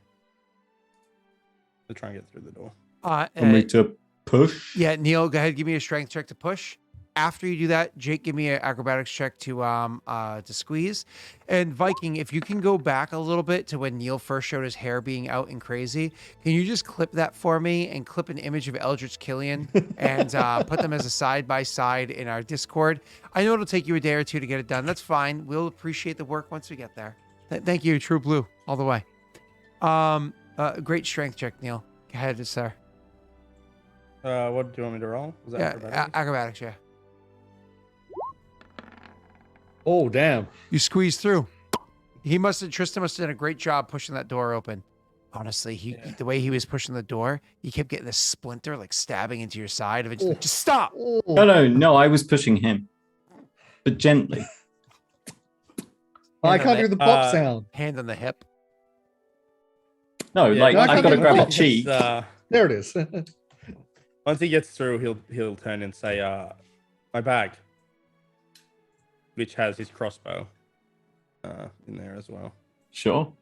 To try and get through the door. For me to push. Yeah, Neil, go ahead. Give me a strength check to push. After you do that, Jake, give me an acrobatics check to squeeze. And Viking, if you can go back a little bit to when Neil first showed his hair being out and crazy, can you just clip that for me and clip an image of Eldritch Killian and put them as a side by side in our Discord? I know it'll take you a day or two to get it done. That's fine. We'll appreciate the work once we get there. Thank you, True Blue, all the way. Great strength check, Neil. Go ahead, sir. What do you want me to roll? Was that Acrobatics, yeah. Oh, damn. You squeezed through. Tristan must have done a great job pushing that door open. Honestly, the way he was pushing the door, you kept getting this splinter like stabbing into your side. Eventually, just stop. No, I was pushing him, but gently. I can't do the pop sound. Hand on the hip. No, like I've got to grab a cheek. There it is. Once he gets through, he'll turn and say, "My bag," which has his crossbow in there as well. Sure.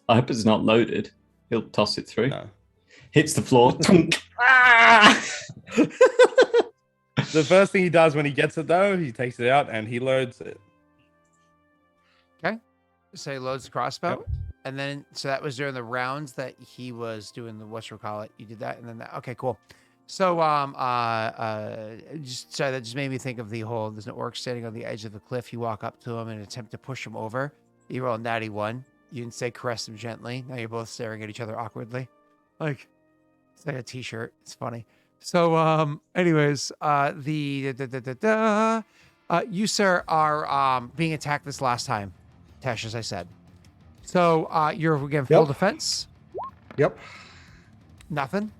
I hope it's not loaded. He'll toss it through. No. Hits the floor. The first thing he does when he gets it, though, he takes it out and he loads it. Okay. So he loads the crossbow. Yep. And then, so that was during the rounds that he was doing the whatchamacallit. You did that, and then that. Okay, cool. So, that just made me think of the whole. There's an orc standing on the edge of the cliff. You walk up to him and attempt to push him over. You roll a natty 1. You didn't say caress him gently. Now you're both staring at each other awkwardly, like it's like a t-shirt. It's funny. So, anyways, you sir are being attacked this last time, Tesh, as I said. So you're again full defense. Yep. Nothing.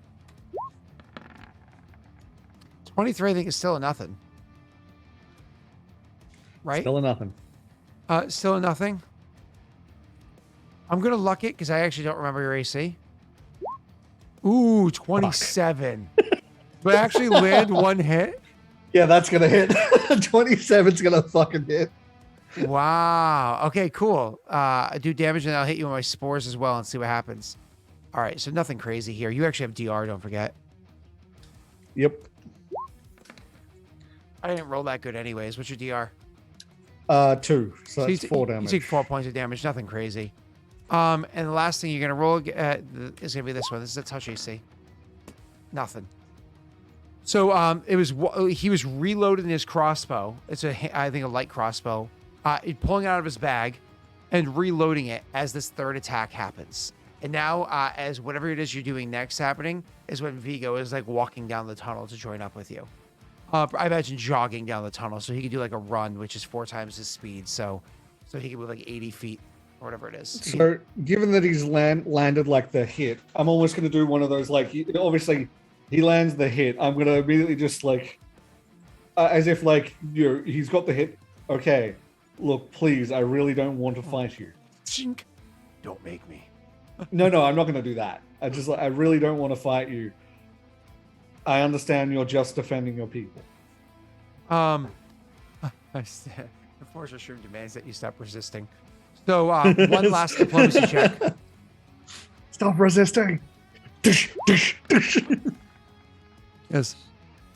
23, I think, is still a nothing. Right? Still a nothing. Still a nothing. I'm gonna luck it because I actually don't remember your AC. Ooh, 27. But actually land one hit. Yeah, that's gonna hit. 27's gonna fucking hit. Wow. Okay, cool. I do damage and I'll hit you with my spores as well and see what happens. All right, so nothing crazy here. You actually have DR, don't forget. Yep. I didn't roll that good anyways. What's your DR? 2. So that's 4 damage. You take 4 points of damage. Nothing crazy. And the last thing you're gonna roll is gonna be this one. This is a touch AC. Nothing. So he was reloading his crossbow. It's I think a light crossbow. Pulling it out of his bag and reloading it as this third attack happens. And now, as whatever it is you're doing next happening, is when Vigo is like walking down the tunnel to join up with you. I imagine jogging down the tunnel, so he could do like a run, which is 4 times his speed. So he can move like 80 feet or whatever it is. So, given that he's landed like the hit, I'm almost going to do one of those, like, obviously he lands the hit. I'm going to immediately just like, as if like, he's got the hit. Okay, look, please, I really don't want to fight you. Chink. Don't make me. No, I'm not going to do that. I really don't want to fight you. I understand you're just defending your people. The force of shroom demands that you stop resisting. So one last diplomacy check. Stop resisting. Yes,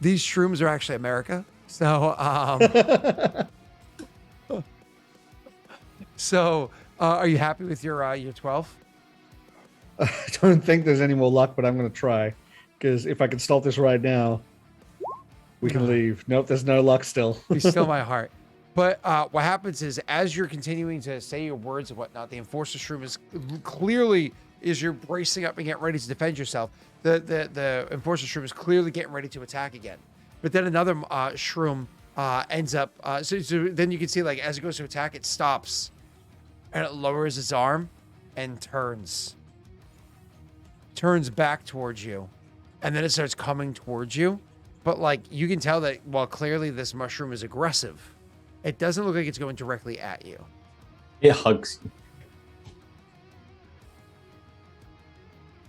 these shrooms are actually America. So are you happy with your 12? I don't think there's any more luck, but I'm going to try. Because if I can stop this right now, we can leave. Nope, there's no luck still. You still my heart. But what happens is, as you're continuing to say your words and whatnot, the Enforcer Shroom is clearly, as you're bracing up and getting ready to defend yourself, the Enforcer Shroom is clearly getting ready to attack again. But then another shroom ends up. So then you can see, like, as it goes to attack, it stops, and it lowers its arm, and turns back towards you, and then it starts coming towards you. But like, you can tell that while clearly this mushroom is aggressive, it doesn't look like it's going directly at you. It hugs you.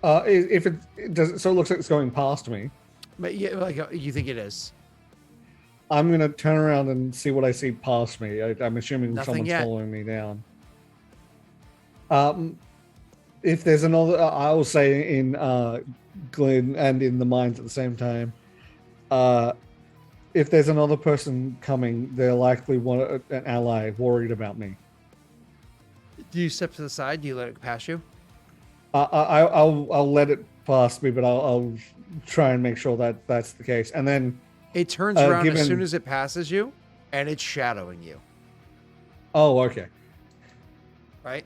If it does, so it looks like it's going past me. But yeah, like, you think it is. I'm gonna turn around and see what I see past me. I'm assuming Nothing someone's yet. following me down. If there's another, I'll say in Glenn and in the mines at the same time. If there's another person coming, they're likely an ally worried about me. Do you step to the side? Do you let it pass you? I'll let it pass me, but I'll try and make sure that that's the case. And then It turns around as soon as it passes you, and it's shadowing you. Oh, okay. Right?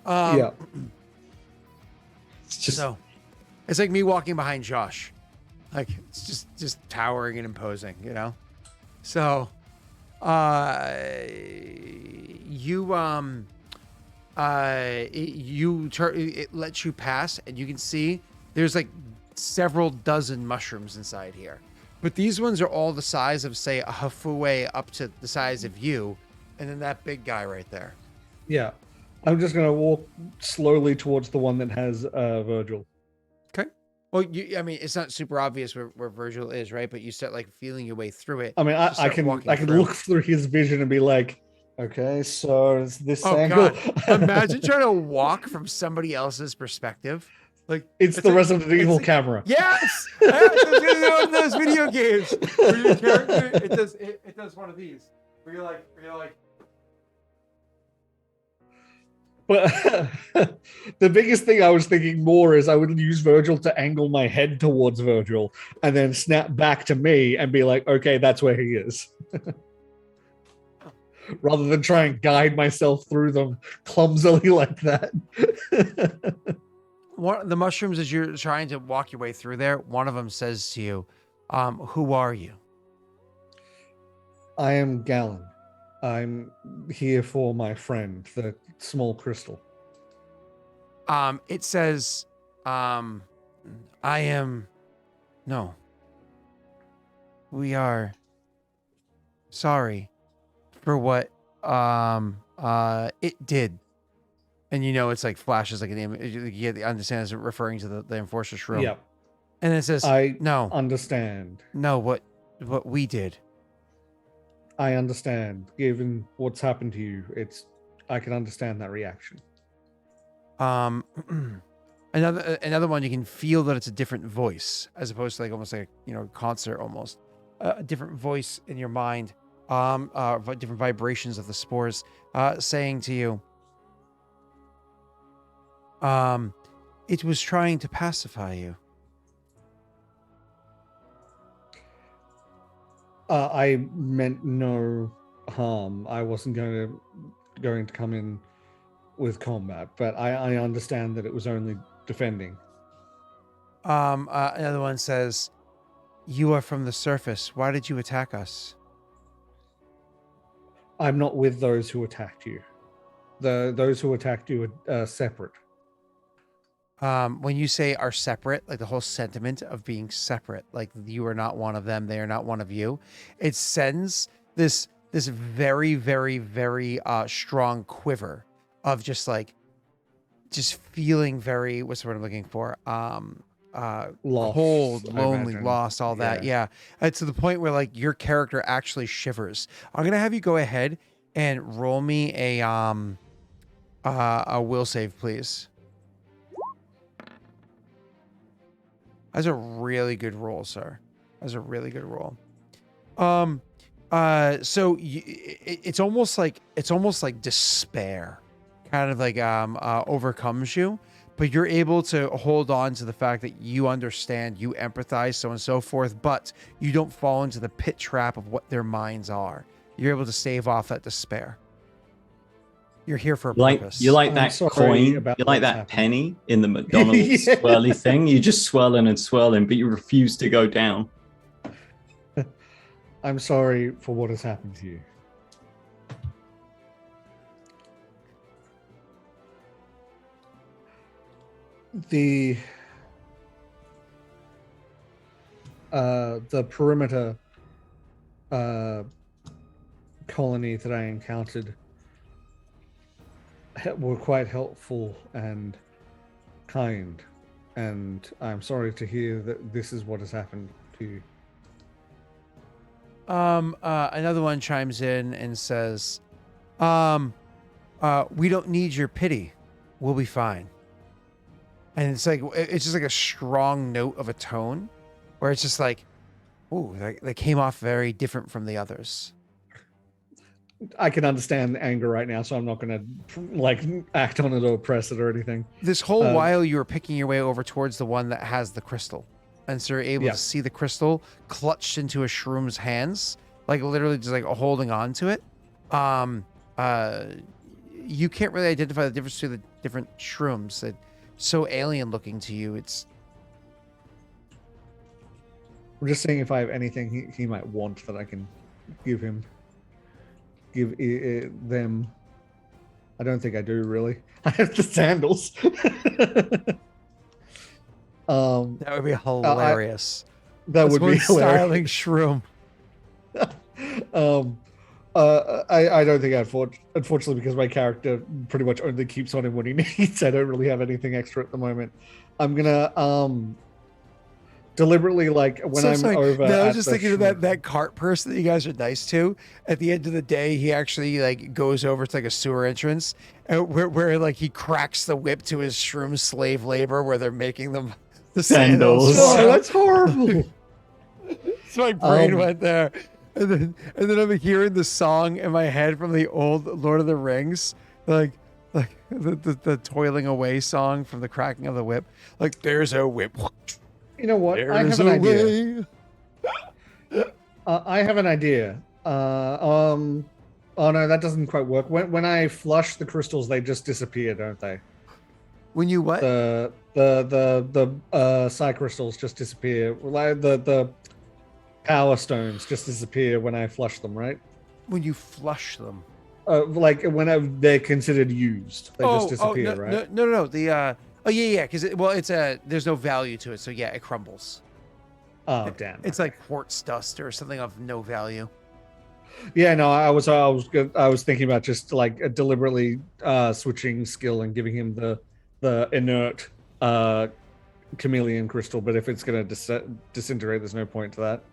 Yeah. It's just So, it's like me walking behind Josh. Like, it's just towering and imposing, you know? So, it lets you pass, and you can see there's like several dozen mushrooms inside here. But these ones are all the size of, say, a Hafue up to the size of you, and then that big guy right there. Yeah. I'm just going to walk slowly towards the one that has Virgil. Okay. Well, I mean, it's not super obvious where Virgil is, right? But you start like feeling your way through it. I mean, I can look through his vision and be like, okay, so it's this angle. God. Imagine trying to walk from somebody else's perspective. Like, it's the Resident Evil camera. Yes, it's one of those video games where your character it does one of these where you're like. But the biggest thing I was thinking more is I would use Virgil to angle my head towards Virgil and then snap back to me and be like, okay, that's where he is. Rather than try and guide myself through them clumsily like that. One of the mushrooms, as you're trying to walk your way through there, one of them says to you, who are you? I am Galen. I'm here for my friend, the small crystal. It says, we are sorry for what it did. And you know, it's like flashes like an image. You understand it's referring to the Enforcer's room. Yep. And it says, I no, understand. No, what we did. I understand. Given what's happened to you, I can understand that reaction. Another one, you can feel that it's a different voice as opposed to like almost like concert almost. A different voice in your mind. Different vibrations of the spores saying to you, it was trying to pacify you. I meant no harm. I wasn't going to come in with combat, but I understand that it was only defending. Another one says, you are from the surface. Why did you attack us? I'm not with those who attacked you. Those who attacked you are separate. When you say are separate, like the whole sentiment of being separate, like you are not one of them, they are not one of you, it sends this very, very, very strong quiver of just feeling very, what's the word I'm looking for? Lost, cold, lonely, imagine. lost, all that. Yeah. To the point where like your character actually shivers. I'm gonna have you go ahead and roll me a will save, please. That's a really good roll, sir. That's a really good roll. So it's almost like despair kind of like overcomes you, but you're able to hold on to the fact that you understand, you empathize, so on and so forth, but you don't fall into the pit trap of what their minds are. You're able to stave off that despair. You're here for a purpose. You like that coin, you like that happened. penny in the McDonald's swirly thing. You just swirling and swirling, but you refuse to go down. I'm sorry for what has happened to you. The perimeter colony that I encountered were quite helpful and kind, and I'm sorry to hear that this is what has happened to you. Another one chimes in and says, we don't need your pity. We'll be fine. And it's just like a strong note of a tone where it's just like, ooh, they came off very different from the others. I can understand anger right now, so I'm not going to act on it or press it or anything. This whole while you were picking your way over towards the one that has the crystal. And so you're able to see the crystal clutched into a shroom's hands, like literally just like holding on to it. You can't really identify the difference between the different shrooms. It's so alien looking to you. I'm just seeing if I have anything he might want that I can give him. Give them. I don't think I do really. I have the sandals. That would be hilarious. That would be styling shroom. I don't think unfortunately, because my character pretty much only keeps on him when he needs. I don't really have anything extra at the moment. I'm gonna deliberately, like, when over. No, I was just thinking of that cart person that you guys are nice to. At the end of the day, he actually like goes over to like a sewer entrance where like he cracks the whip to his shroom slave labor where they're making them the sandals. Oh, that's horrible. So my brain went there. And then I'm hearing the song in my head from the old Lord of the Rings, like the toiling away song from the cracking of the whip. Like, there's a whip. You know what? I have an idea. I have an idea. Oh no, that doesn't quite work. When I flush the crystals, they just disappear, don't they? When you what? The psi crystals just disappear. Like the power stones just disappear when I flush them, right? When you flush them, like when they're considered used, they just disappear, right? No. Because there's no value to it, so yeah, it crumbles. Oh damn! It's like quartz dust or something of no value. Yeah, no, I was thinking about just like deliberately switching skill and giving him the inert chameleon crystal, but if it's gonna disintegrate, there's no point to that.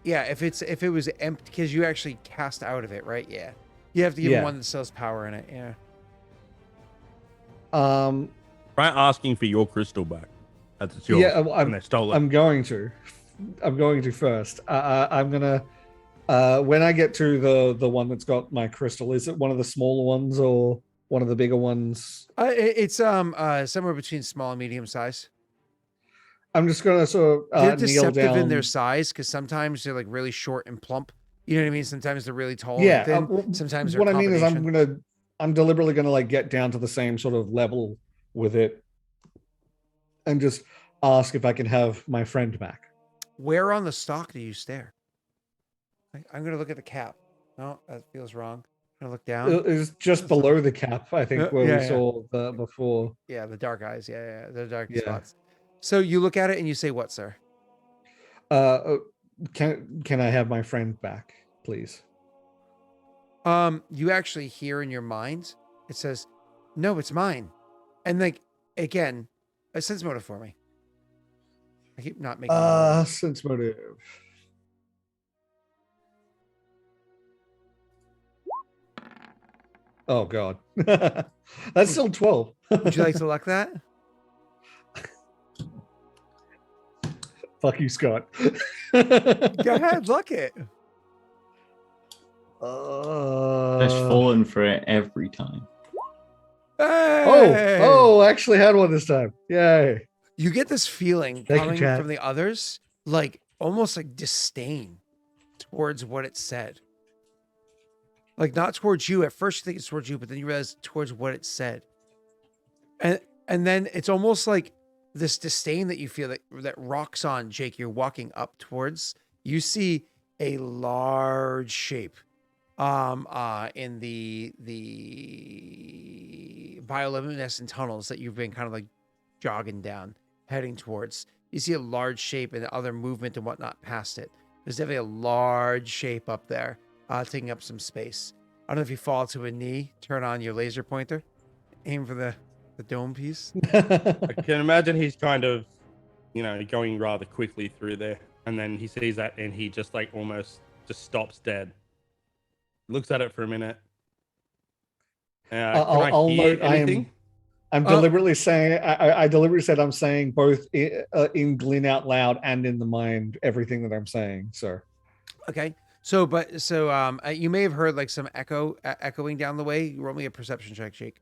Yeah, if it was empty, because you actually cast out of it, right? Yeah, you have to give him one that still has power in it. Yeah. Try asking for your crystal back. That's yours. Yeah, when they stole it. I'm going to first. I'm gonna when I get to the one that's got my crystal. Is it one of the smaller ones or one of the bigger ones? It's somewhere between small and medium size. I'm just gonna sort of they're kneel deceptive down in their size because sometimes they're like really short and plump. You know what I mean? Sometimes they're really tall yeah, and thin. Sometimes they're what I mean is I'm deliberately gonna like get down to the same sort of level with it and just ask if I can have my friend back. Where on the stalk do you stare? I'm gonna look at the cap. No, that feels wrong. I'm gonna look down. It's just below the cap, I think, where we saw the before. Yeah, the dark eyes. Yeah, the dark spots. So you look at it and you say, "What, sir?" Can I have my friend back, please? You actually hear in your mind, it says, "No, it's mine," and like again, a sense motive for me. I keep not making. Sense motive. Oh God, that's still 12. Would you like to luck that? Fuck you, Scott. Go ahead, luck it. Just fallen for it every time. Hey! Oh, I actually had one this time. Yay. You get this feeling coming from the others, like almost like disdain towards what it said. Like not towards you. At first you think it's towards you, but then you realize towards what it said. And then it's almost like this disdain that you feel that rocks on, Jake, you're walking up towards, you see a large shape in the bioluminescent tunnels that you've been kind of like jogging down, heading towards. You see a large shape and other movement and whatnot past it. There's definitely a large shape up there, taking up some space. I don't know if you fall to a knee, turn on your laser pointer, aim for the dome piece. I can imagine he's kind of, going rather quickly through there, and then he sees that and he just like almost just stops dead. Looks at it for a minute. I'll note anything? I'm deliberately saying I deliberately said I'm saying both in Glyn out loud and in the mind everything that I'm saying. So Okay. So you may have heard like some echoing down the way. Roll me a perception check, Jake.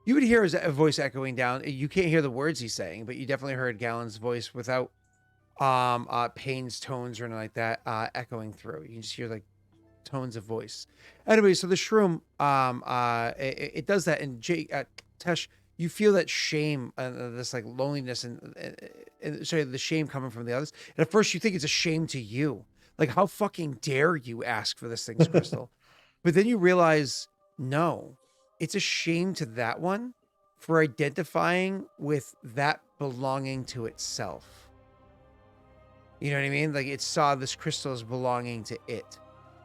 You would hear his voice echoing down. You can't hear the words he's saying, but you definitely heard Gallon's voice without Payne's tones or anything like that echoing through. You can just hear like tones of voice. Anyway, so the shroom it does that, and Jake, Tesh, you feel that shame, this like loneliness, and sorry, the shame coming from the others. And at first, you think it's a shame to you, like how fucking dare you ask for this thing's crystal, but then you realize no, it's a shame to that one for identifying with that belonging to itself. You know what I mean? Like it saw this crystal as belonging to it.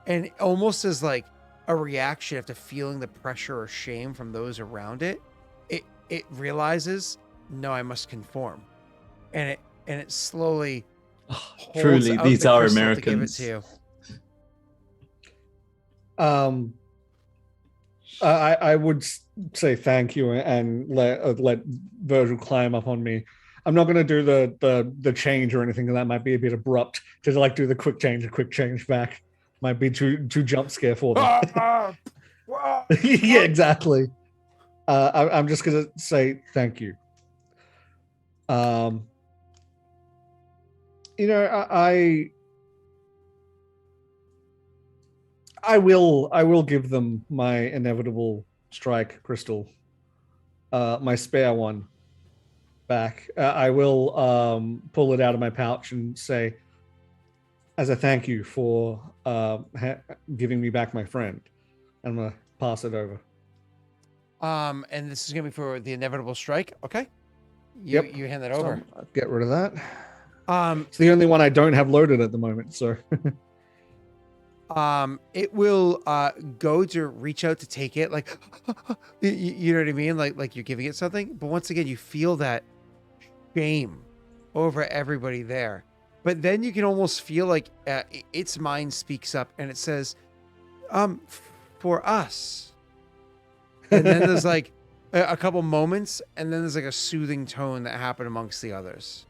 And almost as like a reaction after feeling the pressure or shame from those around it, it realizes, no, I must conform. And it slowly truly, these are Americans. To give it to you. I would say thank you and let Virgil climb up on me. I'm not going to do the change or anything. That might be a bit abrupt to like do the quick change back. Might be too jump scare for them. Yeah, exactly. I'm just going to say thank you. I will give them my inevitable strike crystal, my spare one, back. I will pull it out of my pouch and say, as a thank you for giving me back my friend, I'm gonna pass it over. And this is gonna be for the inevitable strike. Okay. You hand that over. So, get rid of that. It's the only one I don't have loaded at the moment, so. It will go to reach out to take it, like you know what I mean, like you're giving it something, but once again you feel that shame over everybody there. But then you can almost feel like its mind speaks up and it says, for us. And then there's like a couple moments, and then there's like a soothing tone that happened amongst the others.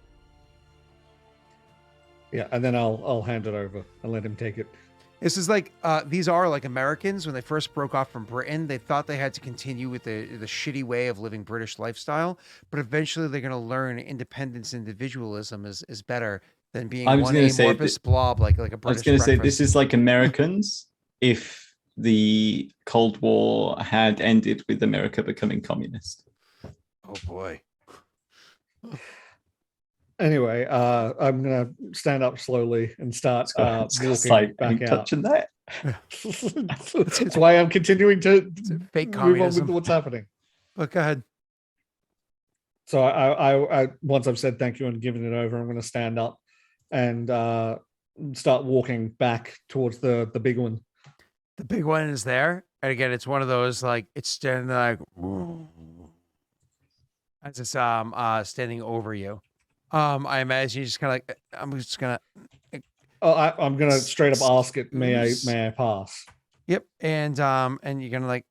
Yeah, and then I'll hand it over and let him take it. This is like, these are like Americans. When they first broke off from Britain, they thought they had to continue with the shitty way of living British lifestyle, but eventually they're going to learn independence, individualism is better than being one amorphous blob like a British. I was going to say, this is like Americans if the Cold War had ended with America becoming communist. Oh boy. Anyway, I'm gonna stand up slowly and start walking like, back out. Touching that. That's why I'm continuing to fake move on with what's happening. But go ahead. So I once I've said thank you and given it over, I'm going to stand up and start walking back towards the big one. The big one is there, and again, it's one of those like it's standing like as it's standing over you. I imagine you just kind of like, I'm just gonna. I'm gonna straight up ask it. May I pass? Yep, and you're gonna like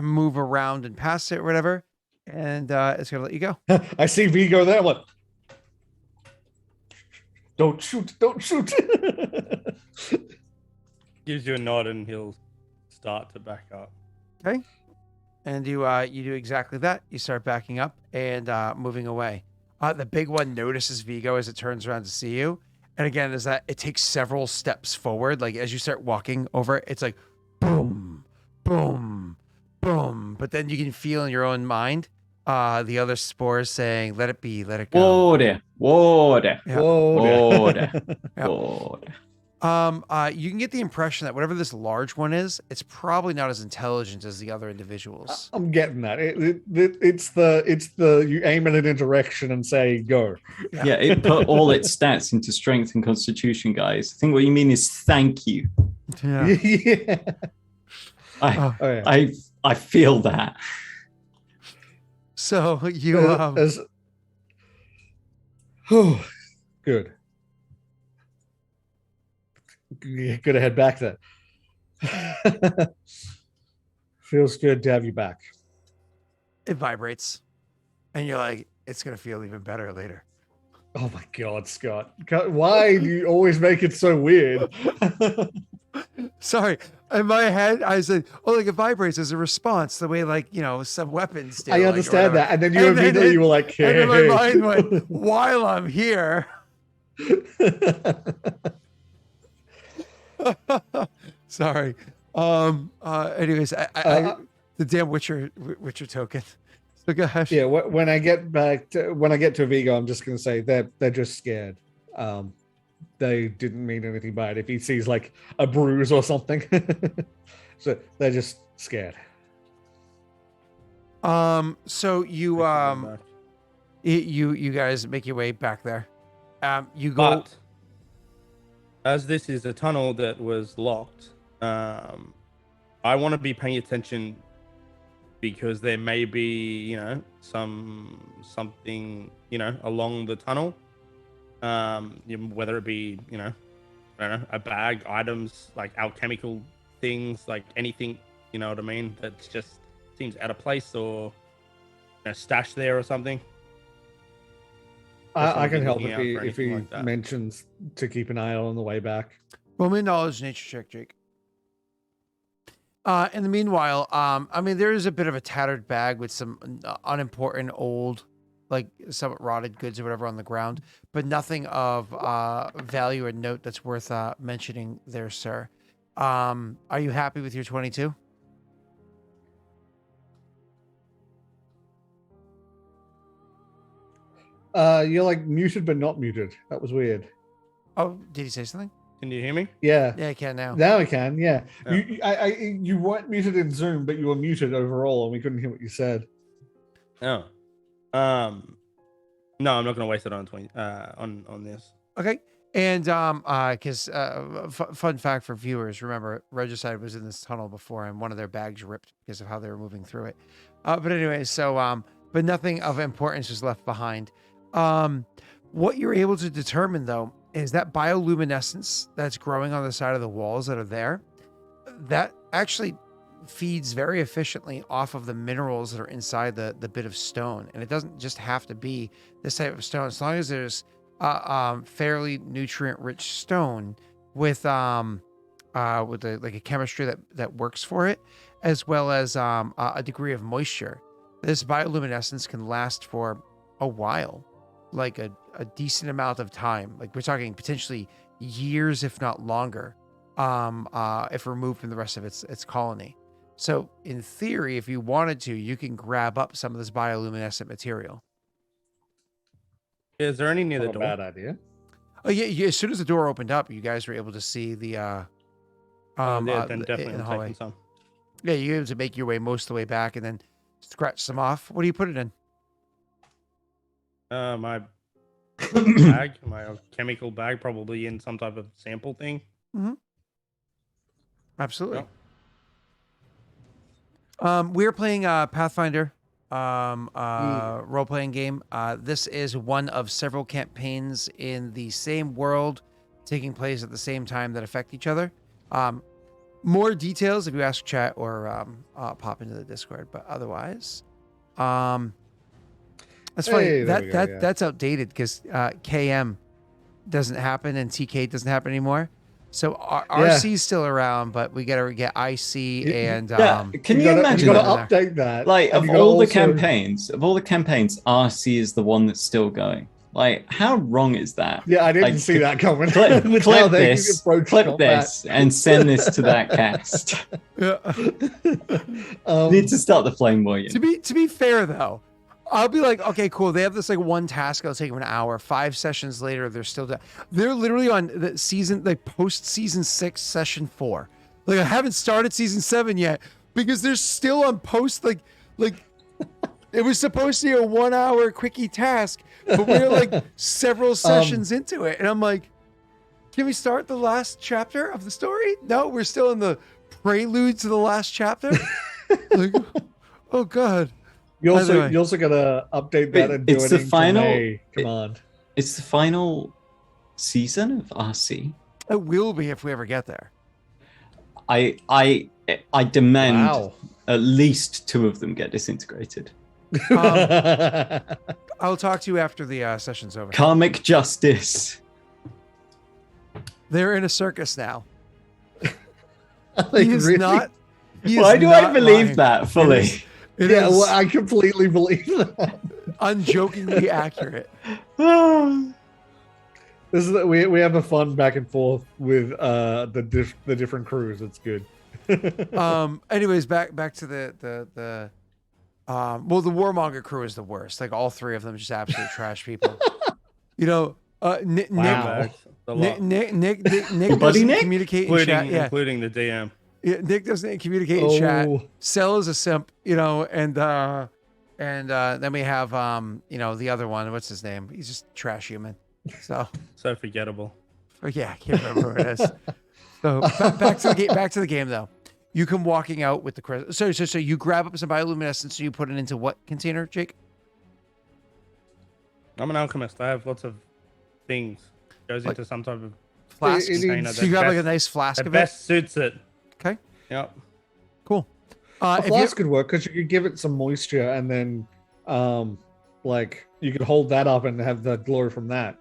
move around and pass it or whatever, and it's gonna let you go. I see Vigo there. What? Don't shoot! Don't shoot! Gives you a nod, and he'll start to back up. Okay, and you do exactly that. You start backing up and moving away. The big one notices Vigo as it turns around to see you. And again, is that it takes several steps forward. Like as you start walking over it, it's like boom, boom, boom. But then you can feel in your own mind the other spores saying, let it be, let it go. Water, water, Yeah. water, Yeah. water. You can get the impression that whatever this large one is, it's probably not as intelligent as the other individuals. I'm getting that. It's the you aim at it in direction and say go. Yeah, it put all its stats into strength and constitution, guys. I think what you mean is thank you. Yeah. Yeah. Oh, yeah. I feel that. So you good. Gonna head back then. Feels good to have you back. it vibrates, and you're like, it's gonna feel even better later. Oh my God, Scott! Why do you always make it so weird? Sorry, in my head, I said, "Oh, like it vibrates as a response, the way like some weapons do." I like, or understand whatever. that, and then you immediately you were like, and then my "Hey." mind went, "While I'm here." Sorry. Anyways, the damn Witcher token. So go ahead. Yeah, when I get to Vigo, I'm just gonna say they're just scared. They didn't mean anything by it. If he sees like a bruise or something, so they're just scared. So you guys make your way back there. You go. But as this is a tunnel that was locked, I want to be paying attention because there may be, something, along the tunnel. Whether it be, I don't know, a bag, items, like alchemical things, like anything, you know what I mean? That just seems out of place or stashed there or something. I can help if he like that. mentions to keep an eye out on the way back. Roll me a knowledge nature check, Jake. In the meanwhile, there is a bit of a tattered bag with some unimportant old, like somewhat rotted goods or whatever on the ground, but nothing of value or note that's worth mentioning there, sir. Are you happy with your 22? You're like muted but not muted. That was weird. Oh, did he say something? Can you hear me? Yeah. Yeah, I can now. Now I can. Yeah. Oh. You weren't muted in Zoom, but you were muted overall, and we couldn't hear what you said. Oh. No, I'm not going to waste it on on this. Okay. And because fun fact for viewers, remember Regicide was in this tunnel before, and one of their bags ripped because of how they were moving through it. But anyway, so but nothing of importance was left behind. What you're able to determine though is that bioluminescence that's growing on the side of the walls that are there, that actually feeds very efficiently off of the minerals that are inside the bit of stone. And it doesn't just have to be this type of stone. As long as there's fairly nutrient rich stone with like a chemistry that works for it, as well as a degree of moisture, this bioluminescence can last for a while, like a decent amount of time. Like we're talking potentially years, if not longer, if removed from the rest of its colony. So in theory, if you wanted to, you can grab up some of this bioluminescent material. Is there any near the Not a door? bad idea. Oh yeah. As soon as the door opened up, you guys were able to see the Then in definitely the I'm hallway. taking some. Yeah, you were able to make your way most of the way back and then scratch some off. What do you put it in? My bag, my chemical bag, probably in some type of sample thing. Mm-hmm. Absolutely. Yep. We're playing Pathfinder role-playing game. This is one of several campaigns in the same world taking place at the same time that affect each other. More details if you ask chat or pop into the Discord, but otherwise, that's funny. Hey, there we go, yeah. That's outdated because KM doesn't happen and TK doesn't happen anymore. So RC is still around, but we gotta get IC and Can you imagine? You gotta update that. Like And of you gotta all the also- campaigns, RC is the one that's still going. Like, how wrong is that? Yeah, I didn't Like, see that coming. Clip, With how clip they this, approach clip combat. this, and send this to that cast. Yeah. Need to start the flame warrior. To be fair though, I'll be like, okay, cool. They have this like one task that'll take them an hour. 5 sessions later, they're still done. They're literally on the season, like post season 6, session 4. Like I haven't started season 7 yet because they're still on post like it was supposed to be a 1 hour quickie task, but we're like several sessions into it, and I'm like, can we start the last chapter of the story? No, we're still in the prelude to the last chapter. Like, oh god. You Anyway. also gotta update that and do It's it the in final- command. It's the final season of RC. It will be if we ever get there. I demand Wow. at least 2 of them get disintegrated. I'll talk to you after the session's over. Karmic justice. They're in a circus now. Like, He is really? not. He is Why do I not believe lying. that fully? It Yeah, is well, I completely believe that. unjokingly accurate. This is we have a fun back and forth with the different crews. It's good. Anyways, back to the well, the Warmonger crew is the worst. Like all 3 of them just absolute trash people. You know, Nick Wow. Nick Buddy doesn't Nick? communicate in chat. Yeah. Including the DM. Yeah, Nick doesn't communicate in chat. Oh. Cell is a simp, you know, and then we have the other one. What's his name? He's just a trash human. So So forgettable. yeah, I can't remember who it is. So back to the game though. You come walking out with the crystal. So you grab up some bioluminescence. So you put it into what container, Jake? I'm an alchemist. I have lots of things. Goes Like- into some type of Flask. It container. is- So you grab like a best- nice flask that of best suits it. it. Okay, Yep. cool. A If you- flask could work because you could give it some moisture and then, like you could hold that up and have the glow from that.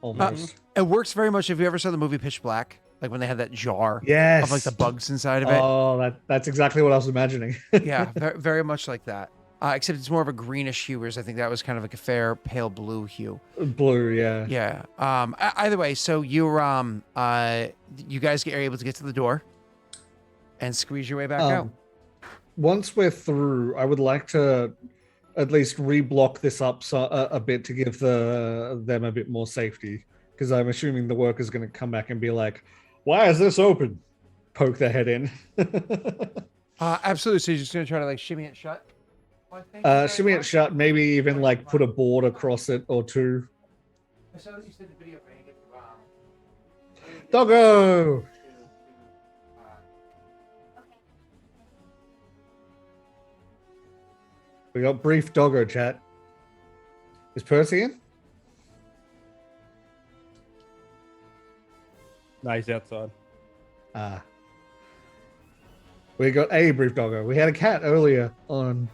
Almost. it works very much. If you ever saw the movie Pitch Black, like when they had that jar Yes. of like the bugs inside of it. Oh, that's exactly what I was imagining. Yeah, very much like that. Except it's more of a greenish hue, whereas I think that was kind of like a fair pale blue hue. Blue, yeah. Yeah. Either way, so you're you guys are able to get to the door and squeeze your way back out. Once we're through, I would like to at least reblock this up a bit to give them a bit more safety, because I'm assuming the worker's going to come back and be like, "Why is this open?" Poke their head in. Absolutely. So you're just gonna try to like shimmy it shut. Shimmy it shut. Maybe even like put a board across it or 2. I saw that you said the video Doggo. We got brief doggo chat. Is Percy in? Nice outside. Ah. We got a brief doggo. We had a cat earlier on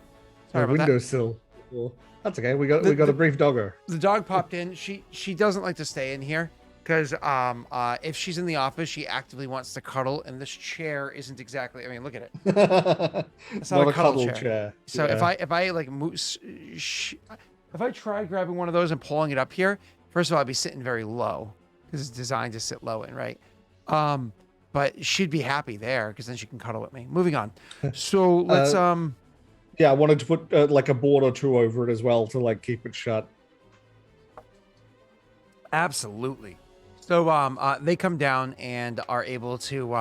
Sorry the about that. windowsill. Well, that's okay. We got a brief doggo. The dog popped in. She doesn't like to stay in here because if she's in the office, she actively wants to cuddle, and this chair isn't exactly. I mean, look at it. It's not a cuddle chair. So Yeah. if I like move, if I try grabbing one of those and pulling it up here, first of all, I'd be sitting very low because it's designed to sit low in, right? But she'd be happy there because then she can cuddle with me. Moving on. So let's Yeah, I wanted to put like a board or 2 over it as well to like keep it shut. Absolutely. So they come down and are able to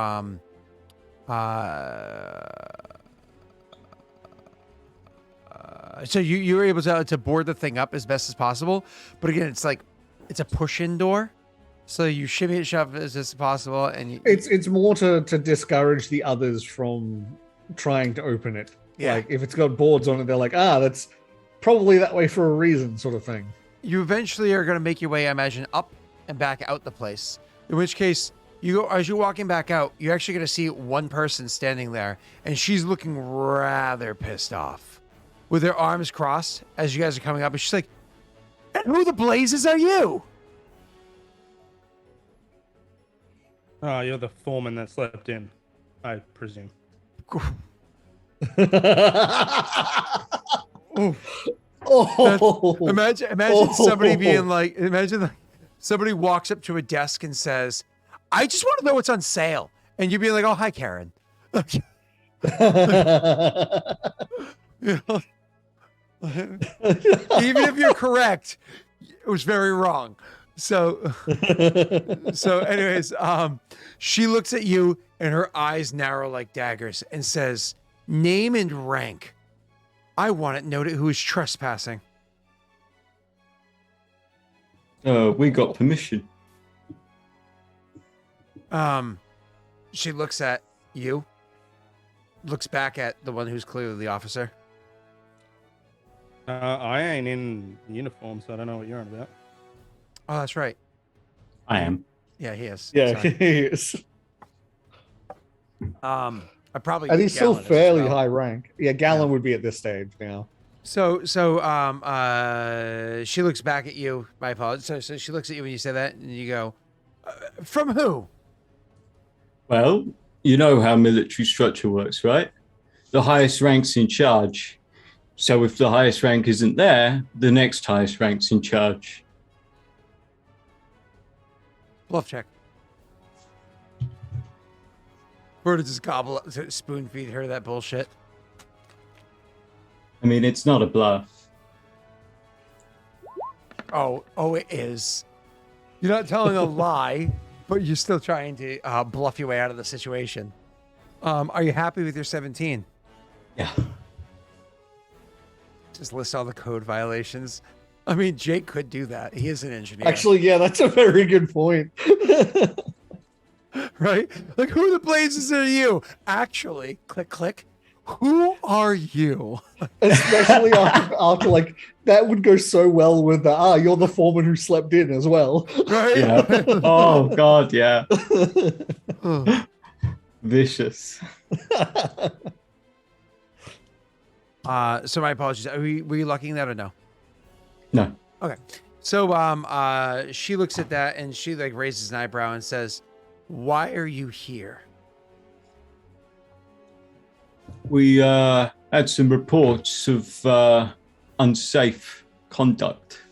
so you're able to board the thing up as best as possible, but again it's like it's a push-in door, so you shimmy it shut as best as possible, and It's more to discourage the others from trying to open it. Yeah. Like if it's got boards on it, they're like, that's probably that way for a reason, sort of thing. you eventually are going to make your way, I imagine, up and back out the place. In which case, you go as you're walking back out, you're actually going to see one person standing there, and she's looking rather pissed off, with her arms crossed as you guys are coming up, and she's like, "And who the blazes are you?" Oh, you're the foreman that slept in, I presume. Oh, Oh, Imagine somebody being like, somebody walks up to a desk and says, "I just want to know what's on sale," and you'd be like, "Oh, hi, Karen." You know? Even if you're correct, it was very wrong. So anyways, she looks at you and her eyes narrow like daggers and says, "Name and rank. I want it noted who is trespassing." We got permission. She looks at you, looks back at the one who's clearly the officer. I ain't in uniform, so I don't know what you're on about. Oh, that's right. I am. Yeah, he is. yeah, Sorry. he is. I probably And think he's still Gallon is as fairly well. high rank. Yeah, Gallon would be at this stage now. So, she looks back at you. My apologies. So she looks at you when you say that, and you go, "From who?" Well, you know how military structure works, right? The highest rank's in charge. So if the highest rank isn't there, the next highest rank's in charge. Bluff check. Or to just gobble up, spoon feed her that bullshit. I mean, it's not a bluff. Oh, it is. You're not telling a lie, but you're still trying to bluff your way out of the situation. Are you happy with your 17? Yeah. Just list all the code violations. I mean, Jake could do that. He is an engineer. Actually, yeah, that's a very good point. Right? Like, who the blazes are you? Actually, click, click. Who are you? Especially after like that would go so well with the you're the foreman who slept in as well. Right? Yeah. Oh God, yeah. Vicious. So my apologies. Were you locking that or no? No. Okay. So she looks at that and she like raises an eyebrow and says, "Why are you here?" We had some reports of unsafe conduct.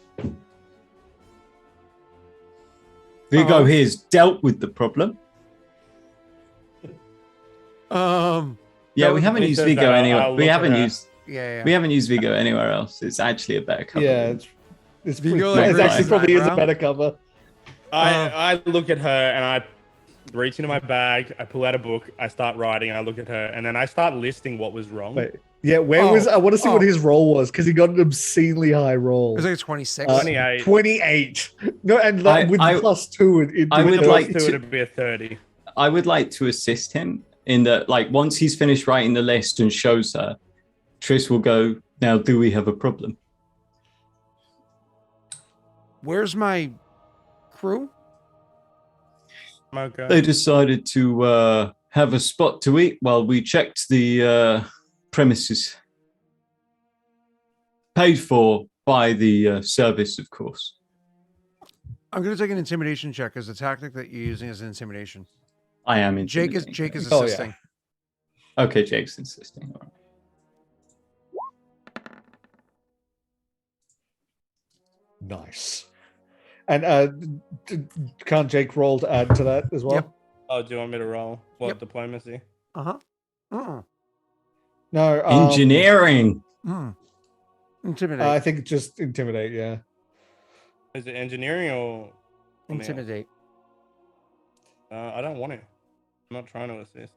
Vigo here's dealt with the problem. Yeah, we haven't used Vigo anywhere. We haven't used Vigo anywhere else. It's actually a better cover. Yeah, it's Vigo, it like, actually probably is a eyebrow. better cover. I look at her and I reach into my bag. I pull out a book. I start writing. I look at her and then I start listing what was wrong. Wait, yeah, where was I want to see what his roll was because he got an obscenely high roll. It was like a 26. 28. 28. No, and with plus 2, I would like to it'd be a 30. I would like to assist him in that, like, once he's finished writing the list and shows her, Triss will go, "Now, do we have a problem?" Where's my crew? Okay. They decided to have a spot to eat while we checked the premises. Paid for by the service, of course. I'm going to take an intimidation check as a tactic that you're using as an intimidation. I am Jake intimidating. is Oh, yeah. assisting. Okay, Jake's insisting. All right. Nice. And can't Jake roll to add to that as well? Yep. Oh, do you want me to roll? What, Yep. diplomacy? Uh-huh. No. Engineering. Intimidate. I think just intimidate. Yeah. Is it engineering or Intimidate. I don't want to. I'm not trying to assist.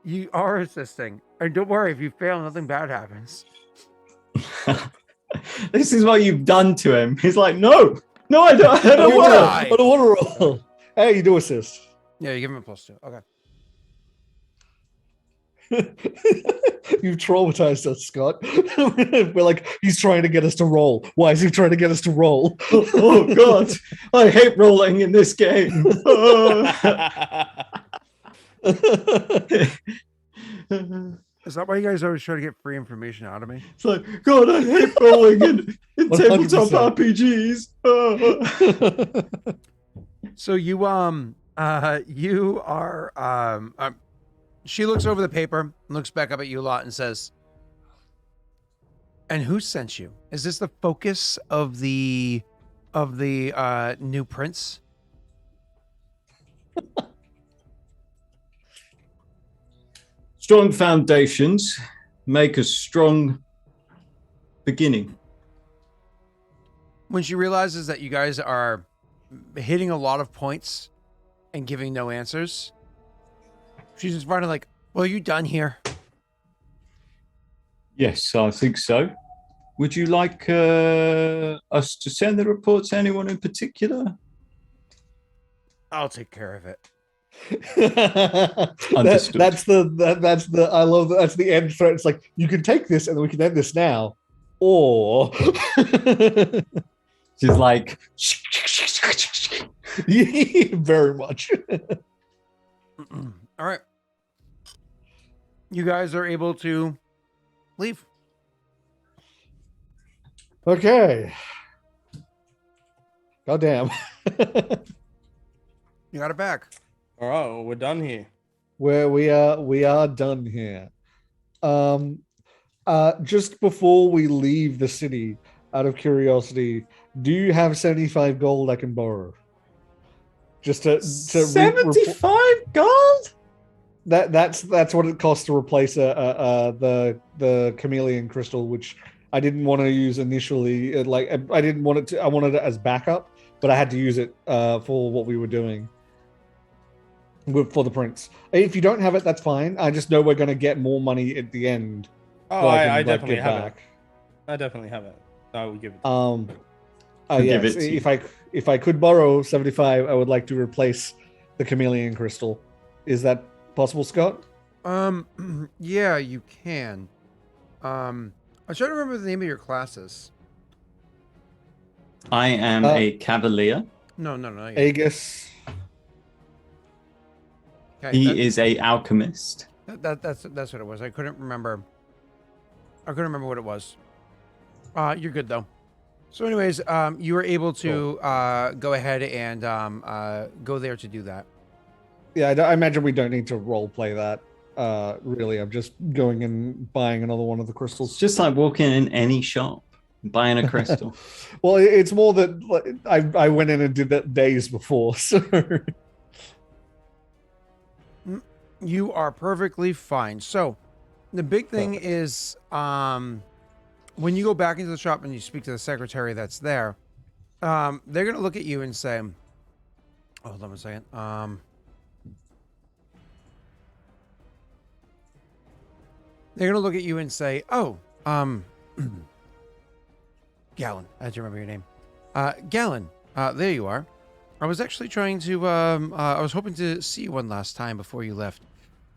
You are assisting. And don't worry, if you fail, nothing bad happens. This is what you've done to him. He's like, no, I don't You want to. die. I don't want to roll. Hey, you do assist. Yeah, you give him a +2. Okay. You've traumatized us, Scott. We're like, he's trying to get us to roll. Why is he trying to get us to roll? Oh God, I hate rolling in this game. Is that why you guys always try to get free information out of me? It's like, God, I hate rolling in 100%. tabletop RPGs. So you are she looks over the paper, looks back up at you a lot and says, And who sent you? Is this the focus of the new prince? Strong foundations make a strong beginning. When she realizes that you guys are hitting a lot of points and giving no answers, she's just running like, well, are you done here? Yes, I think so. Would you like us to send the report to anyone in particular? I'll take care of it. Understood. That's the I love that. That's the end threat. It's like, you can take this and then we can end this now, or She's like, very much. All right. You guys are able to leave. Okay. Goddamn. You got it back. All right, well, we're done here. Where we are done here. Just before we leave the city, out of curiosity, do you have 75 gold I can borrow? Just to 75 gold? That's what it costs to replace the chameleon crystal, which I didn't want to use initially. I didn't want it to. I wanted it as backup, but I had to use it for what we were doing for the prince. If you don't have it, that's fine. I just know we're going to get more money at the end. Oh, I definitely give have back. it. I definitely have it. I will give it. I'll Yes, give it to you. if I could borrow 75, I would like to replace the chameleon crystal. Is that possible, Scott? Yeah, you can. I'm trying to remember the name of your classes. I am a cavalier. No. Yeah. Aegis. Okay, He is a alchemist. that's what it was. I couldn't remember what it was. You're good though. So, anyways, you were able to go ahead and go there to do that. Yeah, I imagine we don't need to role play that. Really, I'm just going and buying another one of the crystals. It's just like walking in any shop, buying a crystal. Well, it's more that I went in and did that days before, so You are perfectly fine. So, the big thing is, when you go back into the shop and you speak to the secretary that's there, they're gonna look at you and say, "Hold on a second." They're gonna look at you and say, "Oh, Gallon. I had to remember your name. Gallon. There you are. I was actually trying to. I was hoping to see you one last time before you left.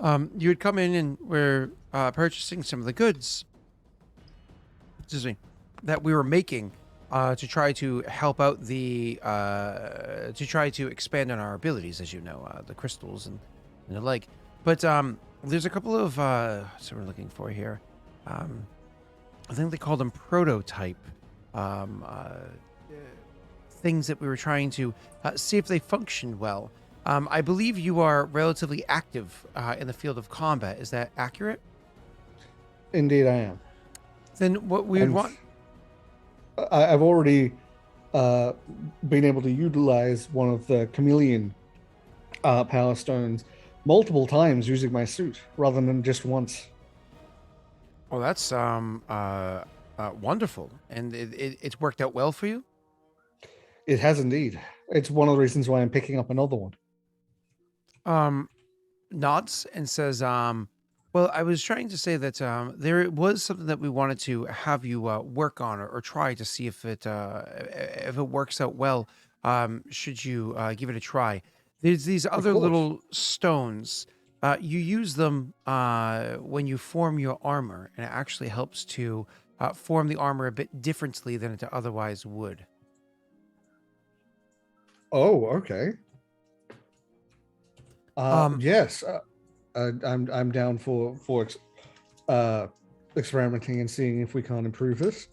You had come in and were purchasing some of the goods. Excuse me, that we were making to try to help out the to try to expand on our abilities, as you know, the crystals and the like. But there's a couple of so we're looking for here. I think they call them prototype things that we were trying to see if they function well. I believe you are relatively active in the field of combat. Is that accurate? indeed I am. Then what we would want. I've already been able to utilize one of the chameleon power stones multiple times using my suit rather than just once. Well, that's wonderful, and it's worked out well for you. It has indeed. It's one of the reasons why I'm picking up another one. Nods and says, well, I was trying to say that there was something that we wanted to have you work on or try to see if it works out well. Should you give it a try? There's these other course. little stones. You use them when you form your armor, and it actually helps to form the armor a bit differently than it otherwise would. Oh, okay. Yes, I'm down for experimenting and seeing if we can't improve this.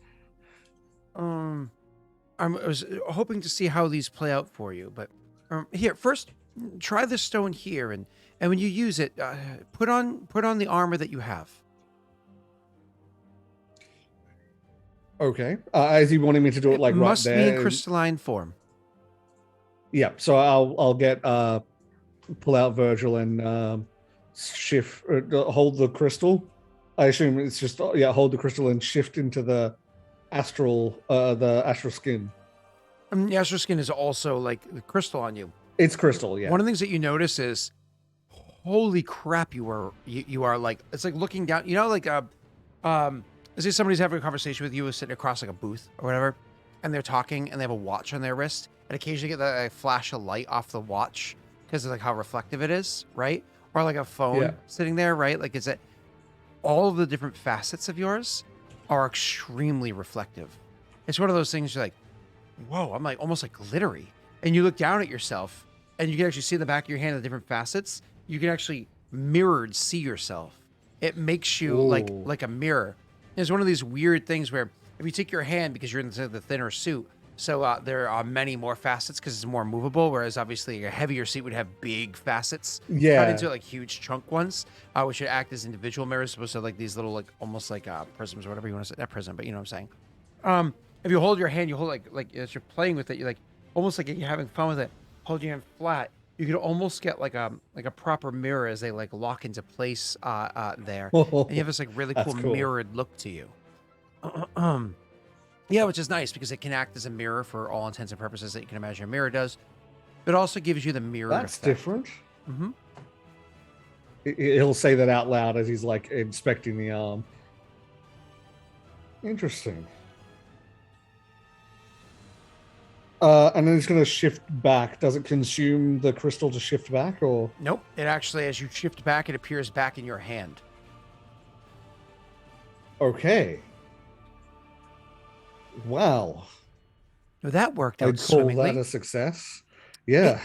I was hoping to see how these play out for you, but here first, try this stone here, and when you use it, put on the armor that you have. Okay. Is he wanting me to do it like it right must be there? in crystalline form. Yeah. So I'll get pull out Virgil and shift hold the crystal. I assume it's just hold the crystal and shift into the astral skin. The astral skin is also like the crystal on you. It's crystal, yeah. One of the things that you notice is, holy crap, you are like, it's like looking down, like let's say somebody's having a conversation with you, sitting across like a booth or whatever, and they're talking and they have a watch on their wrist, and occasionally get that flash of light off the watch because of like how reflective it is, right? Or like a phone sitting there, right? Like, is it all of the different facets of yours are extremely reflective. It's one of those things you're like, whoa, I'm like almost like glittery. And you look down at yourself and you can actually see in the back of your hand the different facets. You can actually mirrored see yourself. It makes you like a mirror. It's one of these weird things where if you take your hand, because you're in the thinner suit, so there are many more facets because it's more movable, whereas obviously a heavier suit would have big facets cut into like huge chunk ones, which would act as individual mirrors, supposed to like these little like almost like prisms or whatever you want to say. Not prism, but you know what I'm saying. If you hold your hand, you hold like as you're playing with it, you're like almost like you're having fun with it. Hold your hand flat. You could almost get like a proper mirror as they like lock into place there, and you have this like really cool mirrored look to you. Yeah, which is nice because it can act as a mirror for all intents and purposes that you can imagine a mirror does. But it also gives you the mirror That's effect. different. Mm-hmm. He'll say that out loud as he's like inspecting the arm. Interesting. And then it's going to shift back. Does it consume the crystal to shift back, or? Nope. It actually, as you shift back, it appears back in your hand. Okay. Wow. Well, that worked out I'd call swimmingly. that a success. Yeah.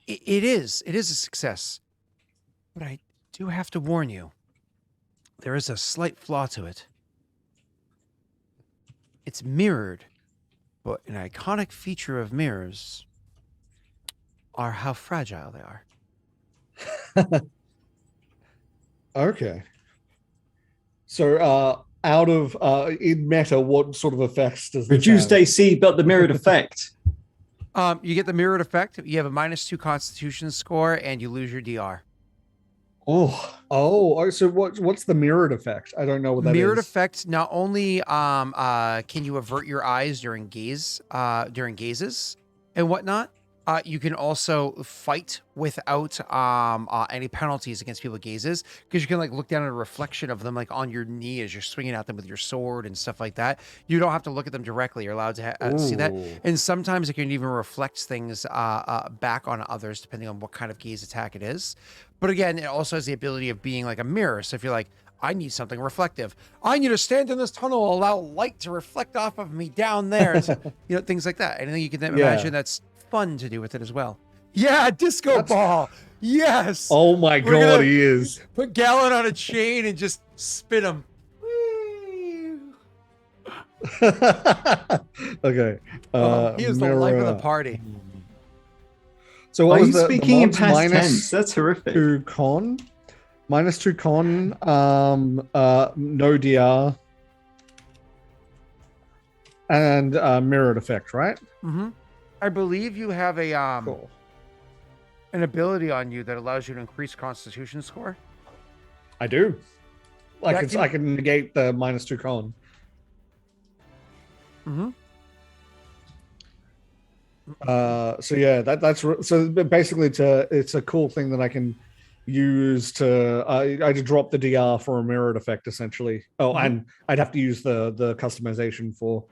It is. It is a success. But I do have to warn you. There is a slight flaw to it. It's mirrored, but an iconic feature of mirrors are how fragile they are. Okay. So, out of in meta, what sort of effects does this Reduced have? AC, but the mirrored effect. You get the mirrored effect. You have a -2 Constitution score, and you lose your DR. Oh, so what's the mirrored effect? I don't know what that Mirrored is. effect. Not only can you avert your eyes during gazes and whatnot, you can also fight without any penalties against people's gazes, because you can like look down at a reflection of them like on your knee as you're swinging at them with your sword and stuff like that. You don't have to look at them directly. You're allowed to see that, and sometimes it can even reflect things back on others depending on what kind of gaze attack it is. But again, it also has the ability of being like a mirror. So if you're like, I need something reflective, I need to stand in this tunnel, allow light to reflect off of me down there. So, things like that. Anything you can imagine that's fun to do with it as well. Yeah, disco ball. Yes. Oh my god, he is. Put Gallon on a chain and just spin him. Okay. He is the life of the party. So what Are was you the speaking in mods? past tense? That's horrific. -2 con, -2 con, no DR, and mirrored effect, right? Mm-hmm. I believe you have a Cool. an ability on you that allows you to increase Constitution score. I do. That I can negate the -2 con. Mm-hmm. So yeah, so basically it's a cool thing that I can use to I just drop the DR for a mirrored effect essentially. Oh, and I'd have to use the customization for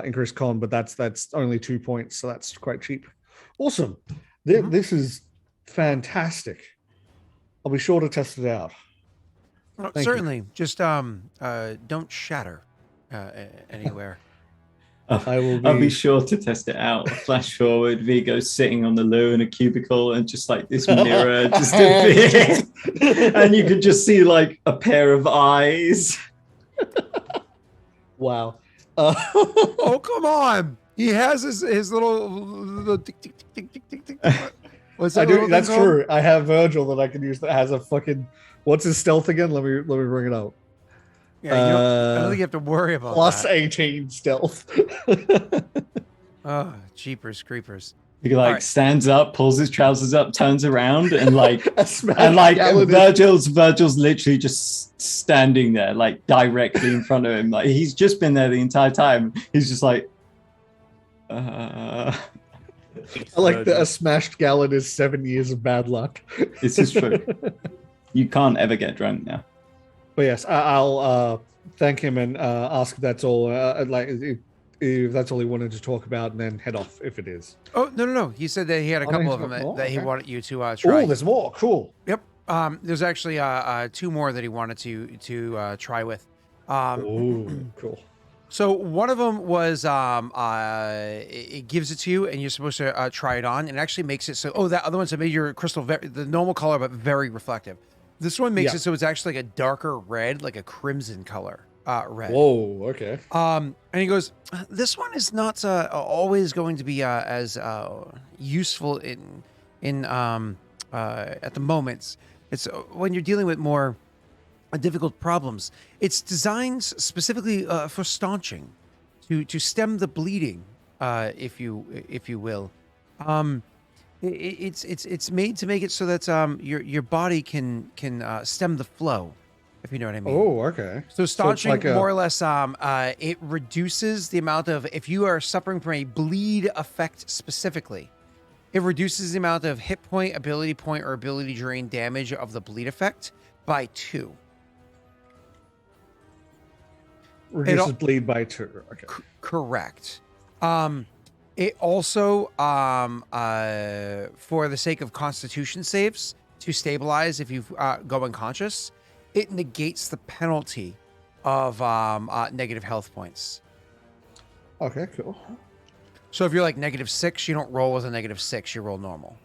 increased con, but that's only 2 points, so that's quite cheap. Awesome. This is fantastic. I'll be sure to test it out. Certainly. Just don't shatter anywhere. I'll be sure to test it out. Flash forward, Vigo sitting on the loo in a cubicle, and just like this mirror just appears, and you can just see like a pair of eyes. Wow. Oh, come on! He has his little tick, tick, tick, tick, tick, tick, tick. What's that? That's true. I have Virgil that I can use that has a fucking. What's his stealth again? Let me bring it up. Yeah, I don't think you have to worry about plus that. 18 stealth. Oh, jeepers creepers. He like right. stands up, pulls his trousers up, turns around, and like A smashed and like gallon Virgil's literally just standing there, like directly in front of him. Like he's just been there the entire time. He's just like, I like that a smashed gallon is 7 years of bad luck. This is true. You can't ever get drunk now. But yes, I'll thank him and ask if that's all. If that's all he wanted to talk about, and then head off if it is. Oh, no. He said that he had a couple he's of them got more? that he Okay. wanted you to try. Oh, there's more. Cool. Yep. There's actually 2 more that he wanted to try with. Oh, cool. So one of them was it gives it to you, and you're supposed to try it on, and it actually makes it so. Oh, that other one's made your crystal the normal color, but very reflective. This one makes it so it's actually like a darker red, like a crimson color red. Whoa. Okay. And he goes, this one is not always going to be as useful in at the moments. It's when you're dealing with more difficult problems. It's designed specifically for staunching, to stem the bleeding, if you will. It's made to make it so that your body can stem the flow, if you know what I mean. Oh, okay. So staunching, like more or less, it reduces the amount of, if you are suffering from a bleed effect specifically, it reduces the amount of hit point, ability point, or ability drain damage of the bleed effect by 2. Reduces bleed by 2. Okay. Correct. It also, for the sake of Constitution saves, to stabilize if you go unconscious, it negates the penalty of negative health points. Okay, cool. So if you're like -6, you don't roll as a -6, you roll normal.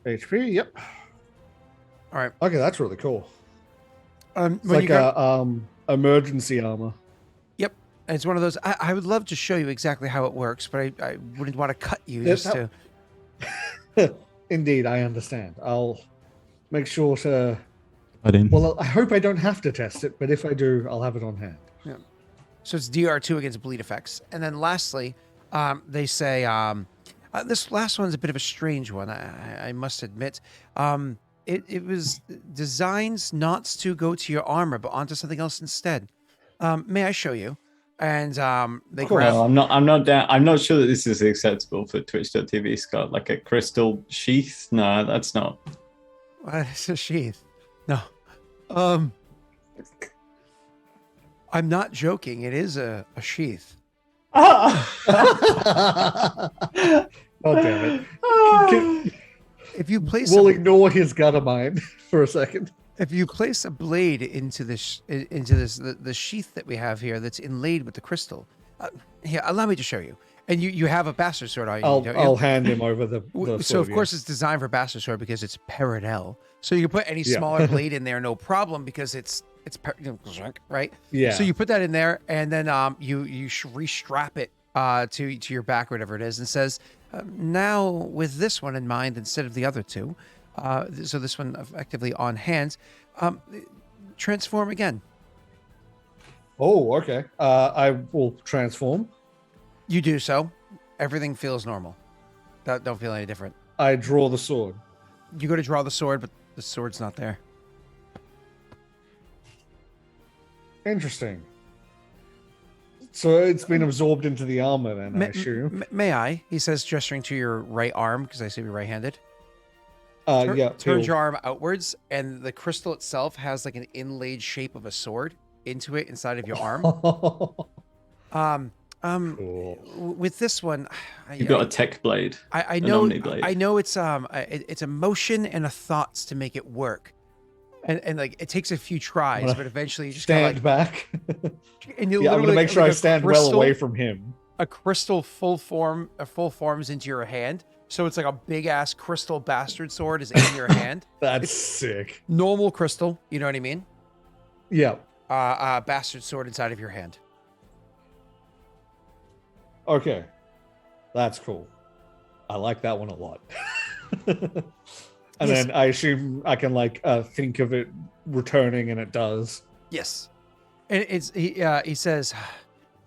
HP, yep. All right. Okay, that's really cool. It's when like emergency armor. Yep. And it's one of those, I would love to show you exactly how it works, but I wouldn't want to cut you Yes, just to... Indeed, I understand. I'll make sure to... Put in. Well, I hope I don't have to test it, but if I do, I'll have it on hand. Yeah. So it's DR2 against bleed effects. And then lastly, they say, this last one's a bit of a strange one, I must admit. It was designed not to go to your armor, but onto something else instead. May I show you? And they grab... Well, I'm not sure that this is acceptable for Twitch.tv, Scott. Like a crystal sheath? No, that's not. What is a sheath? No. I'm not joking. It is a sheath. Oh, damn it. If you place We'll ignore his gutter mine for a second. if you place a blade into the sheath that we have here that's inlaid with the crystal, here, allow me to show you. And you have a bastard sword, don't you? I'll hand him over the So sword, of course it's designed for bastard sword because it's parallel. So you can put any smaller blade in there, no problem, because it's right. Yeah. So you put that in there, and then you restrap it to your back, or whatever it is, and says, now with this one in mind instead of the other two, so this one effectively on hand, transform again. Oh, okay. I will transform. You do so. Everything feels normal. Don't feel any different. I draw the sword. You go to draw the sword, but the sword's not there. Interesting. So it's been absorbed into the armor then, I assume. May I? He says, gesturing to your right arm, because I see you're right-handed. Yeah. Turns your arm outwards, and the crystal itself has like an inlaid shape of a sword into it inside of your arm. Cool. With this one, You've got a tech blade. I an know. Omni blade. I know it's it's a motion and a thoughts to make it work, and like it takes a few tries, but eventually you just stand back. And you I'm gonna make sure like I stand well away from him. A crystal full forms into your hand, so it's like a big ass crystal bastard sword is in your hand. That's sick. Normal crystal, you know what I mean? Yeah. Bastard sword inside of your hand. Okay. That's cool. I like that one a lot. And Yes. then I assume I can think of it returning, and it does. Yes. And he says,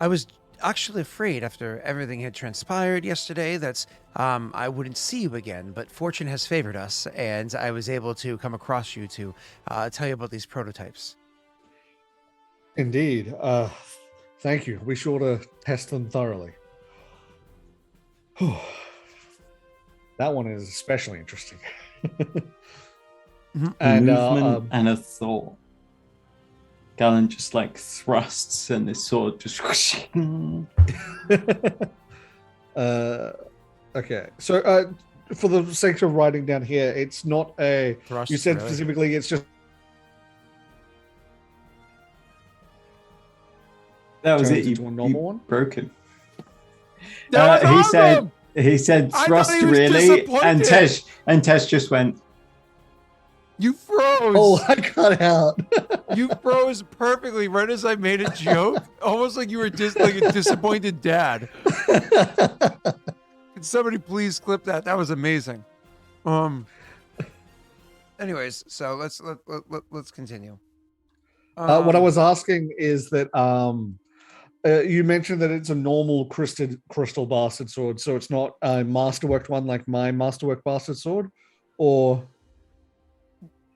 I was actually afraid after everything had transpired yesterday that I wouldn't see you again, but fortune has favored us, and I was able to come across you to tell you about these prototypes. Indeed. Thank you. Be sure to test them thoroughly. That one is especially interesting. Mhm. A And movement and a thought. Galen just thrusts, and this sword just. okay. So for the sake of writing down here, it's not a. Thrust, You said really? specifically it's just. That was Turns it. into a normal one? Broke him. That was awesome! He said I thought thrust he was really, and disappointed. Tesh just went. You froze. Oh, I got out. You froze perfectly right as I made a joke, almost like you were like a disappointed dad. Can somebody please clip that? That was amazing. Anyways, so let's continue. What I was asking is that you mentioned that it's a normal crystal bastard sword, so it's not a masterworked one like my masterwork bastard sword, or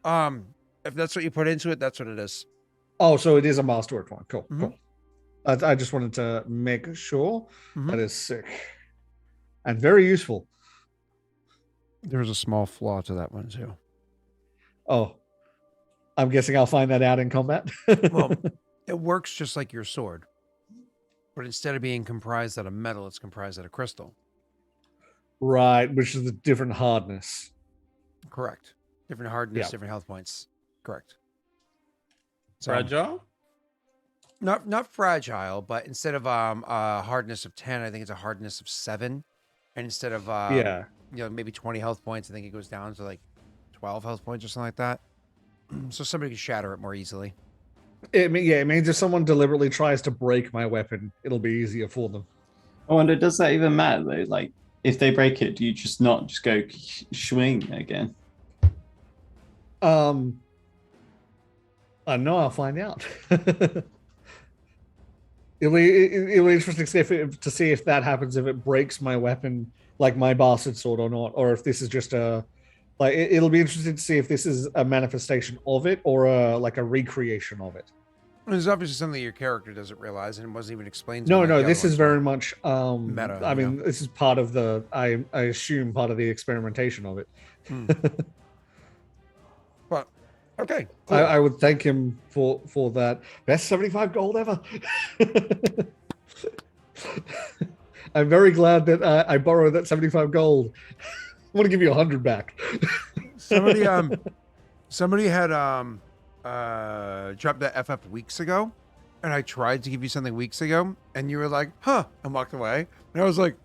if that's what you put into it, that's what it is. oh, so it is a masterworked one. Cool, Mhm. cool. I just wanted to make sure. Mhm. That is sick and very useful. There's a small flaw to that one too. Oh, I'm guessing I'll find that out in combat. Well, it works just like your sword, but instead of being comprised out of metal, it's comprised out of crystal. Right, which is the different hardness. Correct. Different hardness, Yeah. different health points. Correct. So, Fragile? not fragile, but instead of a hardness of 10, I think it's a hardness of 7, and instead of Yeah. maybe 20 health points, I think it goes down to 12 health points or something like that. So somebody can shatter it more easily. It means if someone deliberately tries to break my weapon, it'll be easier for them. I wonder, does that even matter though? If they break it, do you just not just go swing again? I know I'll find out. It'll be interesting to see if that happens, if it breaks my weapon, like my bastard sword or not, or if this is just a it'll be interesting to see if this is a manifestation of it or a recreation of it. There's obviously something your character doesn't realize and wasn't even explained to No, him. no, this is very much meta. I mean, this is part of the I assume part of the experimentation of it. But okay, cool. I would thank him for that. Best 75 gold ever. I'm very glad that I borrowed that 75 gold. I want to give you 100 back. somebody had dropped that FF weeks ago, and I tried to give you something weeks ago, and you were like, "Huh," and walked away, and I was like,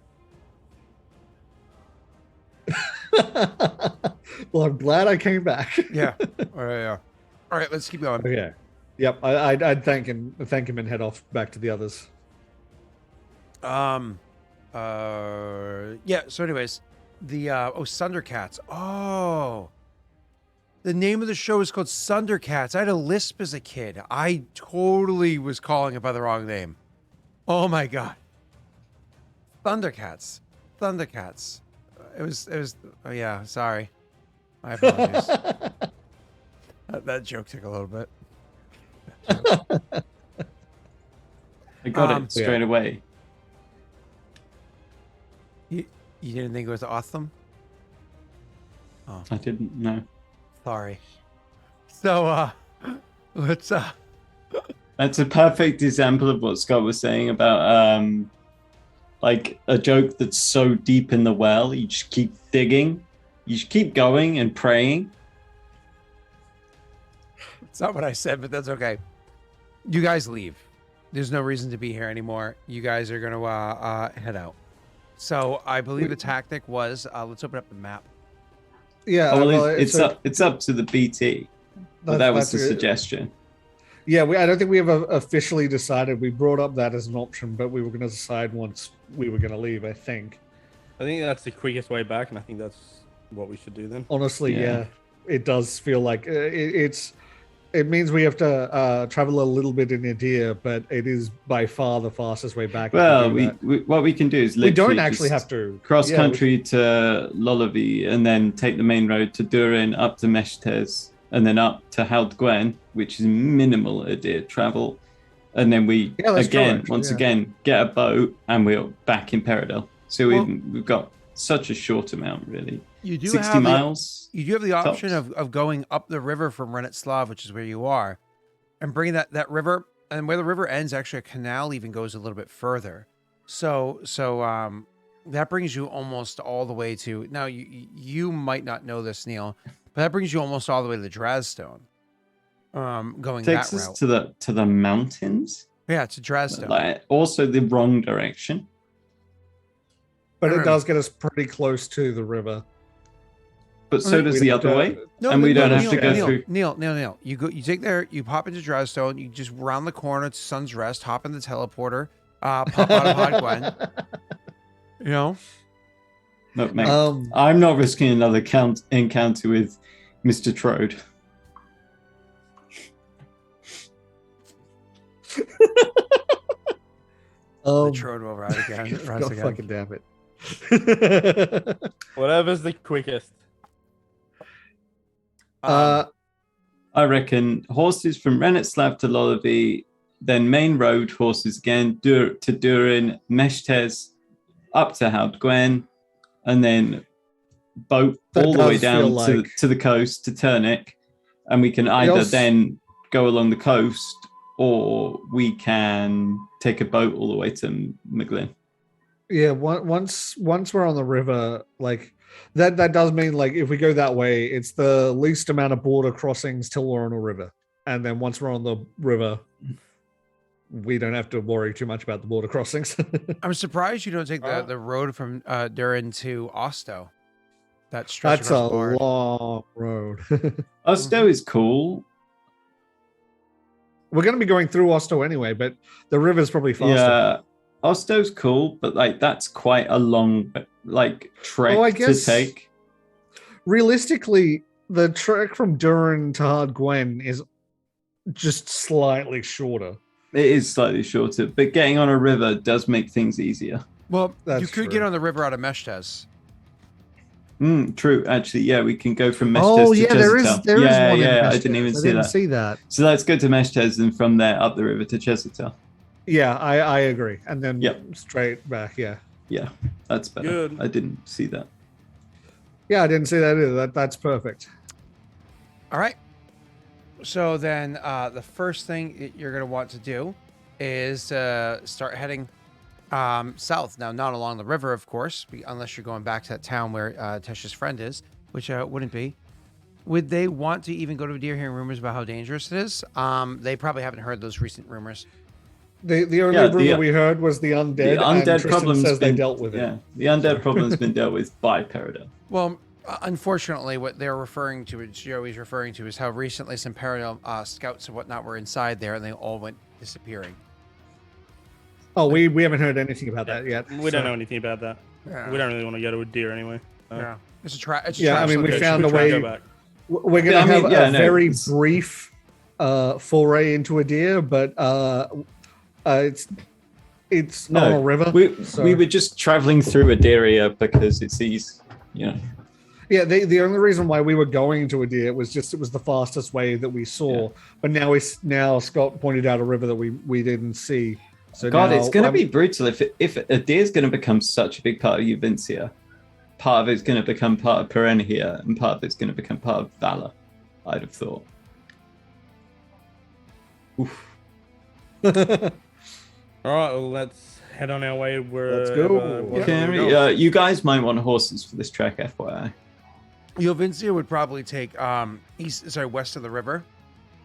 Well, I'm glad I came back. "Yeah, all right, yeah, all right, let's keep going." Okay. Yep. I'd thank him and head off back to the others. Yeah. So, anyways, the Sundercats. Oh, the name of the show is called Sundercats. I had a lisp as a kid. I totally was calling it by the wrong name. Oh my god. Thundercats. It was. Oh yeah. Sorry. My apologies. that joke took a little bit. I got it straight away. You didn't think it was awesome? Oh, I didn't know. sorry. So let's That's a perfect example of what Scott was saying about a joke that's so deep in the well, you just keep digging, you just keep going and praying. It's not what I said, but that's okay. You guys leave. There's no reason to be here anymore. You guys are gonna head out. So I believe the tactic was let's open up the map. Yeah. It's up to the BT. But that was the suggestion. Yeah, I don't think we have officially decided. We brought up that as an option, but we were going to decide once we were going to leave, I think. I think that's the quickest way back, and I think that's what we should do then. Honestly, Yeah. yeah. It does feel like it means we have to travel a little bit in Nadir, but it is by far the fastest way back. Well, if we do that. what we can do is We don't literally actually just have to cross yeah, country to Lolavi and then take the main road to Durin up to Meshtes and then up to Haldgwen, which is minimal Adir travel. And then we Yeah, that's true, again, actually, once yeah. again, get a boat and we're back in Peridot. So Well- we've got such a short amount, really. You do 60 have miles. you do have the option tops. of going up the river from Renetslav, which is where you are, and bringing that river, and where the river ends, actually a canal even goes a little bit further. So that brings you almost all the way to, now you might not know this, Neil, but that brings you almost all the way to the Drazstone. Going Takes that us route. to the mountains. Yeah, to Drazstone. Like, also the wrong direction. But it Remember- does get us pretty close to the river. But so does the other way. And we don't have to go through. Neil. You take there, you pop into Drazstone, you just round the corner to Sun's Rest, hop in the teleporter, pop out of Hogwen. You know? Look, mate, Um, I'm not risking another encounter with Mr. Trode. The Trode will ride again. Rise God again. fucking damn it. Whatever's the quickest. uh, I reckon horses from Renetslav to Lolavi, then main road horses again to Durin, Meshtes, up to Haldgwen, and then boat That all the way does down feel like- to the coast to Turnip, and we can either also- then go along the coast or we can take a boat all the way to McGlynn. yeah, once we're on the river, like that does mean like if we go that way, it's the least amount of border crossings till we're on a river. And then once we're on the river, we don't have to worry too much about the border crossings. I'm surprised you don't take the road from Durin to Osto. That stretch That's a across the board. long road. Osto is cool. We're going to be going through Osto anyway, but the river's probably faster. Yeah, Osto's cool, but like that's quite a long like trek I to guess- take. Realistically, the trek from Durin to Hardgwen is just slightly shorter. It is slightly shorter, but getting on a river does make things easier. Well, you That's could true. get on the river out of Meshtes. True, actually, yeah, we can go from Meshtes Oh to yeah, there is Chesetel. there is yeah, one. yeah, in I Meshtes. didn't even I see didn't that. see that. So let's go to Meshtes and from there up the river to Chesetel. Yeah, I agree. And then Yep. straight back. Yeah, Yeah, that's better. Good. I didn't see that. yeah, I didn't see that either. That's perfect. All right. So then the first thing you're going to want to do is start heading south. Now, not along the river, of course, unless you're going back to that town where Tesh's friend is, which wouldn't be. Would they want to even go to Deer hearing rumors about how dangerous it is? They probably haven't heard those recent rumors. The only Yeah, rumor we heard was the undead. The and undead Tristan problem's says they been dealt with it. Yeah, the undead problem's been dealt with by Peridot. Well, unfortunately, what they're referring to, what Joey's referring to, is how recently some Peridot scouts and whatnot were inside there, and they all went disappearing. Oh, we haven't heard anything about that yet. We don't know anything about that. Yeah. We don't really want to go to a deer anyway. Yeah, it's a trap. Yeah, I mean, we location. found a Should we try way. and go back? We're going to Yeah, I mean, have yeah, a no, very it's- brief foray into a deer, but it's on a river. so- We were just traveling through Aderia because it's easy, you know. Yeah, the only reason why we were going to a deer was just it was the fastest way that we saw. But now Scott pointed out a river that we didn't see. So God, now it's going to I'm- be brutal if Adir's going to become such a big part of Uvincia. Part of it's going to become part of Perennia, and part of it's going to become part of Valor. I'd have thought. Oof. All right, well, let's head on our way. Let's go. You guys might want horses for this trek, FYI. Yovincia would probably take west of the river.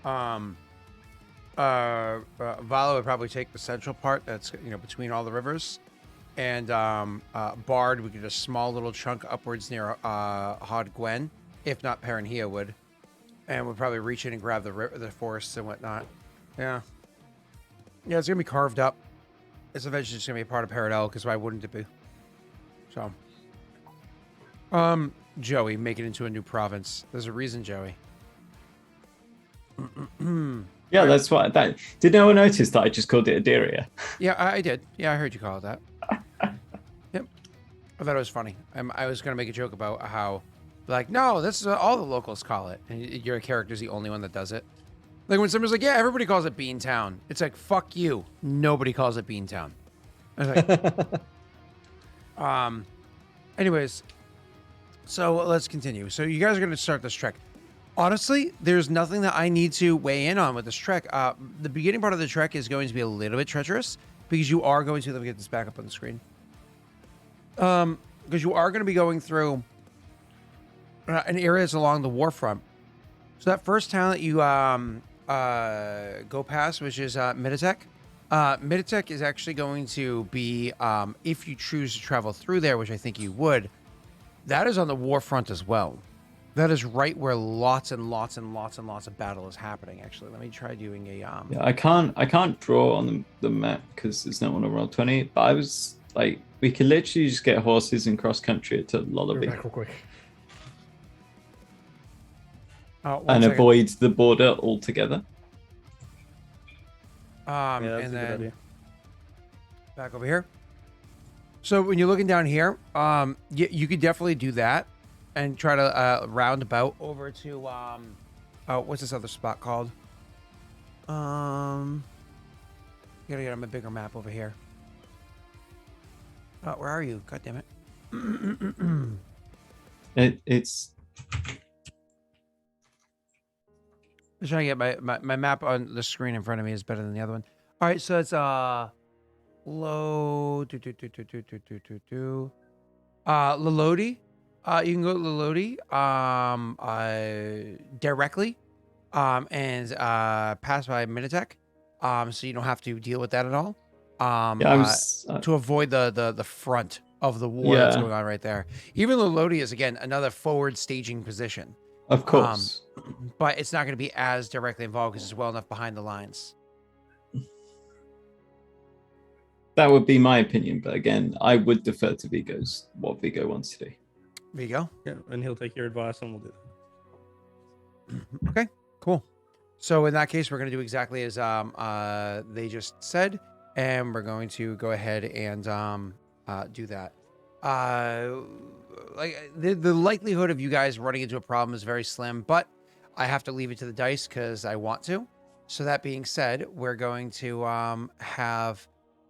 Vala would probably take the central part that's between all the rivers, and Bard would get a small little chunk upwards near Hod Gwen, if not Perenhia would, and would probably reach in and grab the forests and whatnot. Yeah, it's gonna be carved up. It's eventually just gonna be a part of Paradel, because why wouldn't it be? So, Joey, make it into a new province. There's a reason, Joey. Yeah, that's what. That did no one notice that I just called it Aderia? Yeah, I did. Yeah, I heard you call it that. Yep. I thought it was funny. I was going to make a joke about how, like, no, this is what all the locals call it. And your character's the only one that does it. Like when somebody's like, yeah, everybody calls it Beantown. It's like, fuck you. Nobody calls it Beantown. I was like, anyways, so let's continue. So you guys are going to start this trek. Honestly, there's nothing that I need to weigh in on with this trek. The beginning part of the trek is going to be a little bit treacherous because you are going to, let me get this back up on the screen. Because you are going to be going through an area that's along the warfront. So that first town that you go past, which is Miditech. Miditech is actually going to be, if you choose to travel through there, which I think you would, that is on the warfront as well. That is right where lots and lots and lots and lots of battle is happening. Actually, let me try doing a. Yeah, I can't draw on the map because there's no one on Roll20. But I was like, we could literally just get horses and cross country to Lullaby Back real quick. and avoid the border altogether. Yeah, that's and a good then idea. back over here. So when you're looking down here, you could definitely do that and try to round about over to what's this other spot called? Gotta get on a bigger map over here. Where are you? God damn it! It's I'm trying to get my map on the screen in front of me is better than the other one. All right, so it's low Lelodi. You can go to Lelodi directly and pass by Minitech. So you don't have to deal with that at all. To avoid the front of the war that's going on right there. Even Lelodi is again another forward staging position. Of course. But it's not going to be as directly involved because it's well enough behind the lines. That would be my opinion, but again, I would defer to Vigo's what Vigo wants to do. Vigo? Yeah, and he'll take your advice and we'll do that. Okay, cool. So in that case, we're going to do exactly as they just said, and we're going to go ahead and do that. Like the likelihood of you guys running into a problem is very slim, but I have to leave it to the dice because I want to. So that being said, we're going to have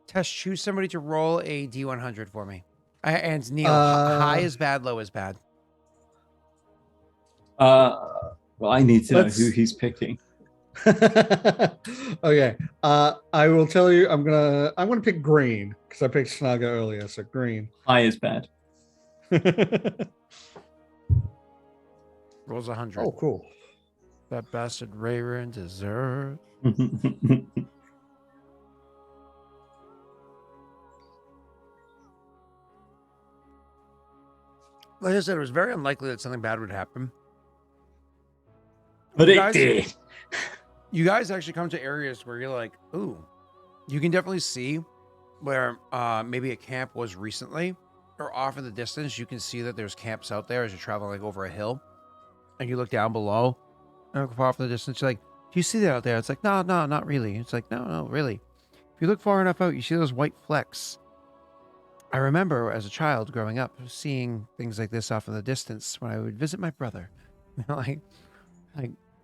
Tess choose somebody to roll a D100 for me. And Neil, high is bad, low is bad. Well, I need to know who he's picking. Okay. I will tell you. I'm gonna pick green because I picked Snaga earlier. So green. High is bad. Rolls 100. Oh, cool. That bastard Rayron deserves. Like I said, it was very unlikely that something bad would happen. But You it did. You guys actually come to areas where you're like, ooh, you can definitely see where maybe a camp was recently, or off in the distance, you can see that there's camps out there as you're traveling like over a hill, and you look down below, and look far off in the distance, you're like, do you see that out there? It's like, no, not really. It's like, no, really. If you look far enough out, you see those white flecks. I remember as a child growing up seeing things like this off in the distance when I would visit my brother. like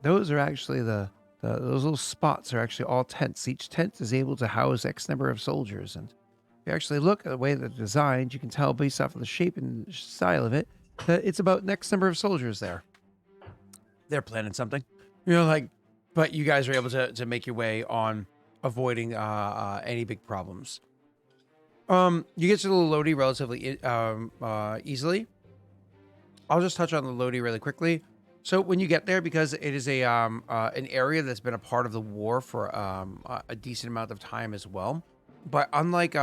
those are actually those little spots are actually all tents. Each tent is able to house X number of soldiers. And if you actually look at the way they're designed, you can tell based off of the shape and style of it that it's about X number of soldiers there. They're planning something. But you guys are able to make your way on avoiding any big problems. You get to the Lodi relatively easily. I'll just touch on the Lodi really quickly. So when you get there, because it is an area that's been a part of the war for a decent amount of time as well, but unlike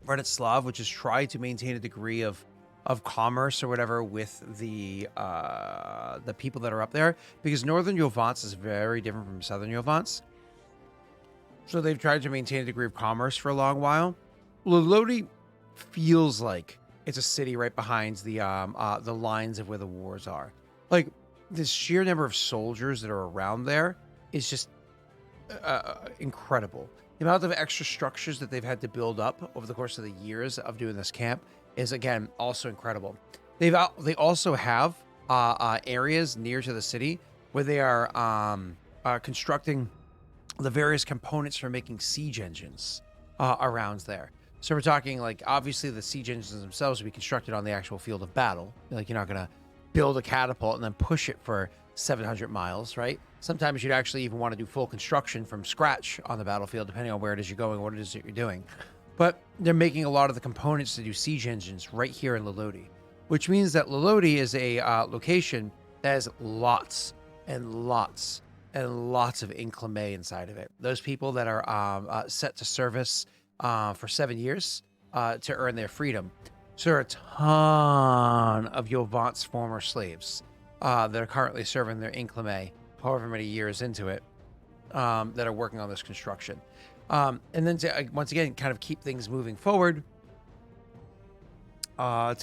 Bratislav, which has tried to maintain a degree of commerce or whatever with the people that are up there, because Northern Yovance is very different from Southern Yovance. So they've tried to maintain a degree of commerce for a long while. Lodi feels like It's a city right behind the lines of where the wars are. Like, the sheer number of soldiers that are around there is just incredible. The amount of extra structures that they've had to build up over the course of the years of doing this camp is, again, also incredible. They also have areas near to the city where they are constructing the various components for making siege engines around there. So we're talking, like, obviously the siege engines themselves will be constructed on the actual field of battle. Like, you're not going to build a catapult and then push it for 700 miles, right? Sometimes you'd actually even want to do full construction from scratch on the battlefield, depending on where it is you're going, what it is that you're doing. But they're making a lot of the components to do siege engines right here in Lolodi, which means that Lolodi is a location that has lots and lots and lots of Inclime inside of it. Those people that are set to service for 7 years to earn their freedom. So there are a ton of Yovant's former slaves that are currently serving their Inclime, however many years into it, that are working on this construction. And then to, once again, kind of keep things moving forward, for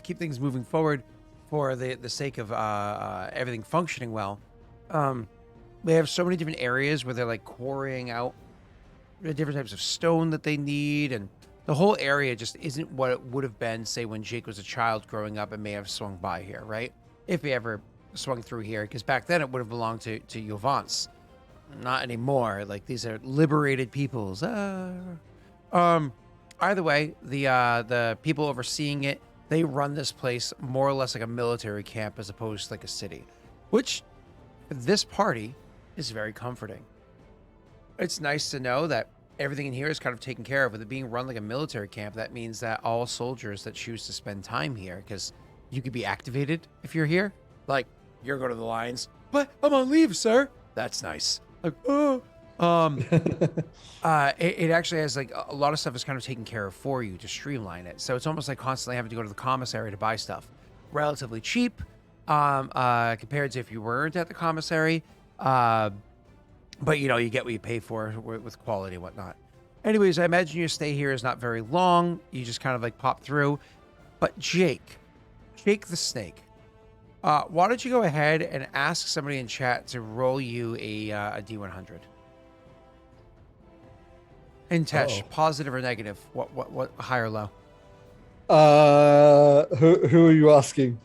the sake of everything functioning well, they have so many different areas where they're like quarrying out the different types of stone that they need, and the whole area just isn't what it would have been, say, when Jake was a child growing up and may have swung by here, right? If he ever swung through here, because back then it would have belonged to Yovants. Not anymore. Like, these are liberated peoples. Either way, the people overseeing it, they run this place more or less like a military camp as opposed to like a city, which for this party is very comforting. It's nice to know that everything in here is kind of taken care of. With it being run like a military camp, that means that all soldiers that choose to spend time here, because you could be activated if you're here, like, you're going to the lines, but I'm on leave, sir. That's nice. Like, oh. It actually has, like, a lot of stuff is kind of taken care of for you to streamline it. So it's almost like constantly having to go to the commissary to buy stuff. Relatively cheap compared to if you weren't at the commissary. But, you know, you get what you pay for with quality and whatnot. Anyways, I imagine your stay here is not very long. You just kind of like pop through. But Jake the Snake, why don't you go ahead and ask somebody in chat to roll you a D100? And Tesh, positive or negative? What high or low? Who are you asking?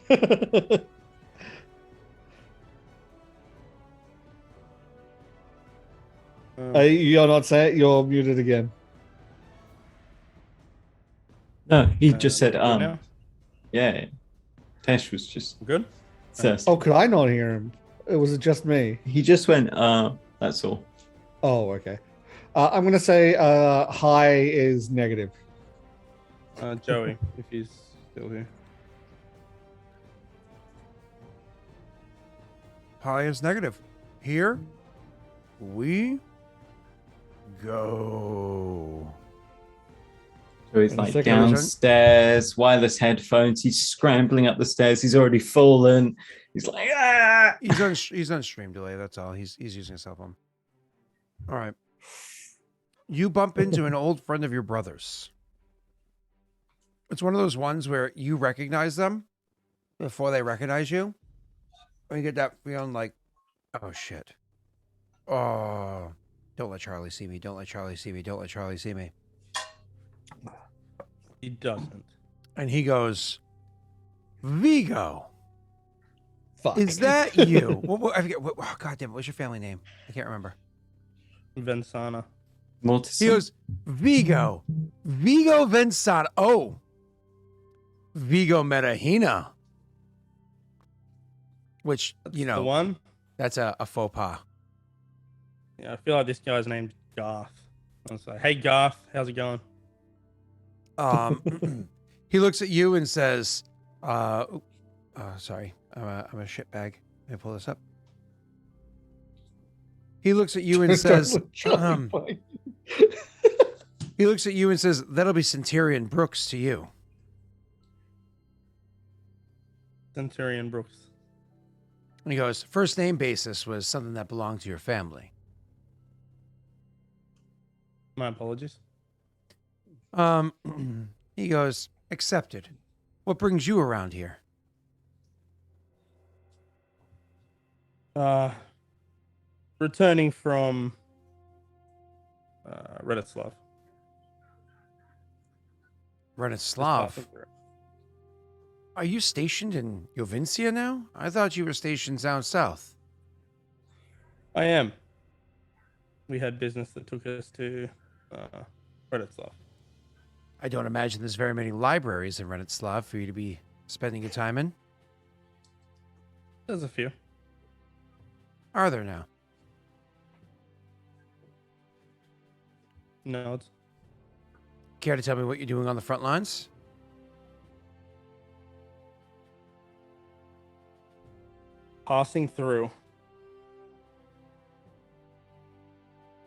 You're not saying, you're muted again. No, he just said now? Yeah. Tesh was just Good. says. Oh, could I not hear him? Was it just me? He just went, that's all. Oh, okay. I'm gonna say high is negative. Joey, if he's still here. High is negative. Here we go. So he's In a like second, downstairs, wireless headphones. He's scrambling up the stairs. He's already fallen. He's like, ah! He's on stream delay. That's all. He's using a cell phone. All right. You bump into an old friend of your brother's. It's one of those ones where you recognize them before they recognize you. And you get that feeling like, oh shit. Oh, don't let Charlie see me. Don't let Charlie see me. Don't let Charlie see me. He doesn't. And he goes, Vigo, Fuck. is that you? I forget. Oh, God damn it. What's your family name? I can't remember. Vensana. Mortis. He goes, Vigo Vensana. Oh, Vigo Medahina. Which, you The know, one? that's a faux pas. Yeah, I feel like this guy's named Garth. I was like, hey Garth, how's it going? He looks at you and says, sorry, I'm a shitbag. Let me pull this up. He looks at you and says, he looks at you and says, that'll be Centurion Brooks to you. Centurion Brooks. And he goes, first name basis was something that belonged to your family. My apologies. He goes, accepted. What brings you around here? Returning from Reditslav. Renislav. Are you stationed in Jovincia now? I thought you were stationed down south. I am. We had business that took us to Reditslav. I don't imagine there's very many libraries in Renislav for you to be spending your time in. There's a few. Are there now? No, it's Care to tell me what you're doing on the front lines? passing through.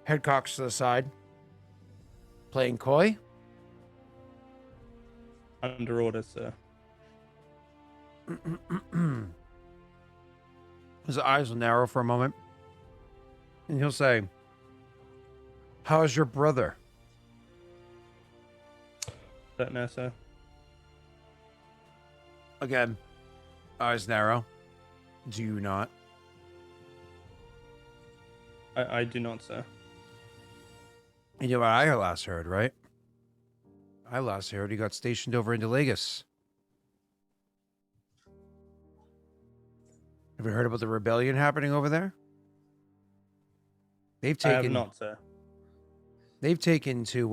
Head cocks to the side. Playing coy? Under orders, sir. His eyes will narrow for a moment. And he'll say, "How's your brother?" Don't know, sir. Again, eyes narrow. Do you not? I do not, sir. You know what I last heard, right? I last heard he got stationed over into Lagos. Have you heard about the rebellion happening over there? They've I have taken not, sir. They've taken to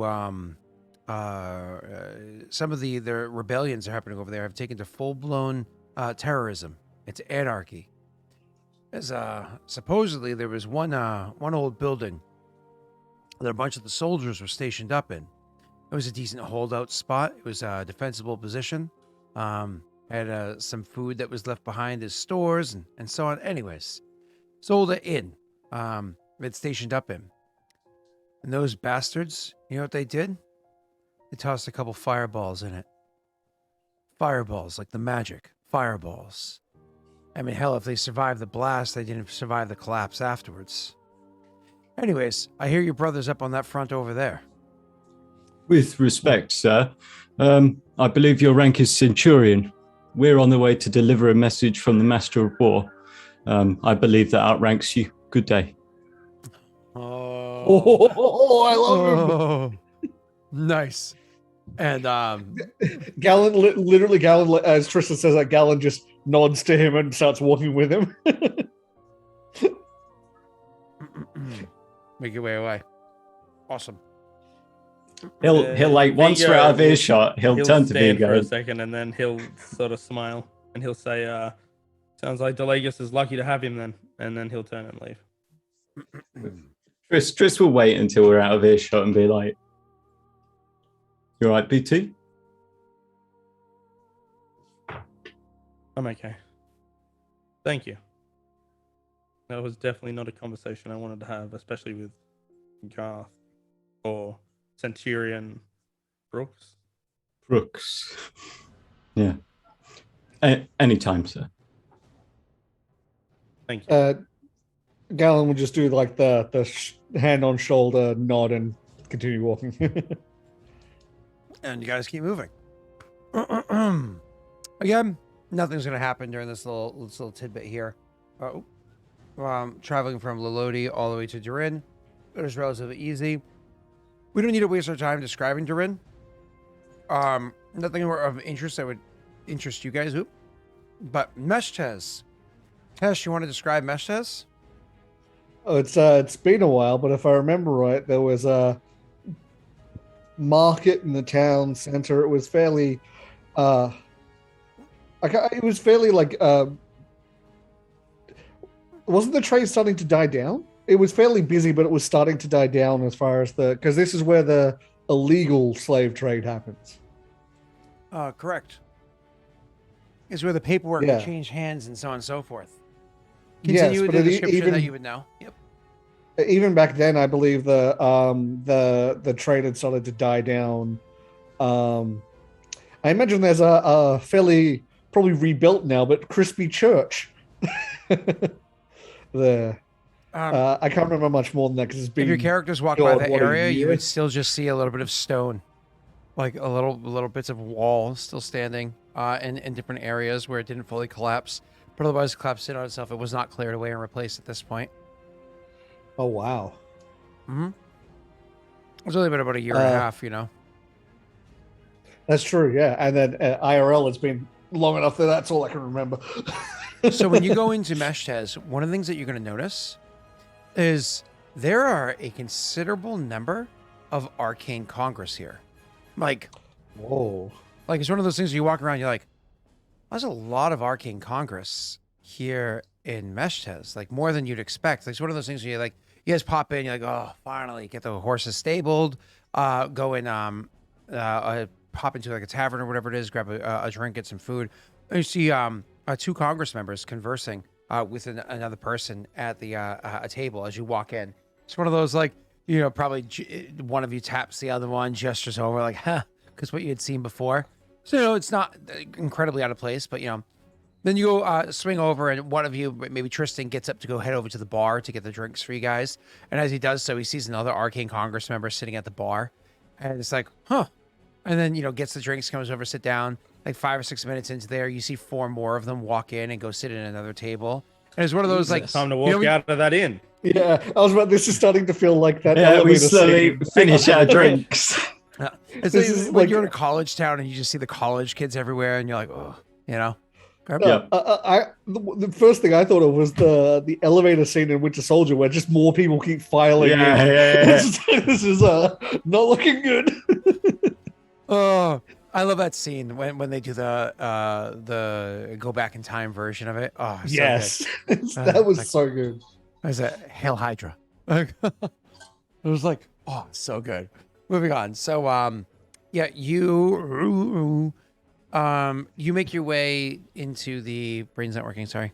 some of the rebellions are happening over there have taken to full-blown terrorism. It's anarchy. As supposedly there was one old building that a bunch of the soldiers were stationed up in. It was a decent holdout spot. It was a defensible position. Had some food that was left behind as stores and so on. Anyways, sold it in. They'd stationed up in. And those bastards, you know what they did? They tossed a couple fireballs in it. Fireballs, like the magic. Fireballs. I mean, hell, if they survived the blast, they didn't survive the collapse afterwards. Anyways, I hear your brother's up on that front over there. With respect, sir, I believe your rank is Centurion. We're on the way to deliver a message from the Master of War. I believe that outranks you. Good day. Oh, I love him. Nice. And Galen, literally, Galen, as Tristan says that, Galen just nods to him and starts walking with him. make your way away. Awesome. He'll like once we're out of earshot, he'll turn to me stand for a and go, second, and then he'll sort of smile, and he'll say, "Sounds like Daelric is lucky to have him then," and then he'll turn and leave. Tris will wait until we're out of earshot and be like, "You all right, BT?" I'm okay. Thank you. That was definitely not a conversation I wanted to have, especially with Garth or Centurion Brooks. Brooks. Yeah. Anytime, sir. Thank you. Galen would just do like the hand on shoulder nod and continue walking. And you guys keep moving. Again, nothing's going to happen during this little tidbit here. Traveling from Lelodi all the way to Durin. It was relatively easy. We don't need to waste our time describing Durin. Nothing more of interest that would interest you guys. But Meshtez. Tesh, you want to describe Meshtez? Oh, it's been a while, but if I remember right, there was a market in the town center. It was fairly, it was fairly like, wasn't the trade starting to die down? It was fairly busy, but it was starting to die down as far as because this is where the illegal slave trade happens. Correct. It's where the paperwork Yeah. can change hands and so on and so forth. Yes, Continue with but the description even- that you would know. Yep. Even back then, I believe the trade had started to die down. I imagine there's a fairly probably rebuilt now, but crispy church there. I can't remember much more than that because it's been. If your characters walk by God, that what a area, you year. would still just see a little bit of stone, like a little bits of wall still standing. in different areas where it didn't fully collapse, but otherwise collapsed in on itself. It was not cleared away and replaced at this point. Oh wow. It's only been about a year and a half, That's true. Yeah, and then IRL, it's been long enough that that's all I can remember. So when you go into Meshtez, one of the things that you're going to notice is there are a considerable number of arcane congress here. Like, Whoa. like it's one of those things where you walk around, you're like, there's a lot of arcane congress here in Meshtez, like more than you'd expect. Like, it's one of those things where you guys pop in, you're like, oh, finally get the horses stabled, go in, pop into like a tavern or whatever it is, grab a drink, get some food. And you see two Congress members conversing with another person at the a table as you walk in. It's one of those like, probably one of you taps the other one, gestures over like, huh, because what you had seen before. So, it's not incredibly out of place, but, then you go swing over and one of you, maybe Tristan, gets up to go head over to the bar to get the drinks for you guys. And as he does so, he sees another Arcane Congress member sitting at the bar. And it's like, huh. And then, gets the drinks, comes over, sit down. Like 5 or 6 minutes into there, you see 4 more of them walk in and go sit at another table. And it's one of those like time to walk out of that inn. Yeah, I was about. This is starting to feel like that. Yeah, we elevator slowly scene. finish our drinks. It's This like is when like- you're in a college town and you just see the college kids everywhere, and you're like, oh, Yeah. The first thing I thought of was the elevator scene in Winter Soldier, where just more people keep filing in. Yeah. This is not looking good. Oh, I love that scene when they do the go back in time version of it. Oh, so Yes, good. that was Like- so good. What is that? Hail Hydra. It was like, oh, so good. Moving on. So, yeah, you make your way into the brain's not working. Sorry.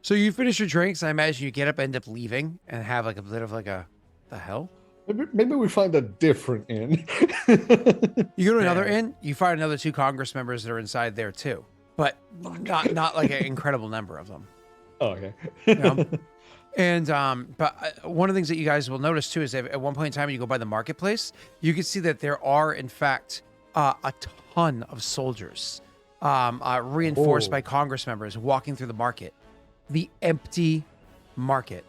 So you finish your drinks. I imagine you get up, end up leaving, and have like a bit of like the hell. Maybe we find a different inn. You go to another inn. You find another 2 Congress members that are inside there too, but not like an incredible number of them. Oh, okay. And but one of the things that you guys will notice too is that at one point in time, when you go by the marketplace, you can see that there are in fact a ton of soldiers, reinforced by Congress members walking through the market, the empty market.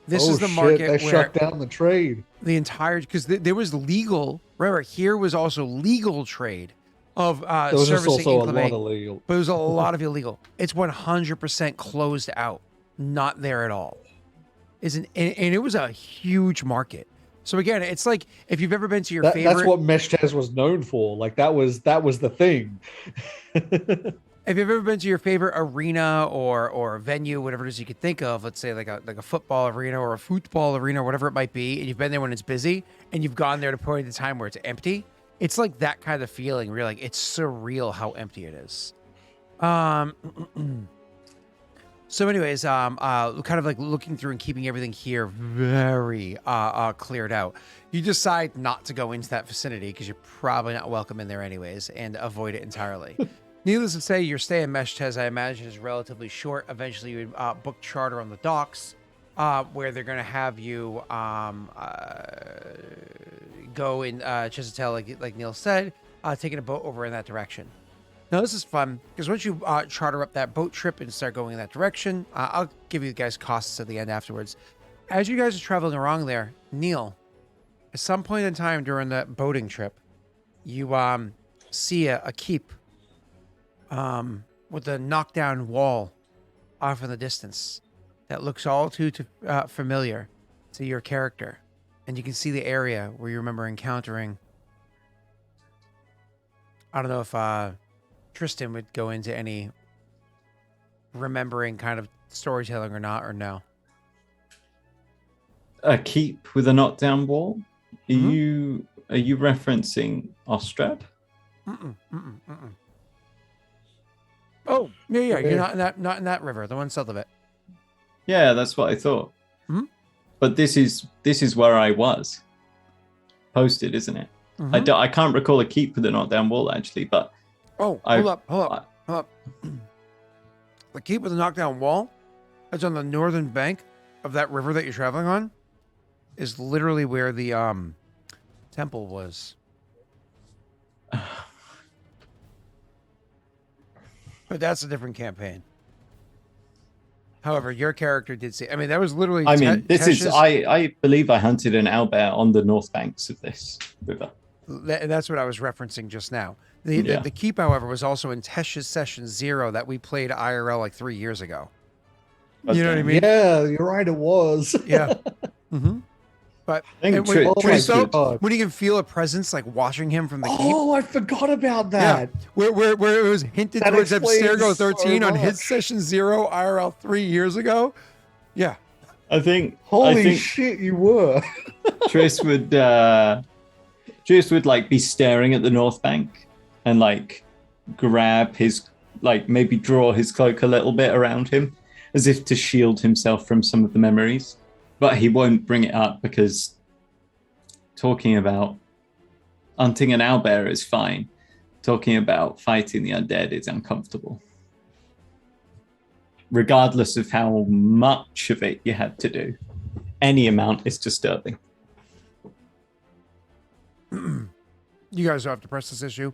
This is the market They where shut down the trade. the entire because there was legal. Remember, here was also legal trade of There was just servicing also a lot inclement, of illegal. but it was a lot of illegal. It's 100% closed out, not there at all. And it was a huge market. So again, it's like if you've ever been to your favorite. That's what Meshtez was known for. Like that was the thing. If you've ever been to your favorite arena or venue, whatever it is you could think of, let's say like a football arena or a football arena or whatever it might be, and you've been there when it's busy, and you've gone there to point at the time where it's empty, it's like that kind of feeling. Where you're like, it's surreal how empty it is. So, anyways, kind of like looking through and keeping everything here very cleared out. You decide not to go into that vicinity because you're probably not welcome in there anyways, and avoid it entirely. Needless to say, your stay in Meshtez, I imagine, is relatively short. Eventually, you book charter on the docks, where they're going to have you go in Chisatel, like Neil said, taking a boat over in that direction. Now, this is fun, because once you charter up that boat trip and start going in that direction, I'll give you guys costs at the end afterwards. As you guys are traveling along there, Neil, at some point in time during that boating trip, you see a keep with a knockdown wall off in the distance that looks all too familiar to your character. And you can see the area where you remember encountering. I don't know if Tristan would go into any remembering kind of storytelling or not, or no. A keep with a knockdown wall? Are Mm-hmm. you referencing Ostrad? Oh, yeah. You're not in that river, the one south of it. Yeah, that's what I thought. Mhm. But this is where I was posted, isn't it? Mhm. I can't recall a keep with a knockdown wall actually, but Oh, hold up. The keep with the knockdown wall that's on the northern bank of that river that you're traveling on is literally where the temple was. But that's a different campaign. However, your character did say. I mean, that was literally. I mean, this is. Tesh's- I believe I hunted an owlbear on the north banks of this river. And that's what I was referencing just now. Yeah. The keep, however, was also in Tesh's session 0 that we played IRL like 3 years ago. You know what I mean? Yeah, you're right. It was. Yeah. Mm-hmm. But I think and Trish when, would- God. when you can feel a presence like watching him from the keep. Oh, I forgot about that. Yeah. Where it was hinted That towards explains Abstergo 13 so on his much. session 0 IRL 3 years ago. Yeah. I think. Holy I think shit, you were. Tris would like be staring at the north bank and like grab his like maybe draw his cloak a little bit around him as if to shield himself from some of the memories, but he won't bring it up because talking about hunting an owlbear is fine. Talking about fighting the undead is uncomfortable. Regardless of how much of it you had to do, any amount is disturbing. You guys don't have to press this issue.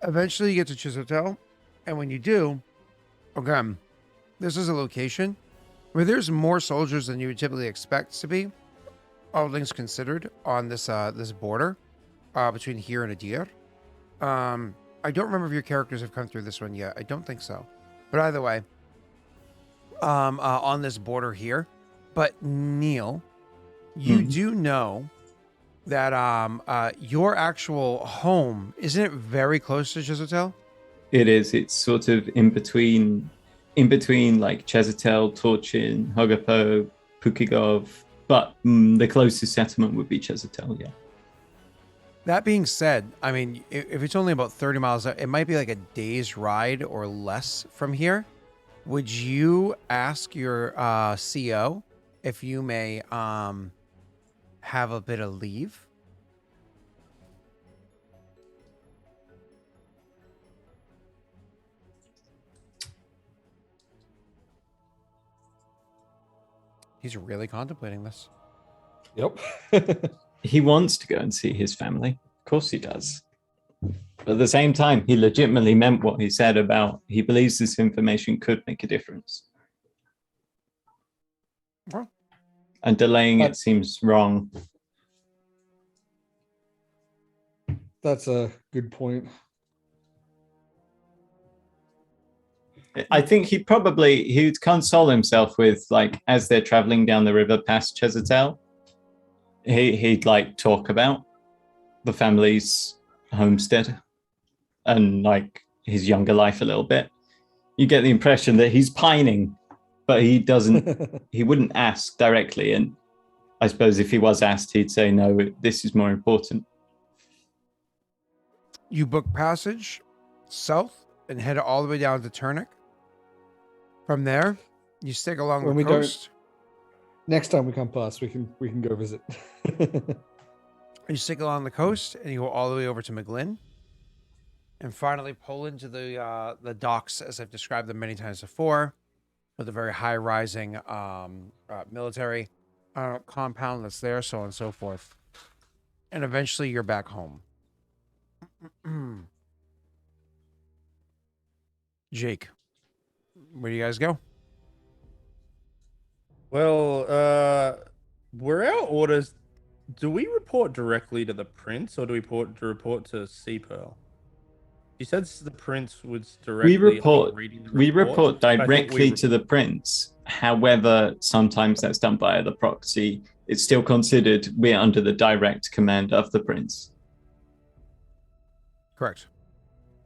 Eventually you get to Chishotel, and when you do, again, this is a location where there's more soldiers than you would typically expect to be, all things considered, on this this border between here and Adir. I don't remember if your characters have come through this one yet. I don't think so. But either way, on this border here. But Neil, you do know that your actual home, isn't it very close to Chishotel? It is. It's sort of in between like Chesetel, Torchin, Hogapo, Pukigov, but the closest settlement would be Chesetel, yeah. That being said, I mean, if it's only about 30 miles, it might be like a day's ride or less from here. Would you ask your CO if you may have a bit of leave? He's really contemplating this. Yep. He wants to go and see his family. Of course he does. But at the same time, he legitimately meant what he said about he believes this information could make a difference. Well, and delaying it seems wrong. That's a good point. I think he'd console himself with, like, as they're traveling down the river past Chesetel, he'd like talk about the family's homestead and like his younger life a little bit. You get the impression that he's pining, but he wouldn't ask directly. And I suppose if he was asked, he'd say, no, this is more important. you book passage south and head all the way down to Turnic. From there, you stick along When the we go- coast. Next time we come past, we can go visit. You stick along the coast and you go all the way over to McGlynn. And finally pull into the docks, as I've described them many times before, with a very high-rising military compound that's there, so on and so forth. And eventually you're back home. Jake, where do you guys go? Well, were our orders? Do we report directly to the prince, or do we report to Sea Pearl? You said the prince was directly. reading the We reports, report but I think directly we to the prince. However, sometimes that's done via the proxy. It's still considered we're under the direct command of the prince. Correct.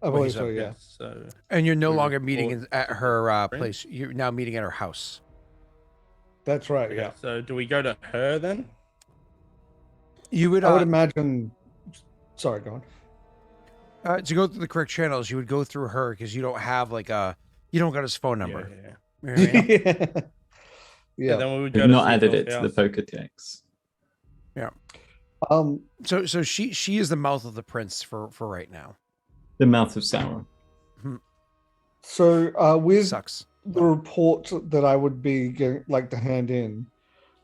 I Well, believe he's so, up, yeah. So And you're no We longer meeting report at her Prince? place. You're now meeting at her house. That's right, okay, yeah. so do we go to her then? You would, I would imagine. Sorry, go on. to go through the correct channels, you would go through her because you don't have you don't got his phone number. Yeah. You know what I mean? Yeah. Yeah. Then we would go We've to not Sea added Pearl's it to the house. Pokedex. So she is the mouth of the prince for right now. The mouth of Sauron. So with Sucks. the report that I would be like to hand in,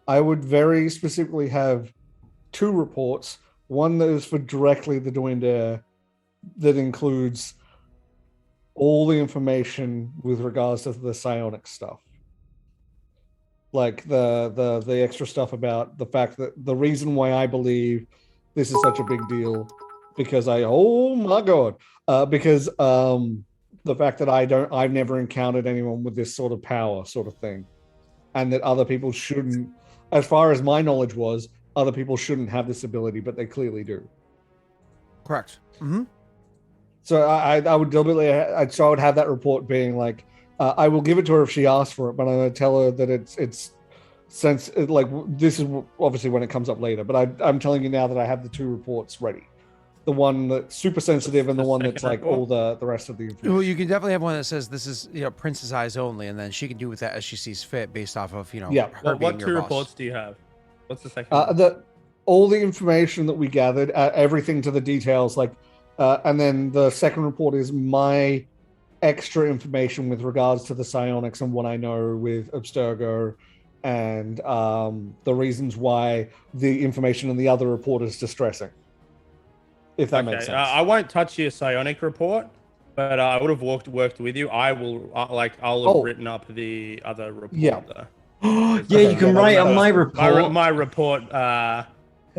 I would very specifically have two reports. One that is for directly the Dwayne that includes all the information with regards to the psionic stuff, like the extra stuff about the fact that the reason why I believe this is such a big deal, because oh my god, because the fact that I've never encountered anyone with this sort of power, sort of thing, and that other people shouldn't, as far as my knowledge was, other people shouldn't have this ability, but they clearly do. Correct. Mm-hmm. So I would deliberately, so I would have that report being like, I will give it to her if she asks for it, but I'm going to tell her that it's since like this is obviously when it comes up later. But I'm telling you now that I have the two reports ready, the one that's super sensitive and the one that's like all the rest of the information. Well, you can definitely have one that says this is Prince's eyes only, and then she can do with that as she sees fit based off of Yeah. her being What your two boss. reports do you have? What's the second one? All the information that we gathered, everything to the details, like, and then the second report is my extra information with regards to the psionics and what I know with Abstergo, and the reasons why the information in the other report is distressing. If that makes sense. I won't touch your psionic report, but I would have worked with you. I'll have written up the other report. Yeah. Yeah, you can write on my report. My report.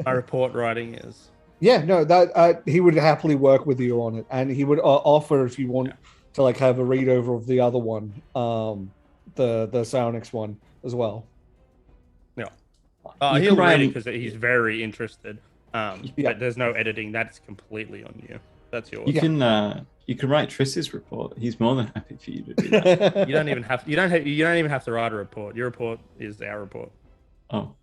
My report writing is. Yeah, no, that he would happily work with you on it, and he would offer if you want to like have a read over of the other one, the psionics one as well. Yeah, he'll read it because he's very interested. But there's no editing. That's completely on you. That's yours. You can write Triss's report. He's more than happy for you to do that. You don't even have to write a report. Your report is our report. Oh.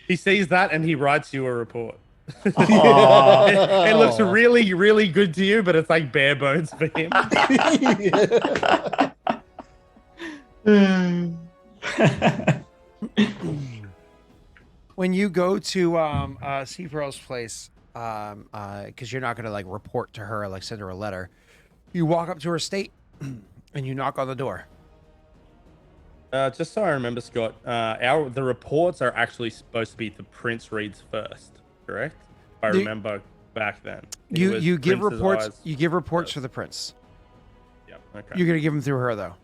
He sees that and he writes you a report. It looks really, really good to you, but it's like bare bones for him. When you go to Sea Pearl's place, because you're not gonna like report to her, like send her a letter, you walk up to her estate and you knock on the door. Just so I remember, Scott, the reports are actually supposed to be the prince reads first, correct? If I remember back then. You give reports. Eyes You give reports first. for the prince. Yep. Okay. You're gonna give them through her though.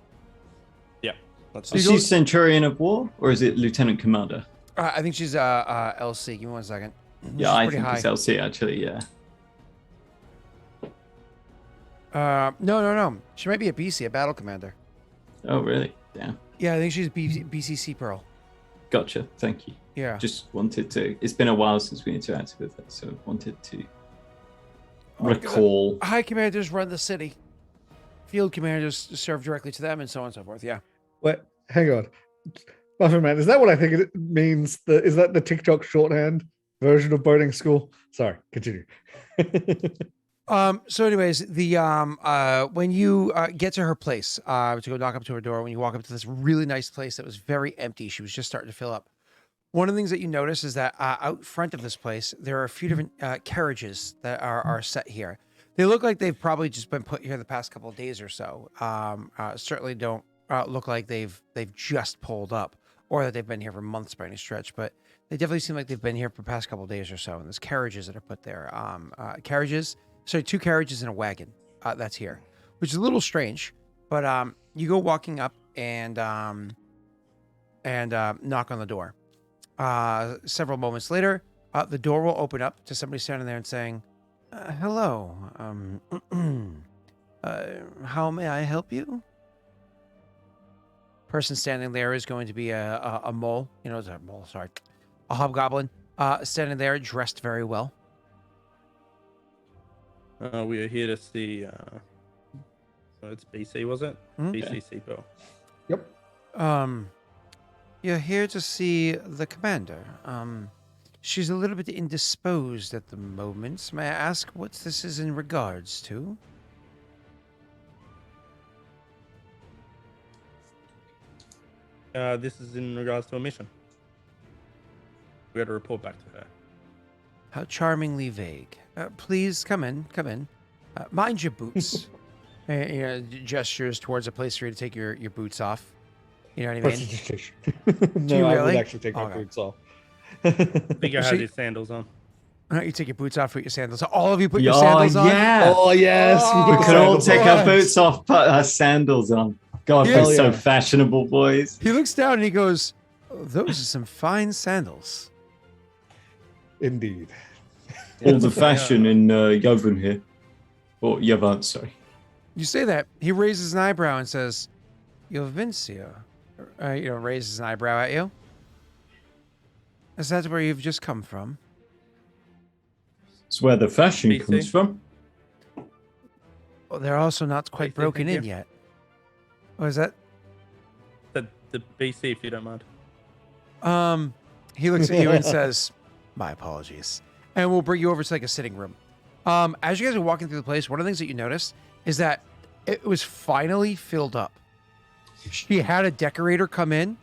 Yep. That's Is she Centurion of War or is it Lieutenant Commander? I think she's LC. Give me 1 second. Yeah, I think it's LC actually. Yeah. No. She might be a BC, a battle commander. Oh really? Yeah. Yeah, I think she's BCC Pearl. Gotcha. Thank you. Yeah. Just wanted to. It's been a while since we interacted with her, so wanted to recall. High commanders run the city. Field commanders serve directly to them, and so on and so forth. Yeah. Wait, hang on. Muffin Man, is that what I think it means? Is that the TikTok shorthand version of boating school? Sorry, continue. So anyways, when you get to her place, to go knock up to her door, when you walk up to this really nice place that was very empty, she was just starting to fill up. One of the things that you notice is that out front of this place, there are a few different carriages that are set here. They look like they've probably just been put here the past couple of days or so. Certainly don't look like they've just pulled up or that they've been here for months by any stretch, but they definitely seem like they've been here for the past couple of days or so. And there's carriages that are put there. Two carriages and a wagon that's here, which is a little strange, but you go walking up and knock on the door. Several moments later, the door will open up to somebody standing there and saying, hello, how may I help you? Person standing there is going to be a mole, a hobgoblin, standing there dressed very well. We are here to see. So it's BC, was it? Mm-hmm. BC Pearl. Yep. You're here to see the commander. She's a little bit indisposed at the moment. May I ask what this is in regards to? This is in regards to a mission. We got to report back to her. How charmingly vague. Please come in. Mind your boots. Gestures towards a place for you to take your boots off. You know what I mean? No, I really? would actually take my boots off. I think I have these sandals on. Why don't you take your boots off, put your sandals on? All of you put your Oh, sandals on? yeah. Oh yes, Oh, We put could all sandals take on. our boots off, put our sandals on. God, Yeah. we're so Yeah. fashionable, boys. He looks down and he goes, oh, those are some fine sandals. Indeed. All the fashion in Yavin here. Or Yavan, sorry. You say that. He raises an eyebrow and says, Yovincia. Raises an eyebrow at you. Is that where you've just come from? It's where the fashion BC. comes from. Well, they're also not quite BC, broken thank in you. yet. What is that? The BC, if you don't mind. He looks at you and says, my apologies. And we'll bring you over to like a sitting room. As you guys are walking through the place, one of the things that you notice is that it was finally filled up. She had a decorator come in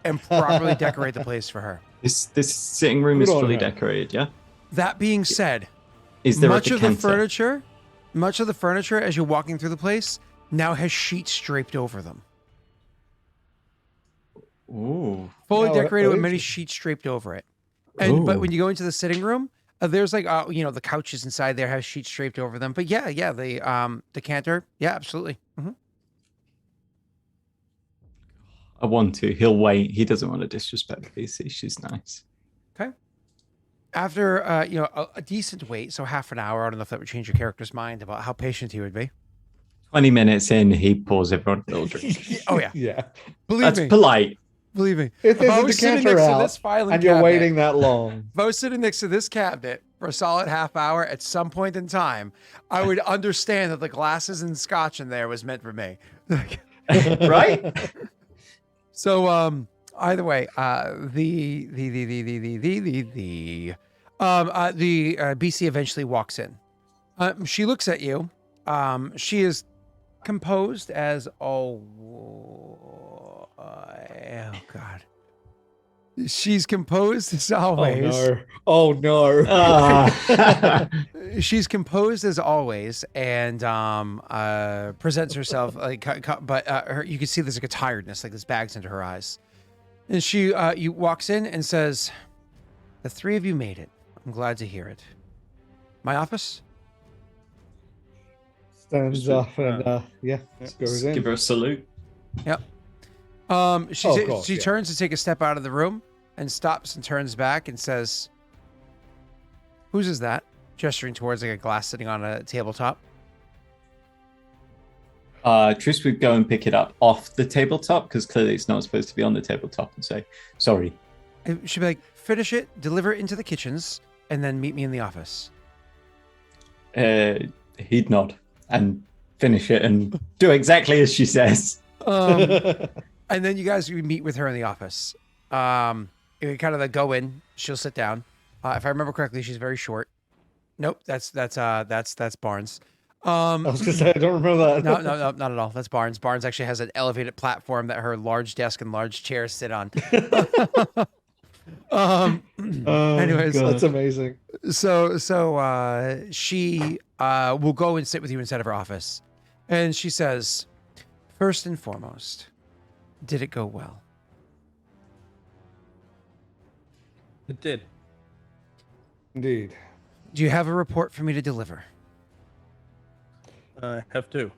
and properly decorate the place for her. This sitting room is Good on fully her. decorated, yeah? That being said, Is there much a of the decanter? furniture as you're walking through the place now has sheets draped over them. Ooh. Fully Oh, decorated with many interesting. sheets draped over it. But Ooh. when you go into the sitting room, there's like the couches inside there have sheets draped over them. But yeah, the decanter, yeah, absolutely. Mhm. I want to. He'll wait. He doesn't want to disrespect BC. She's nice. Okay. After a decent wait, so half an hour, I don't know if that would change your character's mind about how patient he would be. 20 minutes in, he pours everyone a little drink. Oh yeah, Yeah. believe That's me, polite. believe me. If I there's a was sitting decanter next to out this filing and you're cabinet- waiting that long, If I was sitting next to this cabinet for a solid half hour at some point in time, I would understand that the glasses and scotch in there was meant for me. Right? So, either way, the BC eventually walks in. She looks at you. She is composed as oh God. She's composed as always. oh no. Ah. She's composed as always and presents herself like, but you can see there's like a tiredness, like there's bags under her eyes. And she walks in and says, "The three of you made it. I'm glad to hear it. My office." Stands up and Yeah. goes in. Give her a salute. Yep. She Oh, of course, she yeah. turns to take a step out of the room and stops and turns back and says, "Whose is that?" Gesturing towards like a glass sitting on a tabletop. Trish would go and pick it up off the tabletop because clearly it's not supposed to be on the tabletop and say, sorry. And she'd be like, "Finish it, deliver it into the kitchens, and then meet me in the office." He'd nod and finish it and do exactly as she says. And then you guys would meet with her in the office. You kind of like go in. She'll sit down. If I remember correctly, she's very short. Nope, that's Barnes. I was gonna say I don't remember that. No, not at all. That's Barnes. Barnes actually has an elevated platform that her large desk and large chairs sit on. Anyways, God. That's amazing. So she will go and sit with you inside of her office, and she says, "First and foremost, did it go well?" It did. Indeed. Do you have a report for me to deliver? I have two.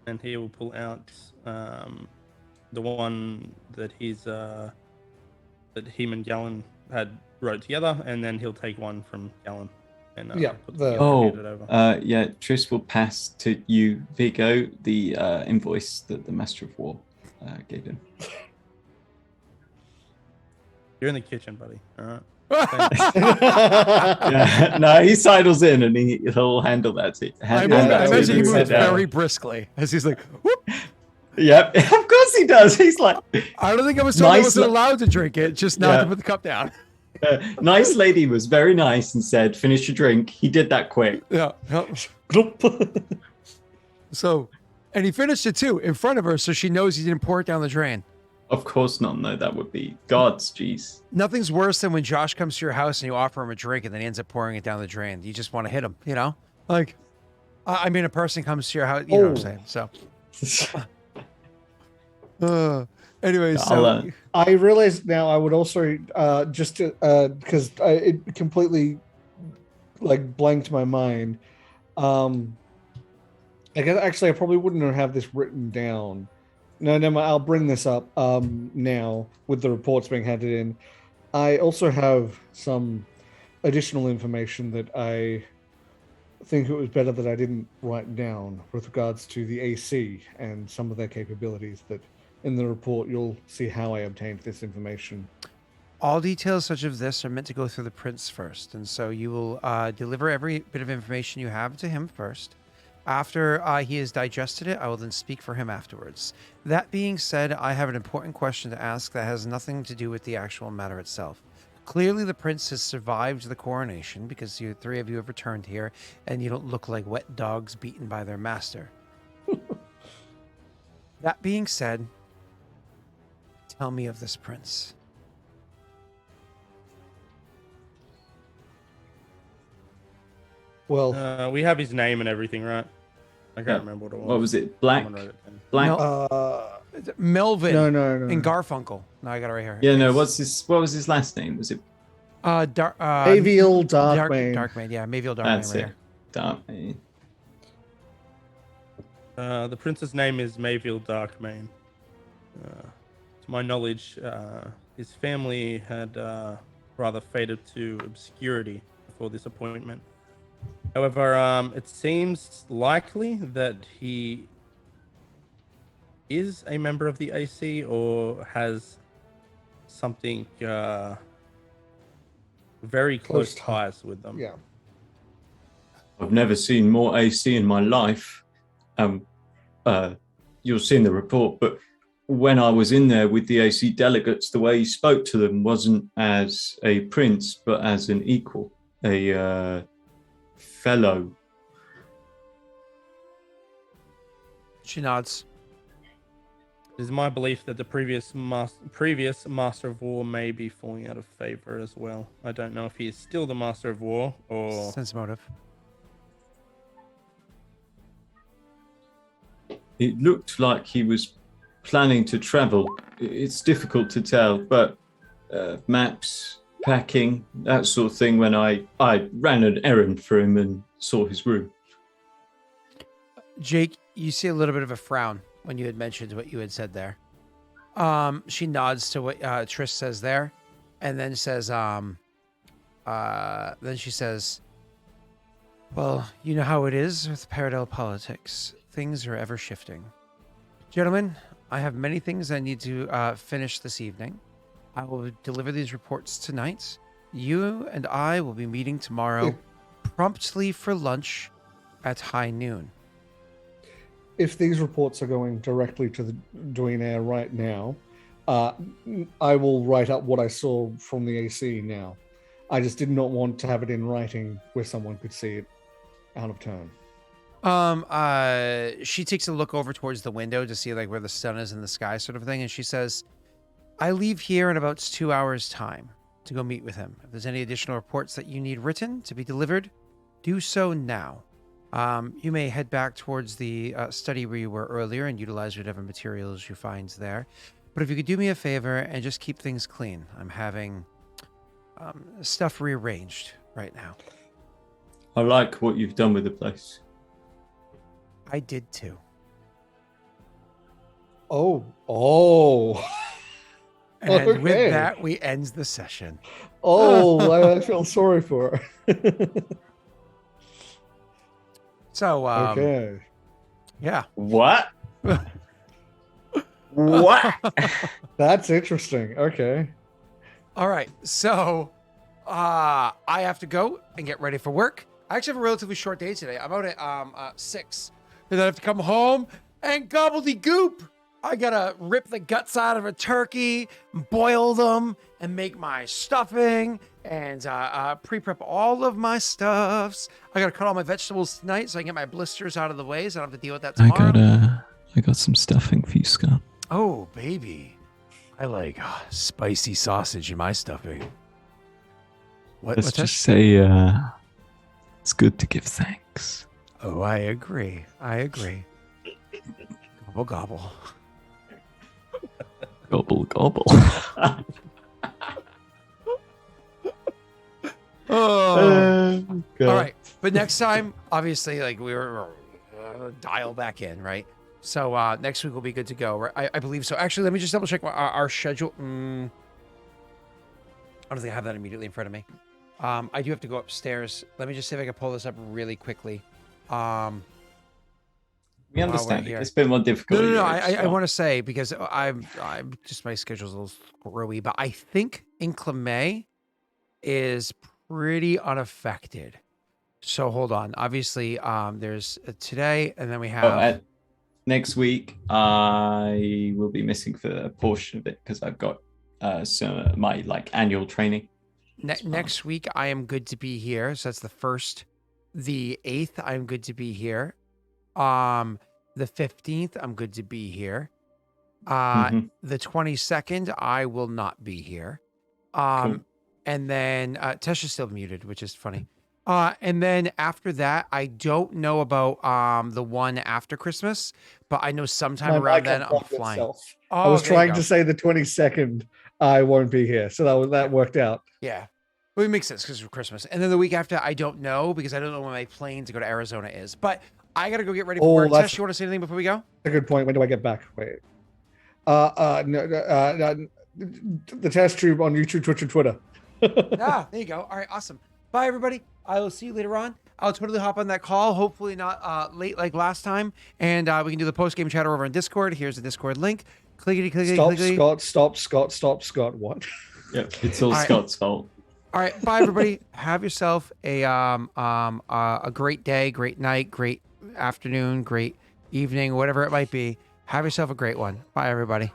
And he will pull out the one that that him and Gallon had wrote together, and then he'll take one from Gallon and Yeah, put the- together and hand it over. Yeah, Trish will pass to you, Vigo, the invoice that the Master of War gave him. You're in the kitchen, buddy. All right. Yeah, no, he sidles in and he'll handle that. I Hand that to imagine you he and moves sit down. very briskly as he's like, "Whoop." Yep, of course he does. He's like, I don't think I was told I Nice wasn't li- allowed to drink it, just not Yeah. to put the cup down. nice lady was very nice and said, finish your drink. He did that quick. Yeah. So, and he finished it too in front of her, so she knows he didn't pour it down the drain. Of course not. No, that would be God's. Jeez. Nothing's worse than when Josh comes to your house and you offer him a drink and then he ends up pouring it down the drain. You just want to hit him, you know? Like, I mean, a person comes to your house, you know what I'm saying? So, anyways, I'll, so I realize now I would also just because it completely like blanked my mind. I guess actually I probably wouldn't have this written down. No, I'll bring this up now with the reports being handed in. I also have some additional information that I think it was better that I didn't write down with regards to the AC and some of their capabilities. That in the report you'll see how I obtained this information. All details such as this are meant to go through the prince first, and so you will deliver every bit of information you have to him first. After he has digested it, I will then speak for him afterwards. That being said, I have an important question to ask that has nothing to do with the actual matter itself. Clearly, the prince has survived the coronation because you three of you have returned here, and you don't look like wet dogs beaten by their master. That being said, tell me of this prince. Well, We have his name and everything, right? I can't remember what it was. What was it? Black. Someone wrote it down. Black. Melvin. No. And Garfunkel. No, I got it right here. Yeah, no. It's, What was his last name? Was it? Aviel Darkmane. Darkmane, yeah, Mayville Darkmane. That's right it. here. Darkmane. The prince's name is Mayville Darkmane. To my knowledge, his family had rather faded to obscurity before this appointment. However, it seems likely that he is a member of the AC or has something very close ties with them. Yeah. I've never seen more AC in my life. You'll see in the report, but when I was in there with the AC delegates, the way he spoke to them wasn't as a prince, but as an equal, a fellow. She nods. It is my belief that the previous Master of War may be falling out of favor as well. I don't know if he is still the Master of War or... Sense motive. It looked like he was planning to travel. It's difficult to tell, but maps, packing, that sort of thing, when I ran an errand for him and saw his room. Jake, you see a little bit of a frown when you had mentioned what you had said there. She nods to what Trish says there, and then says, then she says, well, you know how it is with parallel politics. Things are ever shifting. Gentlemen, I have many things I need to finish this evening. I will deliver these reports tonight. You and I will be meeting tomorrow promptly for lunch at high noon. If these reports are going directly to the Duinair right now, I will write up what I saw from the AC now. I just did not want to have it in writing where someone could see it out of turn. She takes a look over towards the window to see like where the sun is in the sky sort of thing. And she says, I leave here in about 2 hours time to go meet with him. If there's any additional reports that you need written to be delivered, do so now. You may head back towards the study where you were earlier and utilize whatever materials you find there. But if you could do me a favor and just keep things clean. I'm having stuff rearranged right now. I like what you've done with the place. I did too. Oh. And Okay. with that, we end the session. Oh, I feel sorry for her. So, Okay. yeah. What? What? That's interesting. Okay. All right. So, I have to go and get ready for work. I actually have a relatively short day today. I'm out at 6. And then I have to come home and gobbledygook. I gotta rip the guts out of a turkey, boil them, and make my stuffing, and pre-prep all of my stuffs. I gotta cut all my vegetables tonight so I can get my blisters out of the way so I don't have to deal with that tomorrow. I got some stuffing for you, Scott. Oh, baby. I like spicy sausage in my stuffing. Let's just say it's good to give thanks. Oh, I agree. Gobble, gobble. Gobble, gobble. Oh. God. All right, but next time, obviously, like we were dial back in, right? So next week will be good to go. Right? I believe so. Actually, let me just double check our schedule. I don't think I have that immediately in front of me. I do have to go upstairs. Let me just see if I can pull this up really quickly. We understand here. it's a bit more difficult. No. I want to say because I'm just my schedule's a little screwy, but I think in Climë is pretty unaffected. So hold on. Obviously, there's today, and then we have next week. I will be missing for a portion of it because I've got my like annual training. Next week. I am good to be here. So that's the 1st. The 8th, I'm good to be here. The 15th, I'm good to be here. The 22nd, I will not be here. Cool. And then Tesha's still muted, which is funny. And then after that, I don't know about the one after Christmas, but I know sometime around then I'm flying. I was trying to say the 22nd I won't be here, so that worked out. Yeah. Well, it makes sense because of Christmas. And then the week after, I don't know because I don't know when my plane to go to Arizona is. But I got to go get ready for work. Tesh, you want to say anything before we go? A good point. When do I get back? Wait. The test tube on YouTube, Twitch, and Twitter. There you go. All right, awesome. Bye, everybody. I will see you later on. I'll totally hop on that call. Hopefully not late like last time. And we can do the post-game chatter over on Discord. Here's the Discord link. Clickety, clickety, clickety. Stop, Scott. What? Yep, it's all Scott's fault. All right, bye, everybody. Have yourself a great day, great night, great afternoon, great evening, whatever it might be. Have yourself a great one. Bye, everybody.